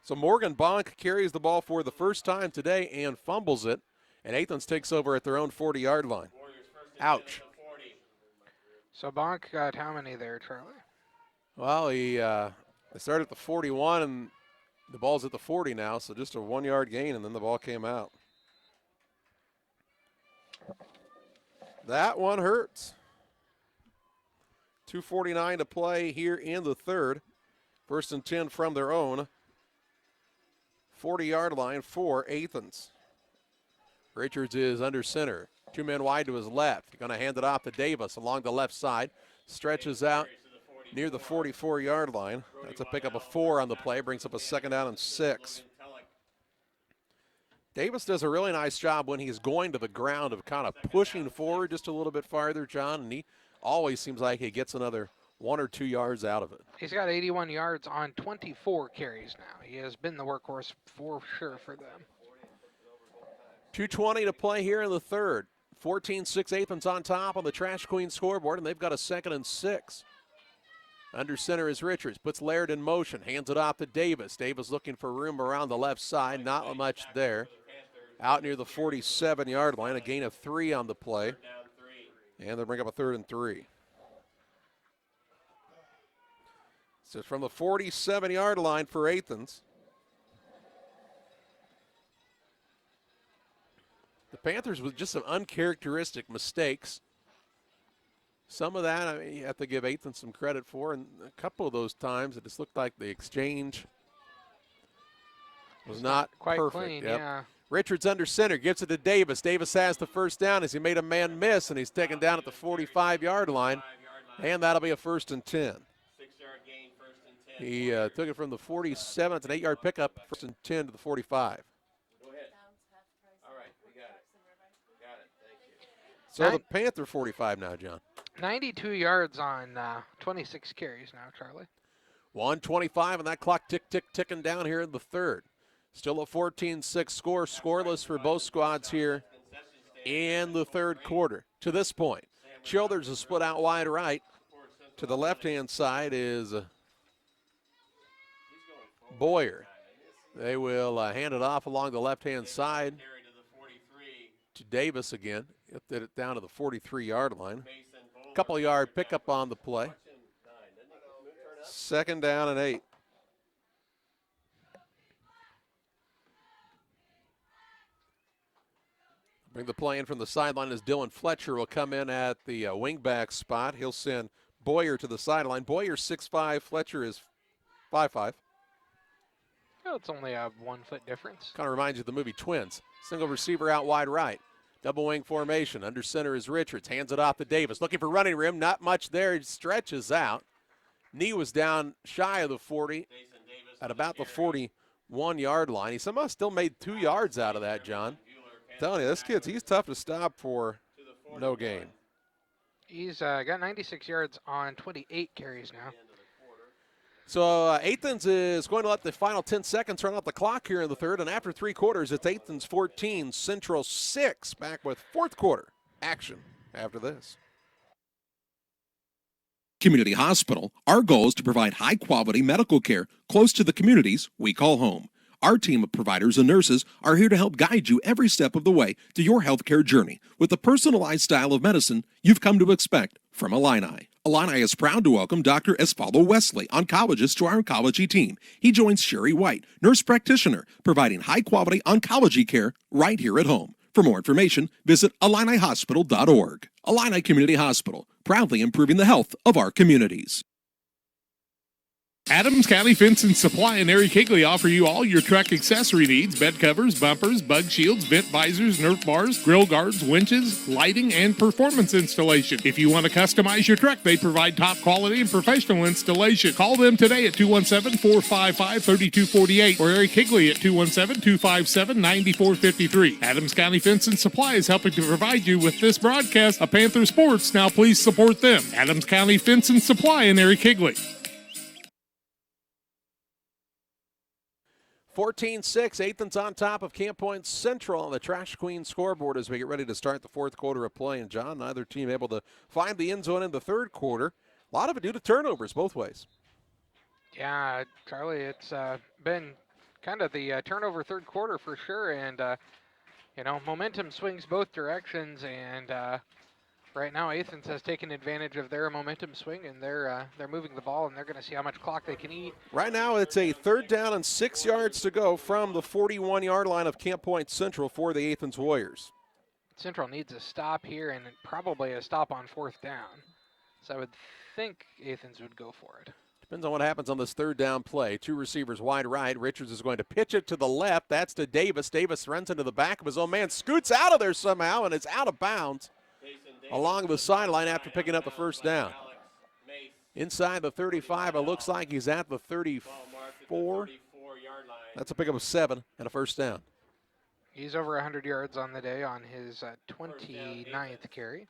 So Morgan Bonk carries the ball for the first time today and fumbles it, and Athens takes over at their own 40-yard line. Ouch. So Bonk got how many there, Charlie? Well, they started at the 41, and the ball's at the 40 now, so just a 1-yard gain, and then the ball came out. That one hurts. 2:49 to play here in the third. 1st and 10 from their own 40-yard line for Athens. Richards is under center. 2 men wide to his left. Going to hand it off to Davis along the left side. Stretches out near the 44-yard line. That's a pickup of 4 on the play. Brings up a 2nd down and 6. Davis does a really nice job when he's going to the ground of kind of pushing forward just a little bit farther, John, and he always seems like he gets another 1 or 2 yards out of it. He's got 81 yards on 24 carries now. He has been the workhorse for sure for them. 2:20 to play here in the third. 14-6 Athens on top on the Trash Queen scoreboard, and they've got a 2nd and 6. Under center is Richards. Puts Laird in motion. Hands it off to Davis. Davis looking for room around the left side. Not much there. Out near the 47-yard line. A gain of 3 on the play. And they'll bring up a 3rd and 3. So from the 47-yard line for Athens. The Panthers with just some uncharacteristic mistakes. Some of that, I mean, you have to give Athens some credit for, and a couple of those times it just looked like the exchange was not quite perfect. clean. Yep. Yeah. Richards under center, gives it to Davis. Davis has the first down as he made a man miss, and he's taken down at the 45-yard line, and that'll be a 1st and 10. 6-yard gain, 1st and 10. He took it from the 47. It's an 8-yard pickup, 1st and 10 to the 45. Go ahead. All right, we got it. Got it, thank you. So the Panther 45 now, John. 92 yards on 26 carries now, Charlie. 1:25, and that clock ticking down here in the third. Still a 14-6 score, scoreless for both squads here in the third quarter. To this point, Childers is split out wide right. To the left-hand side is Boyer. They will hand it off along the left-hand side to Davis again. Get it down to the 43-yard line. Couple-yard pickup on the play. 2nd down and 8. Bring the play in from the sideline as Dylan Fletcher will come in at the wingback spot. He'll send Boyer to the sideline. Boyer 6'5", Fletcher is 5'5". Well, it's only a 1 foot difference. Kind of reminds you of the movie Twins. Single receiver out wide right. Double wing formation. Under center is Richards. Hands it off to Davis. Looking for running room. Not much there. He stretches out. Knee was down shy of the 40 at about the 41-yard line. He somehow still made 2 yards out of that, John. I'm telling you, this kid's, he's tough to stop for no gain. He's got 96 yards on 28 carries now. So Athens is going to let the final 10 seconds run off the clock here in the third, and after 3 quarters, it's Athens 14, Central 6. Back with fourth quarter action after this. Community Hospital, our goal is to provide high-quality medical care close to the communities we call home. Our team of providers and nurses are here to help guide you every step of the way to your healthcare journey with the personalized style of medicine you've come to expect from Illini. Illini is proud to welcome Dr. Esfaldo Wesley, oncologist, to our oncology team. He joins Sherry White, nurse practitioner, providing high-quality oncology care right here at home. For more information, visit IlliniHospital.org. Illini Community Hospital, proudly improving the health of our communities. Adams County Fence and Supply and Eric Higley offer you all your truck accessory needs: bed covers, bumpers, bug shields, vent visors, Nerf bars, grill guards, winches, lighting, and performance installation. If you want to customize your truck, they provide top quality and professional installation. Call them today at 217-455-3248 or Eric Higley at 217-257-9453. Adams County Fence and Supply is helping to provide you with this broadcast of Panther Sports. Now please support them. Adams County Fence and Supply and Eric Higley. 14-6, Athens on top of Camp Point Central on the Trash Queen scoreboard as we get ready to start the fourth quarter of play. And, John, neither team able to find the end zone in the third quarter. A lot of it due to turnovers both ways. Yeah, Charlie, it's been kind of the turnover third quarter for sure. And, momentum swings both directions. And right now Athens has taken advantage of their momentum swing, and they're moving the ball, and they're going to see how much clock they can eat. Right now it's a 3rd down and 6 yards to go from the 41-yard line of Camp Point Central for the Athens Warriors. Central needs a stop here and probably a stop on 4th down. So I would think Athens would go for it. Depends on what happens on this 3rd down play. 2 receivers wide right. Richards is going to pitch it to the left. That's to Davis. Davis runs into the back of his own man, scoots out of there somehow, and it's out of bounds along the sideline after picking up the 1st down. Inside the 35, it looks like he's at the 34. That's a pickup of 7 and a 1st down. He's over 100 yards on the day on his 29th carry.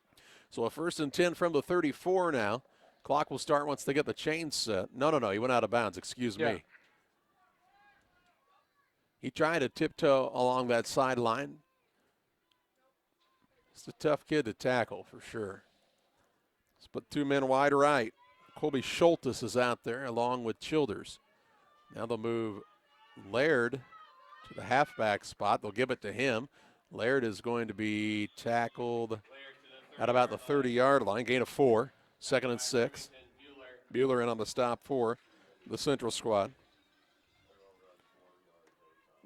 So a 1st and 10 from the 34 now. Clock will start once they get the chain set. No, he went out of bounds, excuse me. He tried to tiptoe along that sideline. It's a tough kid to tackle for sure. Let's put 2 men wide right. Colby Schultes is out there along with Childers. Now they'll move Laird to the halfback spot. They'll give it to him. Laird is going to be tackled at about the 30-yard line. Gain of 4. 2nd and 6. Bueller in on the stop for the Central squad.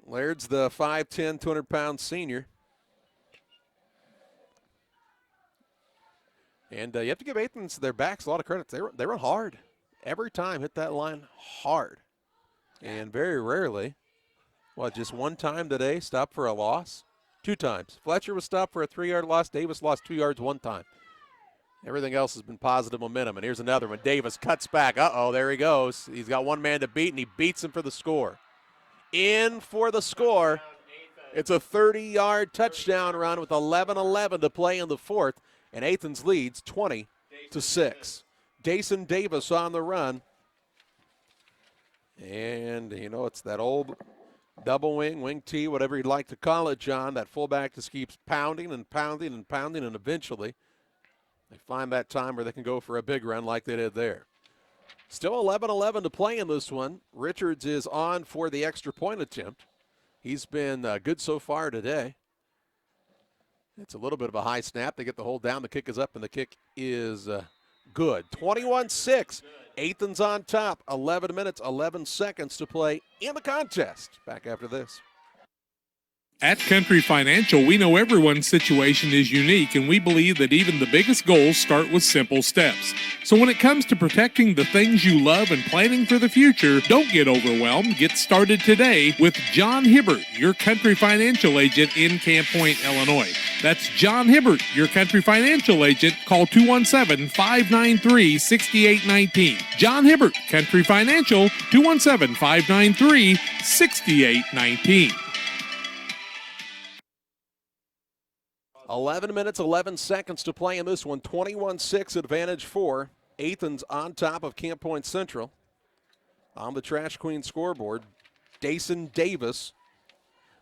Laird's the 5'10", 200-pound senior. And you have to give Athens, their backs, a lot of credit. They run hard. Every time hit that line hard. And very rarely, just one time today, stopped for a loss? 2 times. Fletcher was stopped for a 3-yard loss. Davis lost 2 yards 1 time. Everything else has been positive momentum. And here's another one. Davis cuts back. Uh-oh, there he goes. He's got 1 man to beat, and he beats him for the score. In for the score. It's a 30-yard touchdown run with 11:11 to play in the 4th. And Athens leads 20-6. Jason Davis on the run. And, it's that old double wing T, whatever you'd like to call it, John. That fullback just keeps pounding and pounding and pounding, and eventually they find that time where they can go for a big run like they did there. Still 11:11 to play in this one. Richards is on for the extra point attempt. He's been good so far today. It's a little bit of a high snap. They get the hold down. The kick is up, and the kick is good. 21-6. Athens on top. 11 minutes, 11 seconds to play in the contest. Back after this. At Country Financial, we know everyone's situation is unique, and we believe that even the biggest goals start with simple steps. So when it comes to protecting the things you love and planning for the future, don't get overwhelmed. Get started today with John Hibbert, your Country Financial agent in Camp Point, Illinois. That's John Hibbert, your Country Financial agent. Call 217-593-6819. John Hibbert, Country Financial, 217-593-6819. 11 minutes, 11 seconds to play in this one. 21-6 advantage for Athens on top of Camp Point Central. On the Trash Queen scoreboard, Dason Davis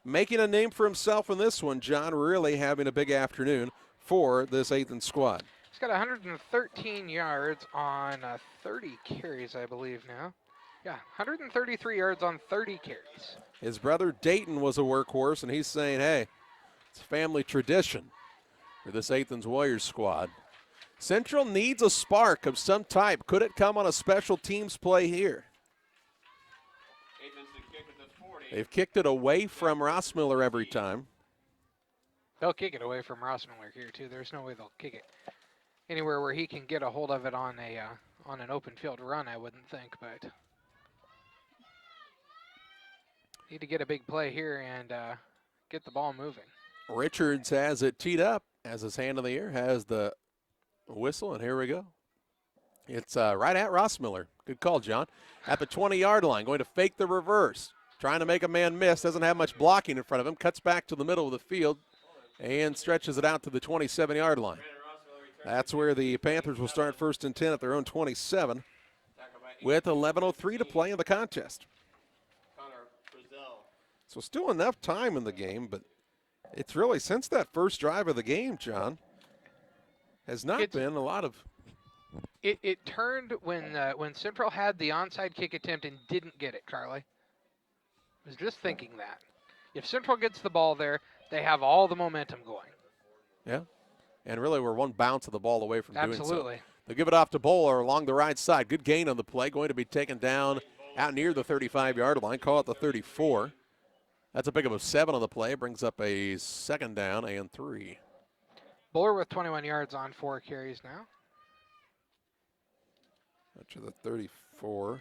making a name for himself in this one. John really having a big afternoon for this Athens squad. He's got 113 yards on 30 carries, I believe now. Yeah, 133 yards on 30 carries. His brother Dayton was a workhorse, and he's saying, hey, it's family tradition for this Athens Warriors squad. Central needs a spark of some type. Could it come on a special teams play here? They've kicked it away from Rossmiller every time. They'll kick it away from Rossmiller here, too. There's no way they'll kick it anywhere where he can get a hold of it on an open field run, I wouldn't think, but need to get a big play here and get the ball moving. Richards has it teed up, has his hand in the air, has the whistle, and here we go. It's right at Rossmiller. Good call, John. At the 20-yard line, going to fake the reverse. Trying to make a man miss, doesn't have much blocking in front of him, cuts back to the middle of the field and stretches it out to the 27-yard line. That's where the Panthers will start 1st and 10 at their own 27 with 11:03 to play in the contest. So still enough time in the game, but it's really since that first drive of the game, John, has not been a lot of. It turned when Central had the onside kick attempt and didn't get it, Charlie. I was just thinking that. If Central gets the ball there, they have all the momentum going. Yeah, and really we're one bounce of the ball away from doing so. Absolutely. They give it off to Bowler along the right side. Good gain on the play, going to be taken down out near the 35-yard line. Call it the 34. That's a pickup of 7 on the play. Brings up a 2nd down and 3. Bowler with 21 yards on 4 carries now. To the 34.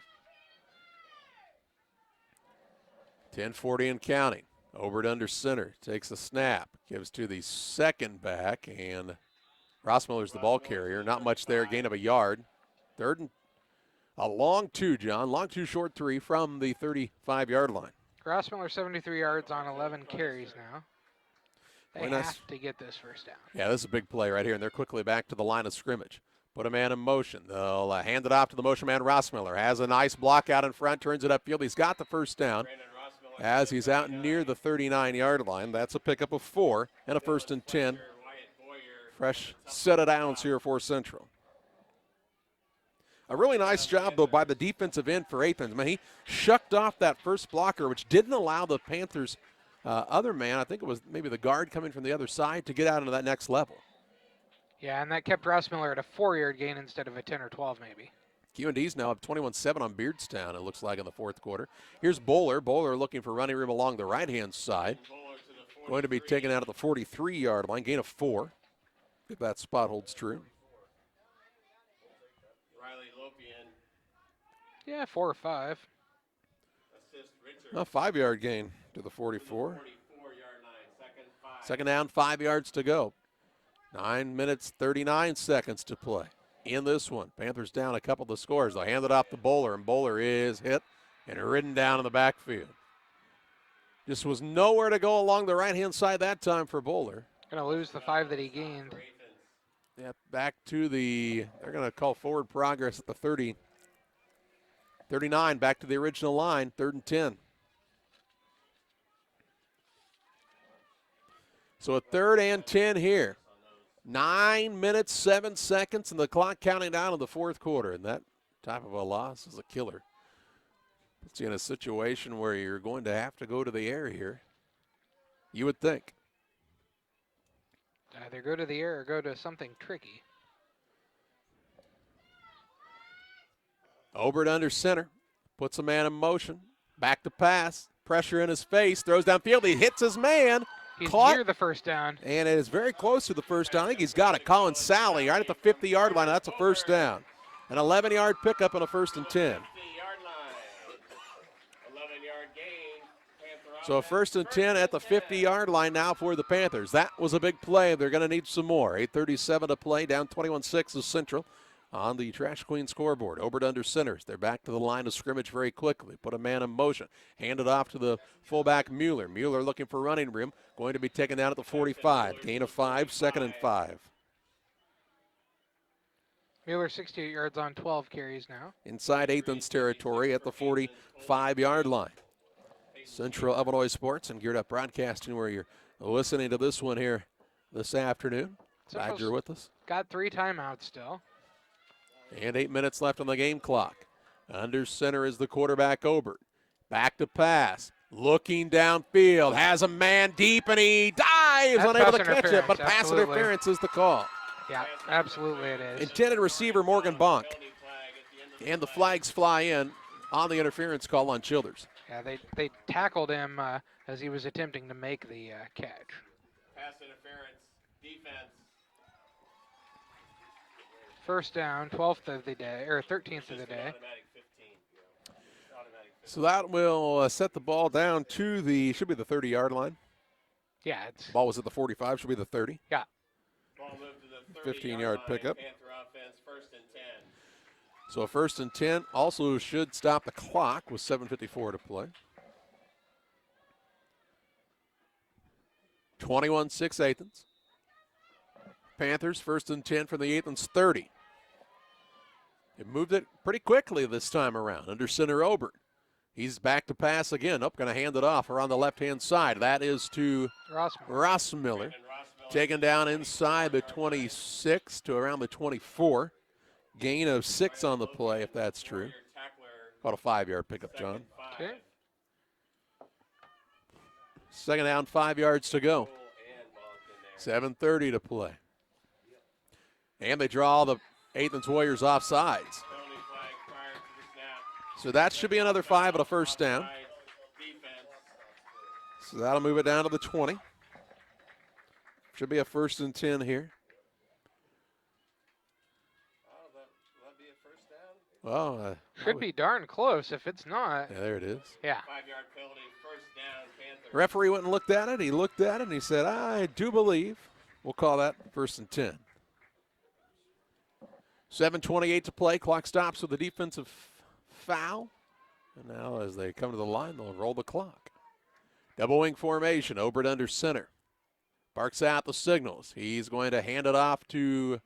10:40 and counting. Over to under center. Takes a snap. Gives to the second back. And Rossmiller's the ball carrier. Not much there. Gain of a yard. 3rd and a long 2, John. Long 2, short 3 from the 35-yard line. Rossmiller 73 yards on 11 carries now. They have to get this first down. Yeah, this is a big play right here. And they're quickly back to the line of scrimmage. Put a man in motion. They'll hand it off to the motion man, Rossmiller. Has a nice block out in front. Turns it upfield. He's got the first down. As he's out near the 39-yard line. That's a pickup of 4 and a 1st and 10. Fresh set of downs here for Central. A really nice job, though, by the defensive end for Athens. I mean, he shucked off that first blocker, which didn't allow the Panthers' other man, I think it was maybe the guard coming from the other side, to get out into that next level. Yeah, and that kept Rossmiller at a 4-yard gain instead of a 10 or 12 maybe. Q&D's now up 21-7 on Beardstown, it looks like, in the 4th quarter. Here's Bowler. Bowler looking for running room along the right-hand side. Going to be taken out at the 43-yard line, gain of 4, if that spot holds true. Yeah, 4 or 5. A 5-yard gain to the 44. 2nd down, 5 yards to go. 9 minutes, 39 seconds to play in this one. Panthers down a couple of the scores. They'll hand it off to Bowler, and Bowler is hit and ridden down in the backfield. Just was nowhere to go along the right-hand side that time for Bowler. Going to lose the 5 that he gained. Yeah, back to the, they're going to call forward progress at the 30. 39, back to the original line, 3rd and 10. So a 3rd and 10 here. 9 minutes, 7 seconds, and the clock counting down in the 4th quarter. And that type of a loss is a killer. Puts you in a situation where you're going to have to go to the air here. You would think. Either go to the air or go to something tricky. Obert under center. Puts a man in motion. Back to pass. pressure in his face, throws downfield. He hits his man. He's Caught. near the first down. And it is very close to the first down. I think he's got it. Colin Sally right at the 50-yard line. That's a first down. An 11-yard pickup and a 1st and 10. 50-yard line. 11-yard gain. Panther So a 1st and 10 at the 50-yard line now for the Panthers. That was a big play. They're going to need some more. 8:37 to play. Down 21-6 is Central on the Trash Queen scoreboard. Obert under centers. They're back to the line of scrimmage very quickly. Put a man in motion. Hand it off to the fullback Mueller. Mueller looking for running room. Going to be taken down at the 45. Gain of 5, 2nd and 5. Mueller 68 yards on 12 carries now. Inside Athens territory at the 45-yard line. Central Illinois Sports and Geared Up Broadcasting, where you're listening to this one here this afternoon. Glad you're with us. Got 3 timeouts still. And 8 minutes left on the game clock. Under center is the quarterback, Obert. Back to pass. Looking downfield. Has a man deep, and he dives. That's Unable to pass catch it, but interference, pass absolutely. interference is the call. Yeah, absolutely it is. Intended receiver, Morgan Bonk. And the flags fly in on the interference call on Childers. Yeah, they tackled him as he was attempting to make the catch. Pass interference. Defense. First down, 12th of the day, or 13th of the day. Automatic 15. Automatic 15. So that will set the ball down to the, should be the 30-yard line. Yeah, it's Ball was at the 45, should be the 30. yeah. Ball moved to the 15-yard line. pickup. Panther offense, 1st and 10. So a 1st and 10 also should stop the clock with 7:54 to play. 21-6 Athens. Panthers 1st and 10 from the Athens 30. They moved it pretty quickly this time around. Under center Obert. He's back to pass again. Going to hand it off around the left-hand side. That is to Ross Miller. Taken down inside the 26 to around the 24. Gain of 6 on the play, if that's true. Called a 5-yard pickup, John. Okay. 2nd down, 5 yards to go. 7:30 to play. And they draw the Athens Warriors off sides. So that should be another 5 at a 1st down. So that'll move it down to the 20. Should be a 1st and 10 here. Well, Should be darn close if it's not. yeah, there it is. Yeah. 5-yard penalty, 1st down, Panther. Referee went and looked at it. He looked at it and he said, I do believe we'll call that 1st and 10. 7:28 to play. Clock stops with a defensive foul. And now as they come to the line, they'll roll the clock. Double wing formation. Obert under center. Barks out the signals. He's going to hand it off to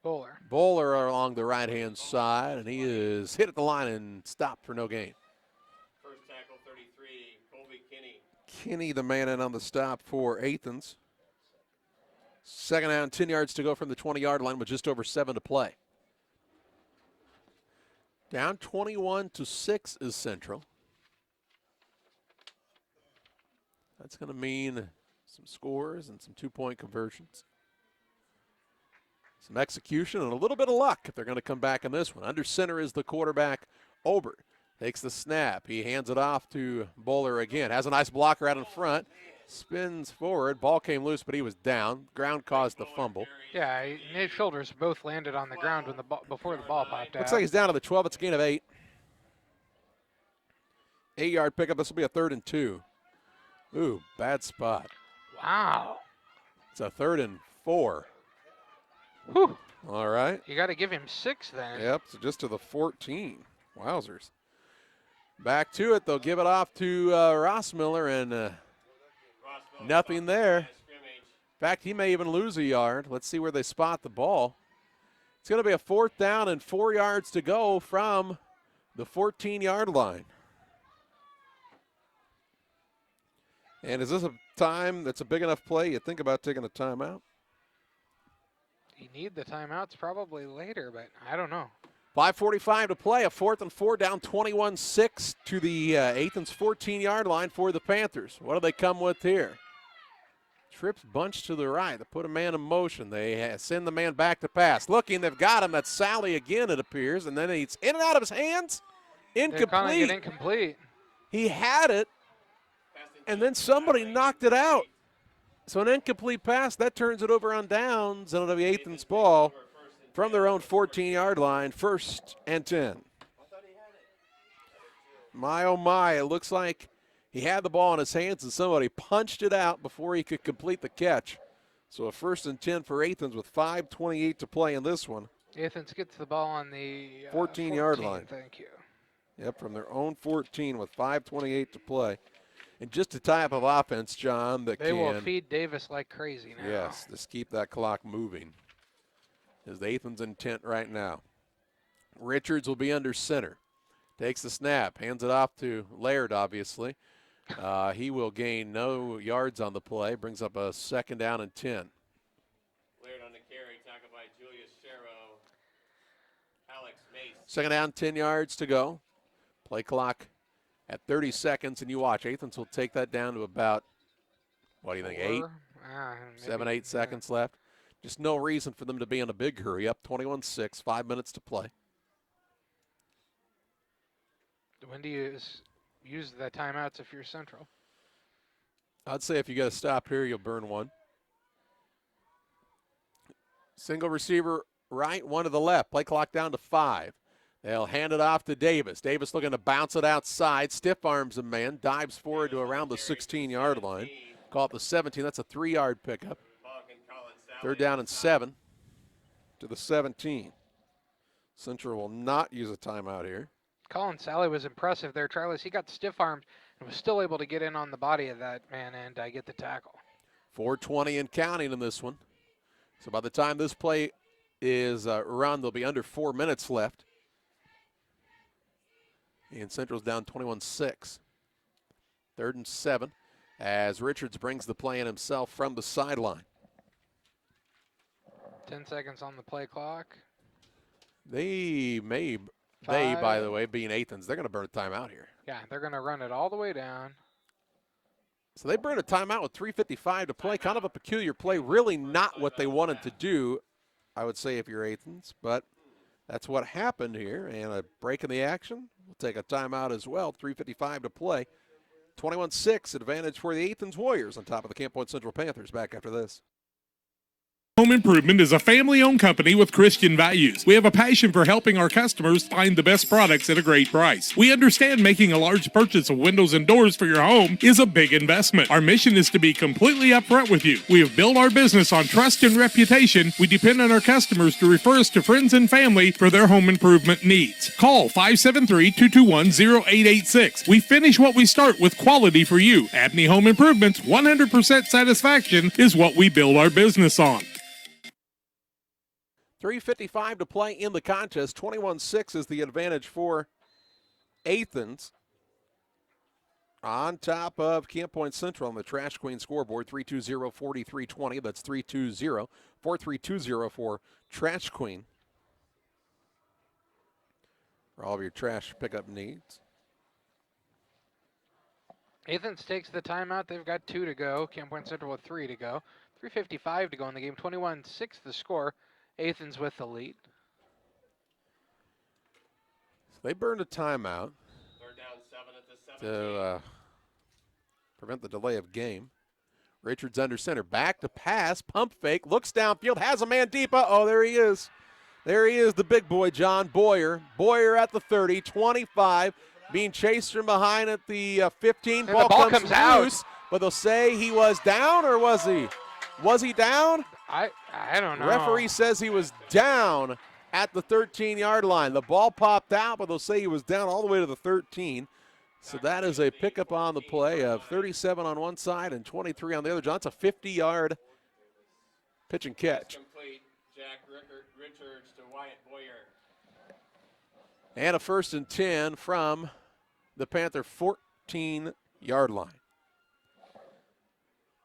Bowler along the right-hand side, and he is hit at the line and stopped for no gain. First tackle, 33, Colby Kinney. Kinney, the man in on the stop for Athens. 2nd down, 10 yards to go from the 20-yard line with just over 7 to play. Down 21-6 is Central. That's going to mean some scores and some 2-point conversions. Some execution and a little bit of luck if they're going to come back in this one. Under center is the quarterback, Obert. Takes the snap. He hands it off to Bowler again. Has a nice blocker out in front. Spins forward. Ball came loose, but he was down. Ground caused the fumble. Yeah, his shoulders both landed on the ground when before the ball popped out. Looks like he's down to the 12. It's a gain of 8. 8-yard pickup. This will be a 3rd and 2. Ooh, bad spot. Wow. It's a 3rd and 4. Whew. All right. You got to give him 6 then. Yep, so just to the 14. Wowzers. Back to it. They'll give it off to Ross Miller, and nothing there. In fact, he may even lose a yard. Let's see where they spot the ball. It's going to be a 4th down and 4 yards to go from the 14-yard line. And is this a time that's a big enough play you think about taking a timeout? You need the timeouts probably later, but I don't know. 5:45 to play, a 4th and 4 down 21-6 to the Athens 14-yard line for the Panthers. What do they come with here? Trips bunch to the right. They put a man in motion. They send the man back to pass. Looking, they've got him. That's Sally again, it appears. And then it's in and out of his hands. They're calling it Incomplete. incomplete. He had it, and then somebody knocked it out. So an incomplete pass, that turns it over on downs, and it'll be Athens ball from their own 14-yard line, 1st and 10. My, oh my, it looks like he had the ball in his hands and somebody punched it out before he could complete the catch. So a 1st and 10 for Athens with 5:28 to play in this one. Athens gets the ball on the 14-yard line. Thank you. Yep, from their own 14 with 5:28 to play. And just a type of offense, John, that they will feed Davis like crazy now. Yes, just keep that clock moving is the Athens intent right now. Richards will be under center. Takes the snap, hands it off to Laird, obviously. He will gain no yards on the play, brings up a 2nd down and 10. Laird on the carry, tackled by Julius Sherrow. Alex Mace. 2nd down, 10 yards to go. Play clock at 30 seconds, and you watch. Athens will take that down to about, what do you think, 7, 8 seconds left. Just no reason for them to be in a big hurry. Up 21-6, 5 minutes to play. When do you use the timeouts if you're Central? I'd say if you got to stop here, you'll burn one. Single receiver right, one to the left. Play clock down to 5. They'll hand it off to Davis. Davis looking to bounce it outside. Stiff arms a man. Dives forward to around the 16-yard line. Call it the 17. That's a 3-yard pickup. 3rd down and 7 to the 17. Central will not use a timeout here. Colin Sally was impressive there, Charles. He got stiff-armed and was still able to get in on the body of that man and get the tackle. 4:20 and counting in this one. So by the time this play is run, there'll be under 4 minutes left. And Central's down 21-6. 3rd and 7 as Richards brings the play in himself from the sideline. 10 seconds on the play clock. They, by the way, being Athens, they're going to burn a timeout here. Yeah, they're going to run it all the way down. So they burned a timeout with 3:55 to play. Kind of a peculiar play. Really not what they wanted to do, I would say, if you're Athens. But that's what happened here. And a break in the action. We'll take a timeout as well. 3:55 to play. 21-6 advantage for the Athens Warriors on top of the Camp Point Central Panthers. Back after this. Home Improvement is a family-owned company with Christian values. We have a passion for helping our customers find the best products at a great price. We understand making a large purchase of windows and doors for your home is a big investment. Our mission is to be completely upfront with you. We have built our business on trust and reputation. We depend on our customers to refer us to friends and family for their home improvement needs. Call 573-221-0886. We finish what we start with quality for you. Abney Home Improvements, 100% satisfaction is what we build our business on. 3:55 to play in the contest. 21-6 is the advantage for Athens. On top of Camp Point Central on the Trash Queen scoreboard, 320-4320. That's 320-4320 for Trash Queen. For all of your trash pickup needs. Athens takes the timeout. They've got 2 to go. Camp Point Central with 3 to go. 3:55 to go in the game. 21-6 the score. Athens with the lead. So they burned a timeout 3rd down, 7 at the 17. to prevent the delay of game. Richards under center. Back to pass. Pump fake. Looks downfield. Has a man deep. Oh, there he is. There he is, the big boy, John Boyer. Boyer at the 30, 25. Being chased from behind at the 15. And the ball comes loose, out. but they'll say he was down, or was he? Was he down? I don't know. Referee says he was down at the 13-yard line. The ball popped out, but they'll say he was down all the way to the 13. So that is a pickup on the play of 37 on one side and 23 on the other. John, it's a 50-yard pitch and catch. Complete. Jack Richards to Wyatt Boyer. And a 1st and 10 from the Panther 14-yard line.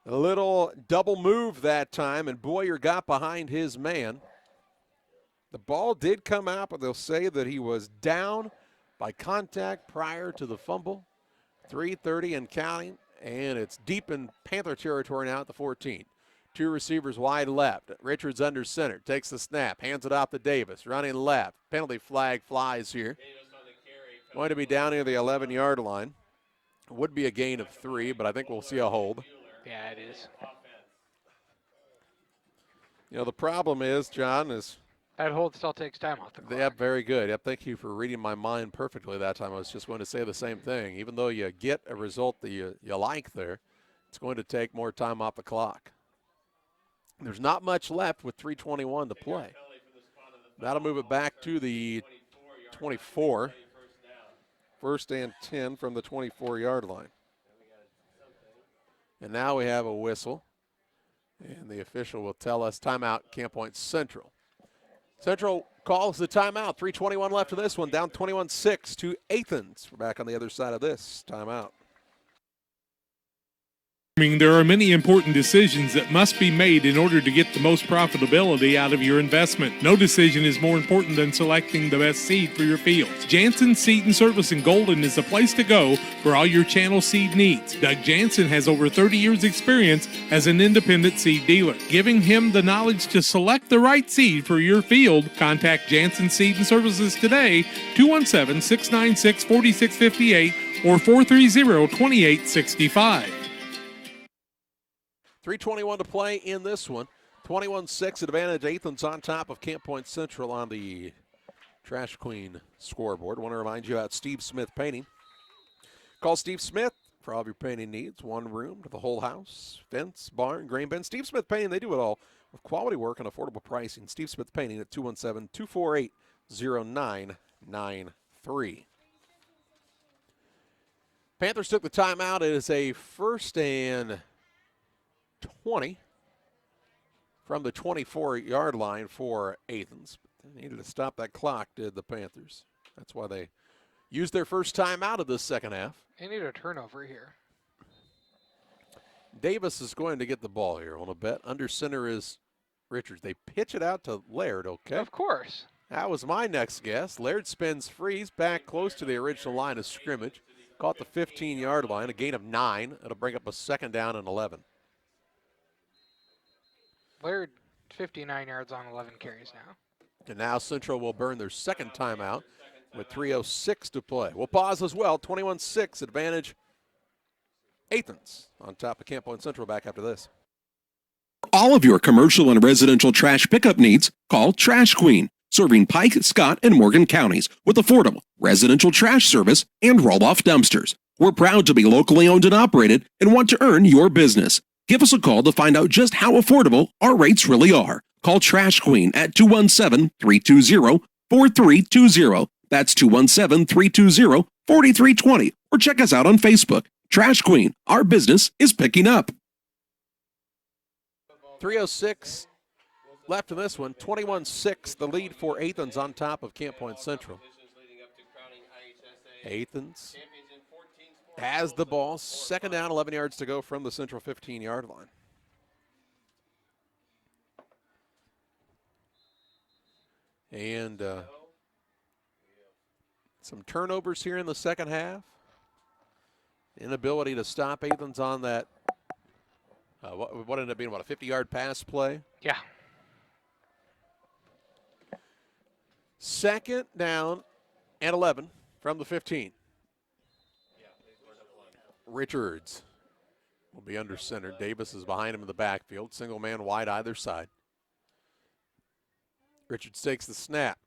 A little double move that time, and Boyer got behind his man. The ball did come out, but they'll say that he was down by contact prior to the fumble. 3:30 and counting, and it's deep in Panther territory now at the 14. 2 receivers wide left. Richards under center, takes the snap, hands it off to Davis, running left. Penalty flag flies here. Davis on the carry. Going to be down near the 11-yard line. Would be a gain of 3, but I think we'll see a hold. Yeah, it is. You know, the problem is, John, is That hold still takes time off the clock. yep, very good. Yep, thank you for reading my mind perfectly that time. I was just going to say the same thing. Even though you get a result that you like there, it's going to take more time off the clock. There's not much left with 3:21 to play. That'll move it back to the 24. First and 10 from the 24-yard line. And now we have a whistle. And the official will tell us timeout, Camp Point Central. Central calls the timeout. 3:21 left of this one. Down 21-6 to Athens. We're back on the other side of this timeout. There are many important decisions that must be made in order to get the most profitability out of your investment. No decision is more important than selecting the best seed for your fields. Jansen Seed and Service in Golden is the place to go for all your channel seed needs. Doug Jansen has over 30 years experience as an independent seed dealer. Giving him the knowledge to select the right seed for your field, contact Jansen Seed and Services today, 217-696-4658 or 430-2865. 3:21 to play in this one. 21-6 advantage. Athens on top of Camp Point Central on the Trash Queen scoreboard. I want to remind you about Steve Smith Painting. Call Steve Smith for all of your painting needs. One room to the whole house. Fence, barn, grain bin. Steve Smith Painting, they do it all with quality work and affordable pricing. Steve Smith Painting at 217-248-0993. Panthers took the timeout. It is a 1st and 20 from the 24-yard line for Athens. They needed to stop that clock, did the Panthers. That's why they used their first timeout of this second half. They need a turnover here. Davis is going to get the ball here on a bet. Under center is Richards. They pitch it out to Laird, okay? Of course. That was my next guess. Laird spins free. He's back close to the original line of scrimmage. Caught the 15-yard line, a gain of 9. It'll bring up a 2nd down and 11. Laird, 59 yards on 11 carries now. And now Central will burn their second timeout with 3:06 to play. We'll pause as well. 21-6 advantage Athens on top of Camp Point Central. Back after this. All of your commercial and residential trash pickup needs, call Trash Queen, serving Pike, Scott, and Morgan counties with affordable residential trash service and roll-off dumpsters. We're proud to be locally owned and operated and want to earn your business. Give us a call to find out just how affordable our rates really are. Call Trash Queen at 217-320-4320. That's 217-320-4320. Or check us out on Facebook. Trash Queen, our business is picking up. 3:06 left in this one. 21-6, the lead for Athens on top of Camp Point Central. Athens has the ball. 2nd down, 11 yards to go from the Central 15-yard line. And some turnovers here in the second half. Inability to stop Athens on that, what ended up being, a 50-yard pass play? Yeah. 2nd down and 11 from the 15. Richards will be under center. Davis is behind him in the backfield. Single man wide either side. Richards takes the snap.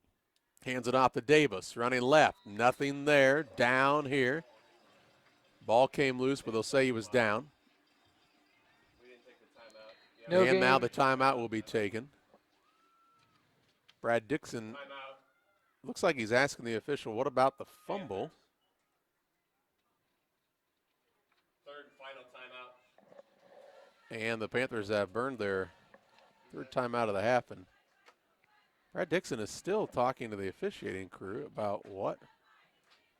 Hands it off to Davis. Running left. Nothing there. Down here. Ball came loose, but they'll say he was down. No and game. now the timeout will be taken. Brad Dixon looks like he's asking the official, what about the fumble? And the Panthers have burned their 3rd timeout of the half. And Brad Dixon is still talking to the officiating crew about what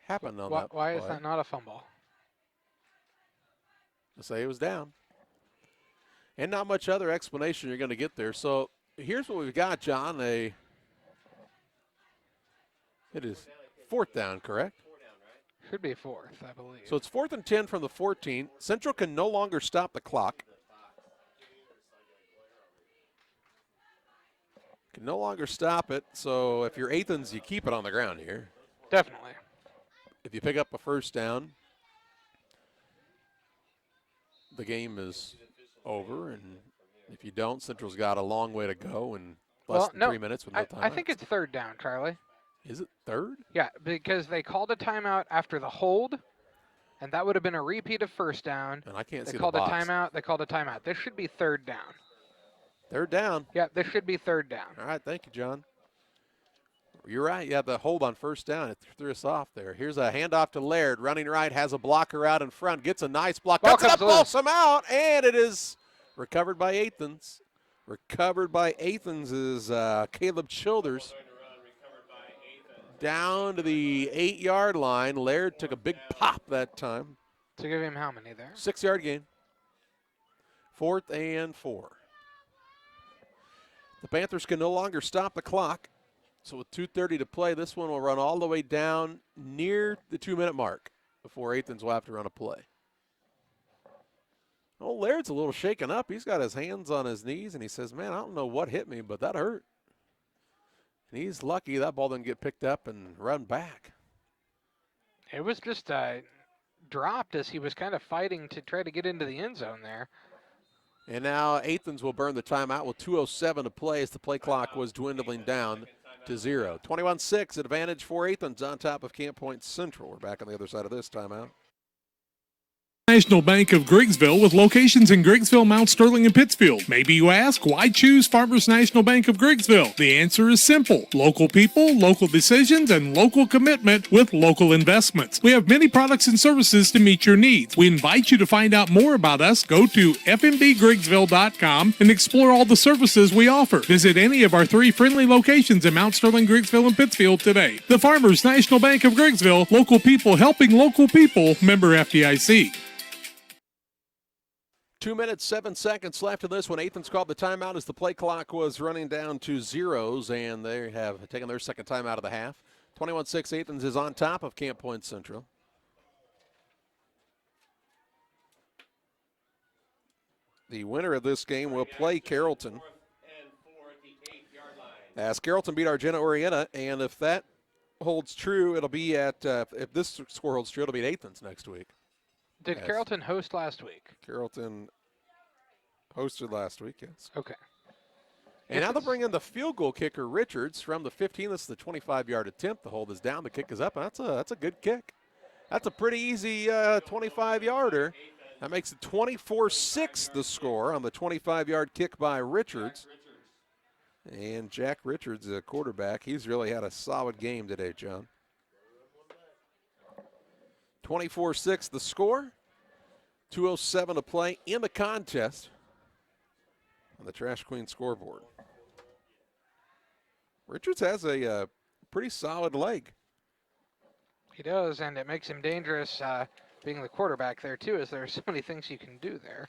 happened on that Why play. is that not a fumble? To say it was down. And not much other explanation you're going to get there. So here's what we've got, John. It is 4th down, correct? Should be 4th, I believe. So it's 4th and 10 from the 14. Central can no longer stop the clock. Can no longer stop it. So if you're Athens, you keep it on the ground here. Definitely. If you pick up a 1st down, the game is over, and if you don't, Central's got a long way to go and less than 3 minutes with no timeouts. I think it's third down, Charlie. Is it third? Yeah, because they called a timeout after the hold, and that would have been a repeat of first down. And I can't see They the called a box. timeout. They called a timeout. This should be third down. Third down. Yeah, this should be third down. All right, thank you, John. You're right. Yeah, the hold on first down. It threw us off there. Here's a handoff to Laird. Running right, has a blocker out in front. Gets a nice block. Ball Cuts it up, comes loose. pulls him out, and it is recovered by Athens. Recovered by Athens is Caleb Childers. Down to the 8-yard line. Laird took a big pop that time. To give him how many there? 6-yard gain. 4th and 4. The Panthers can no longer stop the clock. So with 2:30 to play, this one will run all the way down near the 2-minute mark before Athens will have to run a play. Oh, Laird's a little shaken up. He's got his hands on his knees, and he says, man, I don't know what hit me, but that hurt. And he's lucky that ball didn't get picked up and run back. It was just dropped as he was kind of fighting to try to get into the end zone there. And now Athens will burn the timeout with 2:07 to play as the play clock was dwindling down to 0. 21-6 advantage for Athens on top of Camp Point Central. We're back on the other side of this timeout. National Bank of Griggsville with locations in Griggsville, Mount Sterling, and Pittsfield. Maybe you ask, why choose Farmers National Bank of Griggsville? The answer is simple. Local people, local decisions, and local commitment with local investments. We have many products and services to meet your needs. We invite you to find out more about us. Go to fmbgriggsville.com and explore all the services we offer. Visit any of our 3 friendly locations in Mount Sterling, Griggsville, and Pittsfield today. The Farmers National Bank of Griggsville, local people helping local people, member FDIC. 2 minutes, 7 seconds left in this one. Athens called the timeout as the play clock was running down to zeros, and they have taken their second timeout of the half. 21-6, Athens is on top of Camp Point Central. The winner of this game will play Carrollton. As Carrollton beat Argenta Orienta, and if that holds true, it'll be at, if this score holds true, it'll be at Athens next week. Did Carrollton host last week? Carrollton hosted last week, yes. Okay. And now they'll bring in the field goal kicker, Richards, from the 15. That's the 25-yard attempt. The hold is down. The kick is up, and that's a good kick. That's a pretty easy 25-yarder. That makes it 24-6 the score on the 25-yard kick by Richards. And Jack Richards, the quarterback, he's really had a solid game today, John. 24-6 the score. 2:07 to play in the contest on the Trash Queen scoreboard. Richards has a pretty solid leg. He does, and it makes him dangerous being the quarterback there, too, as there are so many things you can do there.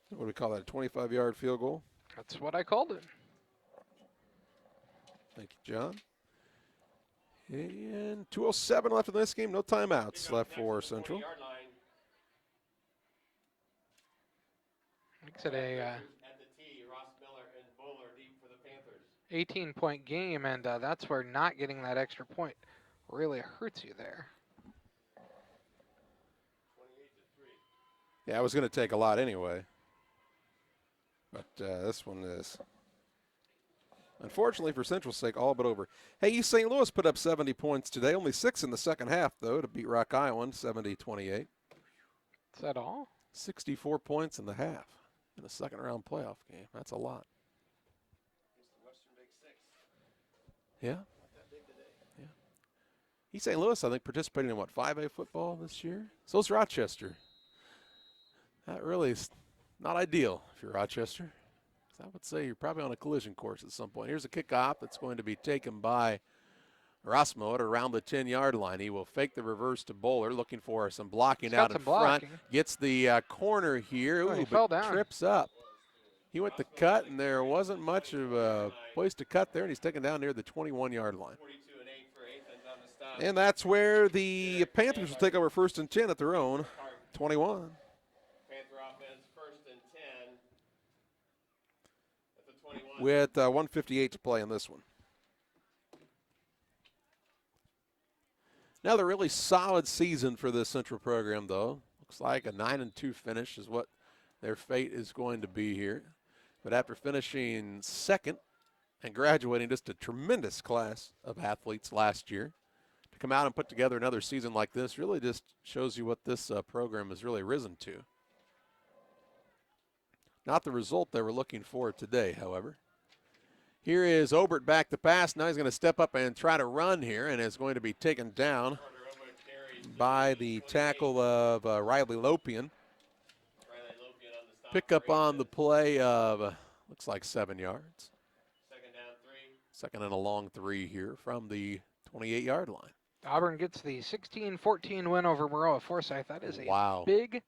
What do we call that, a 25-yard field goal? That's what I called it. Thank you, John. And 2:07 left in this game. No timeouts left for Central. Makes it a 18-point game, and that's where not getting that extra point really hurts you there. Yeah, I was going to take a lot anyway. But this one is, unfortunately for Central's sake, all but over. Hey, East St. Louis put up 70 points today. Only 6 in the second half, though, to beat Rock Island, 70-28. Is that all? 64 points in the half in a second-round playoff game. That's a lot. Yeah. Yeah. East St. Louis, I think, participating in, 5A football this year? So is Rochester. That really is not ideal if you're Rochester. I would say you're probably on a collision course at some point. Here's a kickoff that's going to be taken by Erasmo at around the 10-yard line. He will fake the reverse to Bowler, looking for some blocking out in front. Gets the corner here. Ooh, he but fell down. Trips up. He went to cut, and there wasn't much of a place to cut there, and he's taken down near the 21-yard line. And that's where the Panthers will take over 1st and 10 at their own 21. With 1:58 to play in this one. Another really solid season for this Central program, though. Looks like a 9-2 finish is what their fate is going to be here. But after finishing second and graduating just a tremendous class of athletes last year, to come out and put together another season like this really just shows you what this program has really risen to. Not the result they were looking for today, however. Here is Obert back to pass. Now he's going to step up and try to run here, and is going to be taken down by the tackle of Riley Lopian. Pick up on the play of, looks like 7 yards. Second down 3. Second and a long 3 here from the 28-yard line. Auburn gets the 16-14 win over Maroa Forsyth. That is a Wow. big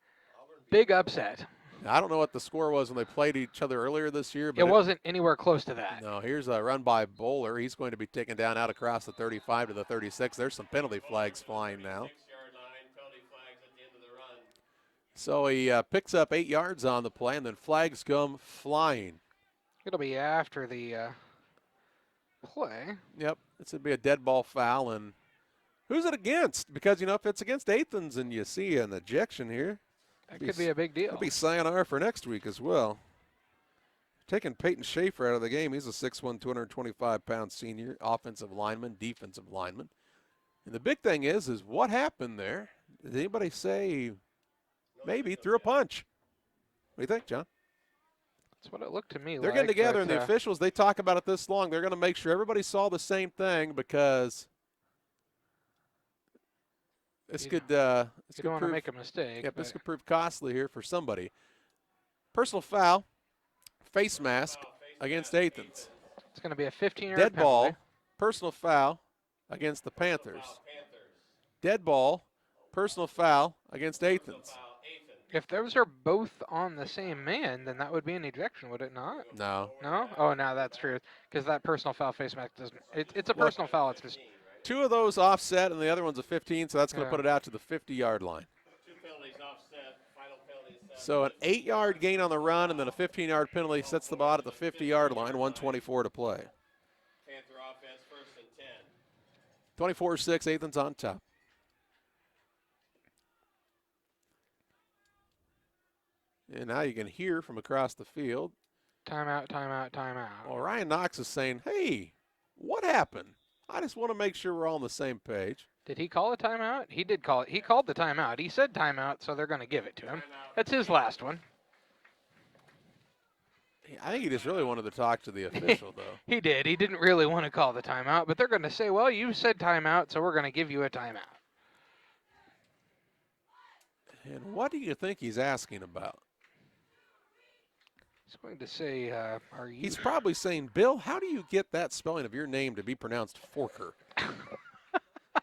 upset. Now, I don't know what the score was when they played each other earlier this year. But It wasn't anywhere close to that. No, here's a run by Bowler. He's going to be taken down out across the 35 to the 36. There's some penalty flags flying now. 6-yard line, penalty flags at the end of the run. So he picks up 8 yards on the play, and then flags come flying. It'll be after the play. Yep, this would be a dead ball foul. And who's it against? Because, if it's against Athens and you see an ejection here, That could be a big deal. it'll be sayonara for next week as well. Taking Peyton Schaefer out of the game. He's a 6'1", 225-pound senior offensive lineman, defensive lineman. And the big thing is what happened there? Did anybody say maybe threw a punch? What do you think, John? That's what it looked to me They're like. getting together, but, and the officials, they talk about it this long. They're going to make sure everybody saw the same thing because this You could you don't want to prove, make a mistake. yep, this but could prove costly here for somebody. Personal foul, face mask against Athens. it's going to be a 15-yard Dead penalty. ball, personal foul against the Panthers. Dead ball, personal foul against Athens. If those are both on the same man, then that would be an ejection, would it not? No. No? Oh, no, that's true. Because that personal foul face mask doesn't. It's a personal foul. It's just. 2 of those offset, and the other one's a 15, so that's going to Yeah. put it out to the 50-yard line. 2 penalties offset. Final penalty is 7. So an 8-yard gain on the run, and then a 15-yard penalty sets the ball at the 50-yard line, 1:24 to play. Panther offense, 1st and 10. 24-6, Athens on top. And now you can hear from across the field. Timeout, timeout, timeout. Well, Ryan Knox is saying, hey, what happened? I just want to make sure we're all on the same page. Did he call a timeout? He did call it. He called the timeout. He said timeout, so they're going to give it to him. That's his last one. I think he just really wanted to talk to the official, though. He did. He didn't really want to call the timeout, but they're going to say, well, you said timeout, so we're going to give you a timeout. And what do you think he's asking about? He's going to say, are you... He's probably saying, Bill, how do you get that spelling of your name to be pronounced Forker?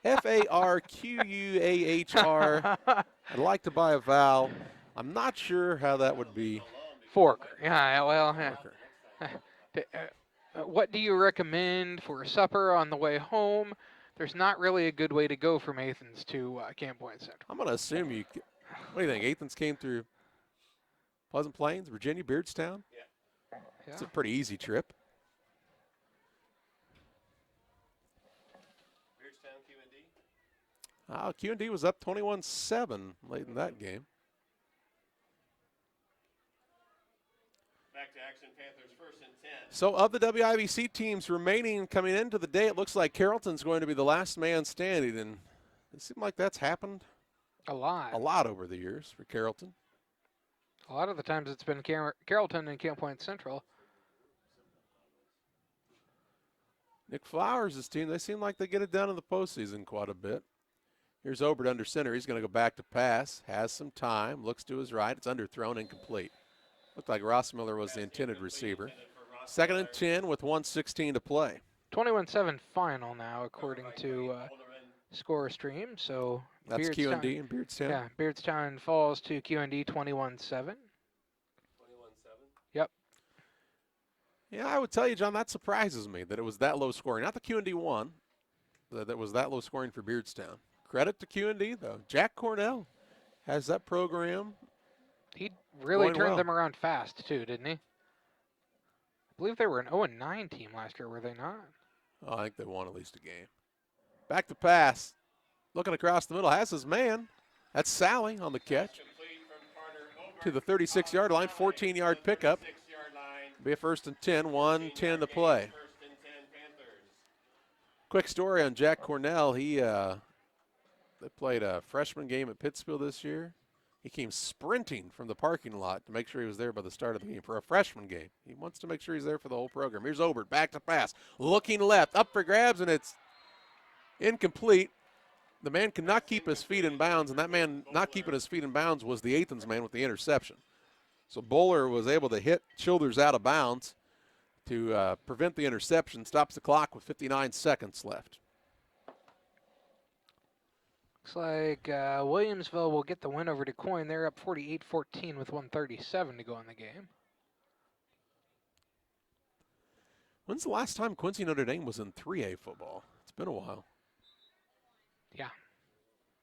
F-A-R-Q-U-A-H-R. I'd like to buy a vowel. I'm not sure how that would be. Fork. Yeah, well, what do you recommend for supper on the way home? There's not really a good way to go from Athens to Camp Point Central. I'm going to assume you. What do you think? Athens came through Pleasant Plains, Virginia, Beardstown? Yeah. It's a pretty easy trip. Beardstown, Q&D. Q&D was up 21-7 late in that game. Back to action, Panthers 1st and 10. So of the WIBC teams remaining coming into the day, it looks like Carrollton's going to be the last man standing, and it seems like that's happened A lot. a lot over the years for Carrollton. A lot of the times it's been Carrollton and Camp Point Central. Nick Flowers' team, they seem like they get it done in the postseason quite a bit. Here's Obert under center. He's going to go back to pass, has some time, looks to his right. It's underthrown, incomplete. Looked like Ross Miller was the intended receiver. 2nd and 10 with 1:16 to play. 21-7 final now, according to Score Stream. So That's Q&D and Beardstown. Yeah, Beardstown falls to Q&D 21-7. Yep. Yeah, I would tell you, John, that surprises me that it was that low scoring. Not the Q&D one, that it was that low scoring for Beardstown. Credit to Q&D, though. Jack Cornell has that program. He really Going turned well. them around fast, too, didn't he? I believe they were an 0-9 team last year, were they not? Oh, I think they won at least a game. Back to pass. Looking across the middle. Has his man. That's Sally on the catch to the 36-yard line, 14-yard pickup. Be a 1st and 10, 1:10 to play. Quick story on Jack Cornell. They played a freshman game at Pittsfield this year. He came sprinting from the parking lot to make sure he was there by the start of the game for a freshman game. He wants to make sure he's there for the whole program. Here's Obert, back to pass, looking left, up for grabs, and it's incomplete. The man could not keep his feet in bounds, and that man not keeping his feet in bounds was the Athens man with the interception. So Bowler was able to hit Childers out of bounds to prevent the interception, stops the clock with 59 seconds left. Looks like Williamsville will get the win over DeCoin. They're up 48-14 with 1:37 to go in the game. When's the last time Quincy Notre Dame was in 3A football? It's been a while. Yeah.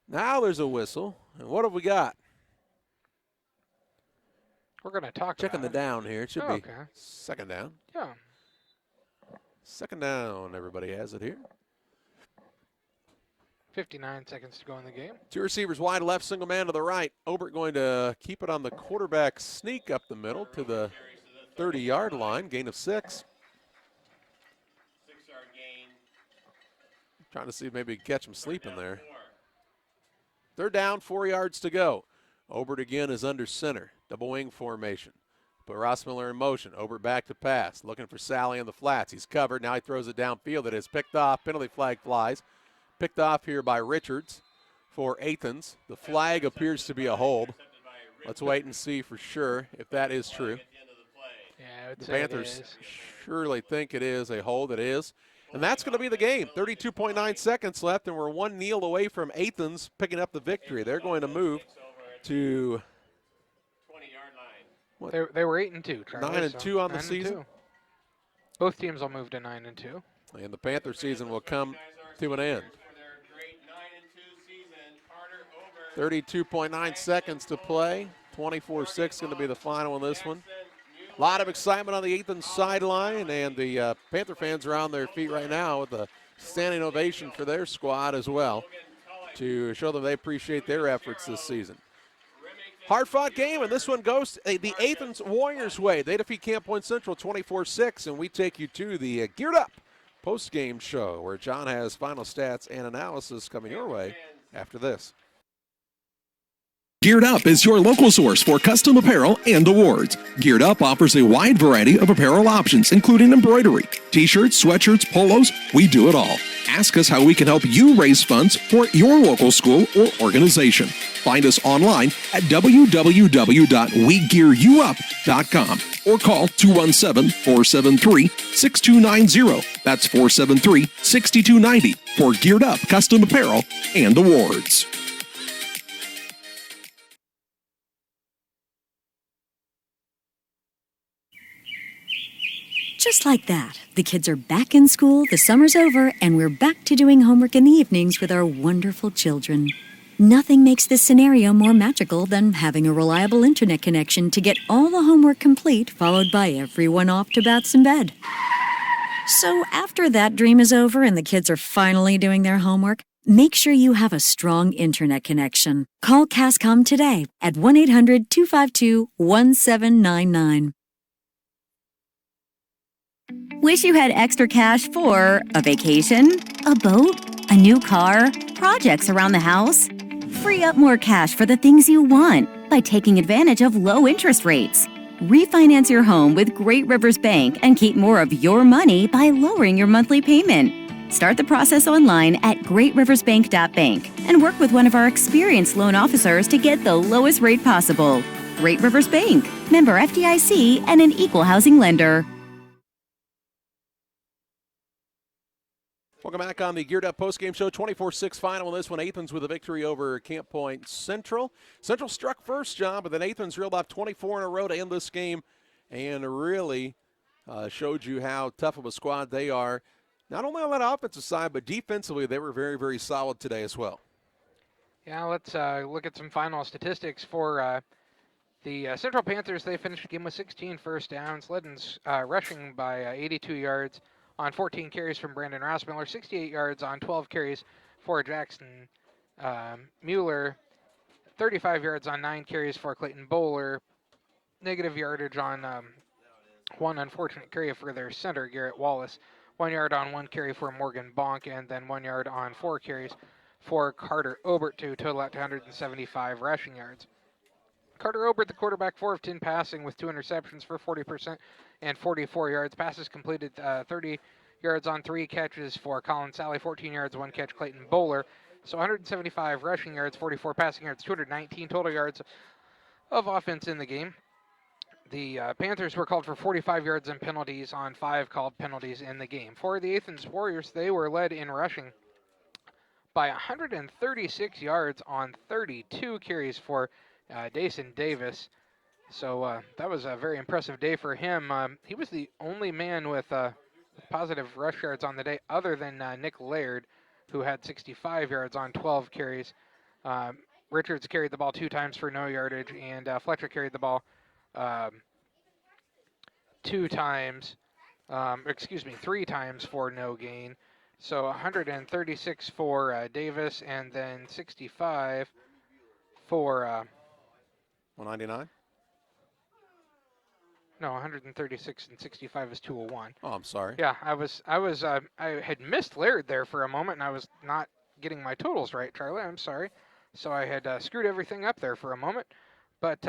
Now there's a whistle. And what have we got? We're going to talk Checking the about down here. It should be okay. second down. Yeah. Second down. Everybody has it here. 59 seconds to go in the game. Two receivers wide left, single man to the right. Obert going to keep it on the quarterback sneak up the middle to the 30-yard line. Gain of 6. 6-yard gain. Trying to see if maybe he can catch him sleeping there. Third down, 4 yards to go. Obert again is under center. Double wing formation. Put Rossmiller in motion. Obert back to pass. Looking for Sally in the flats. He's covered. Now he throws it downfield. It is picked off. Penalty flag flies. Picked off here by Richards for Athens. The flag appears to be a hold. Let's wait and see for sure if that is true. Yeah, I would The say Panthers it is. surely think it is a hold. It is. And that's going to be the game. 32.9 seconds left, and we're one kneel away from Athens picking up the victory. They're going to move to 20-yard line. They were 8-2. 9-2 on the 9-2. season. Both teams will move to 9-2. And the Panther season will come to an end. 32.9 seconds to play. 24-6 going to be the final in this one. A lot of excitement on the Athens sideline, and the Panther fans are on their feet right now with a standing ovation for their squad as well to show them they appreciate their efforts this season. Hard-fought game, and this one goes the Athens Warriors' way. They defeat Camp Point Central 24-6, and we take you to the Geared Up post-game show where John has final stats and analysis coming your way after this. Geared Up is your local source for custom apparel and awards. Geared Up offers a wide variety of apparel options, including embroidery, t-shirts, sweatshirts, polos. We do it all. Ask us how we can help you raise funds for your local school or organization. Find us online at www.wegearyouup.com or call 217-473-6290. That's 473-6290 for Geared Up custom apparel and awards. Just like that, the kids are back in school, the summer's over, and we're back to doing homework in the evenings with our wonderful children. Nothing makes this scenario more magical than having a reliable internet connection to get all the homework complete, followed by everyone off to baths and bed. So after that dream is over and the kids are finally doing their homework, make sure you have a strong internet connection. Call Cascom today at 1-800-252-1799. Wish you had extra cash for a vacation, a boat, a new car, projects around the house? Free up more cash for the things you want by taking advantage of low interest rates. Refinance your home with Great Rivers Bank and keep more of your money by lowering your monthly payment. Start the process online at greatriversbank.bank and work with one of our experienced loan officers to get the lowest rate possible. Great Rivers Bank, member FDIC, and an equal housing lender. Welcome back on the Geared Up postgame show. 24-6 final in this one. Athens with a victory over Camp Point Central. Central struck first, John, but then Athens reeled off 24 in a row to end this game and really showed you how tough of a squad they are. Not only on that offensive side, but defensively they were very, very solid today as well. Yeah, let's look at some final statistics for the Central Panthers. They finished the game with 16 first downs, led in rushing by 82 yards. On 14 carries from Brandon Rossmiller, 68 yards on 12 carries for Jackson Mueller. 35 yards on 9 carries for Clayton Bowler. Negative yardage on one unfortunate carry for their center, Garrett Wallace. 1 yard on 1 carry for Morgan Bonk, and then 1 yard on 4 carries for Carter Obert to total out to 175 rushing yards. Carter Obert, the quarterback, 4 of 10 passing with 2 interceptions for 40% and 44 yards. Passes completed 30 yards on 3 catches for Colin Sally, 14 yards, 1 catch Clayton Bowler. So 175 rushing yards, 44 passing yards, 219 total yards of offense in the game. The Panthers were called for 45 yards and penalties on 5 called penalties in the game. For the Athens Warriors, they were led in rushing by 136 yards on 32 carries for Dason Davis. So that was a very impressive day for him. He was the only man with positive rush yards on the day other than Nick Laird, who had 65 yards on 12 carries. Richards carried the ball 2 times for no yardage, and Fletcher carried the ball 3 times for no gain. So 136 for Davis, and then 65 for 199. No, 136 and 65 is 201. Oh, I'm sorry. Yeah, I had missed Laird there for a moment, and I was not getting my totals right, Charlie. I'm sorry. So I had screwed everything up there for a moment, but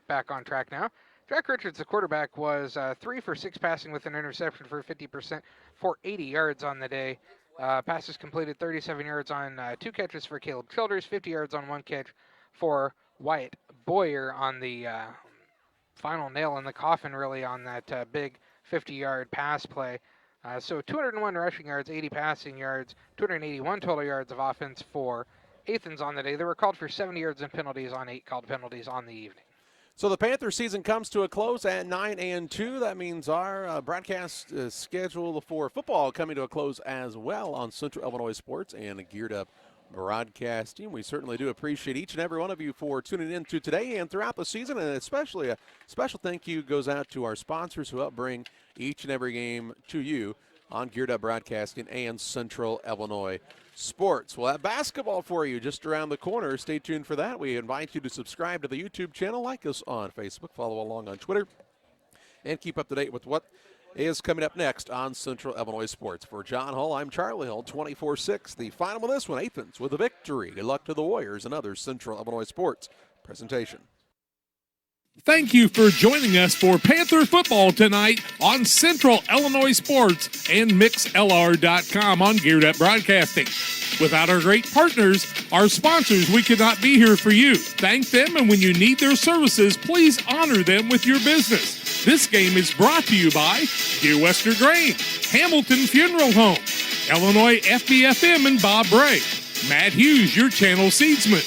back on track now. Jack Richards, the quarterback, was 3 for 6 passing with an interception for 50% for 80 yards on the day. Passes completed 37 yards on 2 catches for Caleb Childers, 50 yards on 1 catch for Wyatt Boyer on the final nail in the coffin, really, on that big 50-yard pass play. So 201 rushing yards, 80 passing yards, 281 total yards of offense for Athens on the day. They were called for 70 yards and penalties on 8 called penalties on the evening. So the Panther season comes to a close at 9-2. That means our broadcast schedule for football coming to a close as well on Central Illinois Sports and Geared Up Broadcasting. We certainly do appreciate each and every one of you for tuning in to today and throughout the season, and especially a special thank you goes out to our sponsors who help bring each and every game to you on Geared Up Broadcasting and Central Illinois Sports. We'll have basketball for you just around the corner. Stay tuned for that. We invite you to subscribe to the YouTube channel, like us on Facebook, follow along on Twitter, and keep up to date with what is coming up next on Central Illinois Sports. For John Hull, I'm Charlie Hull, 24-6. The final of this one, Athens with a victory. Good luck to the Warriors and other Central Illinois Sports presentation. Thank you for joining us for Panther football tonight on Central Illinois Sports and MixLR.com on Geared Up Broadcasting. Without our great partners, our sponsors, we could not be here for you. Thank them, and when you need their services, please honor them with your business. This game is brought to you by Dear Wester Grain, Hamilton Funeral Home, Illinois FBFM and Bob Bray, Matt Hughes, your channel seedsman,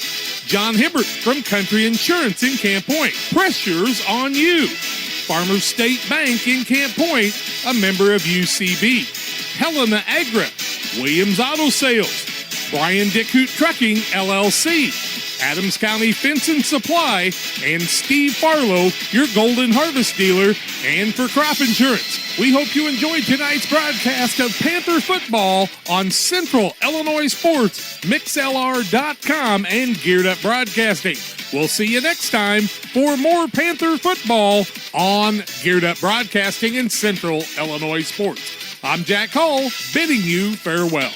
John Hibbert from Country Insurance in Camp Point. Pressure's on you. Farmers State Bank in Camp Point, a member of UCB. Helena Agra, Williams Auto Sales, Brian Dickhoot Trucking, LLC, Adams County Fence and Supply, and Steve Farlow, your Golden Harvest dealer, and for crop insurance. We hope you enjoyed tonight's broadcast of Panther football on Central Illinois Sports, MixLR.com, and Geared Up Broadcasting. We'll see you next time for more Panther football on Geared Up Broadcasting and Central Illinois Sports. I'm Jack Hull, bidding you farewell.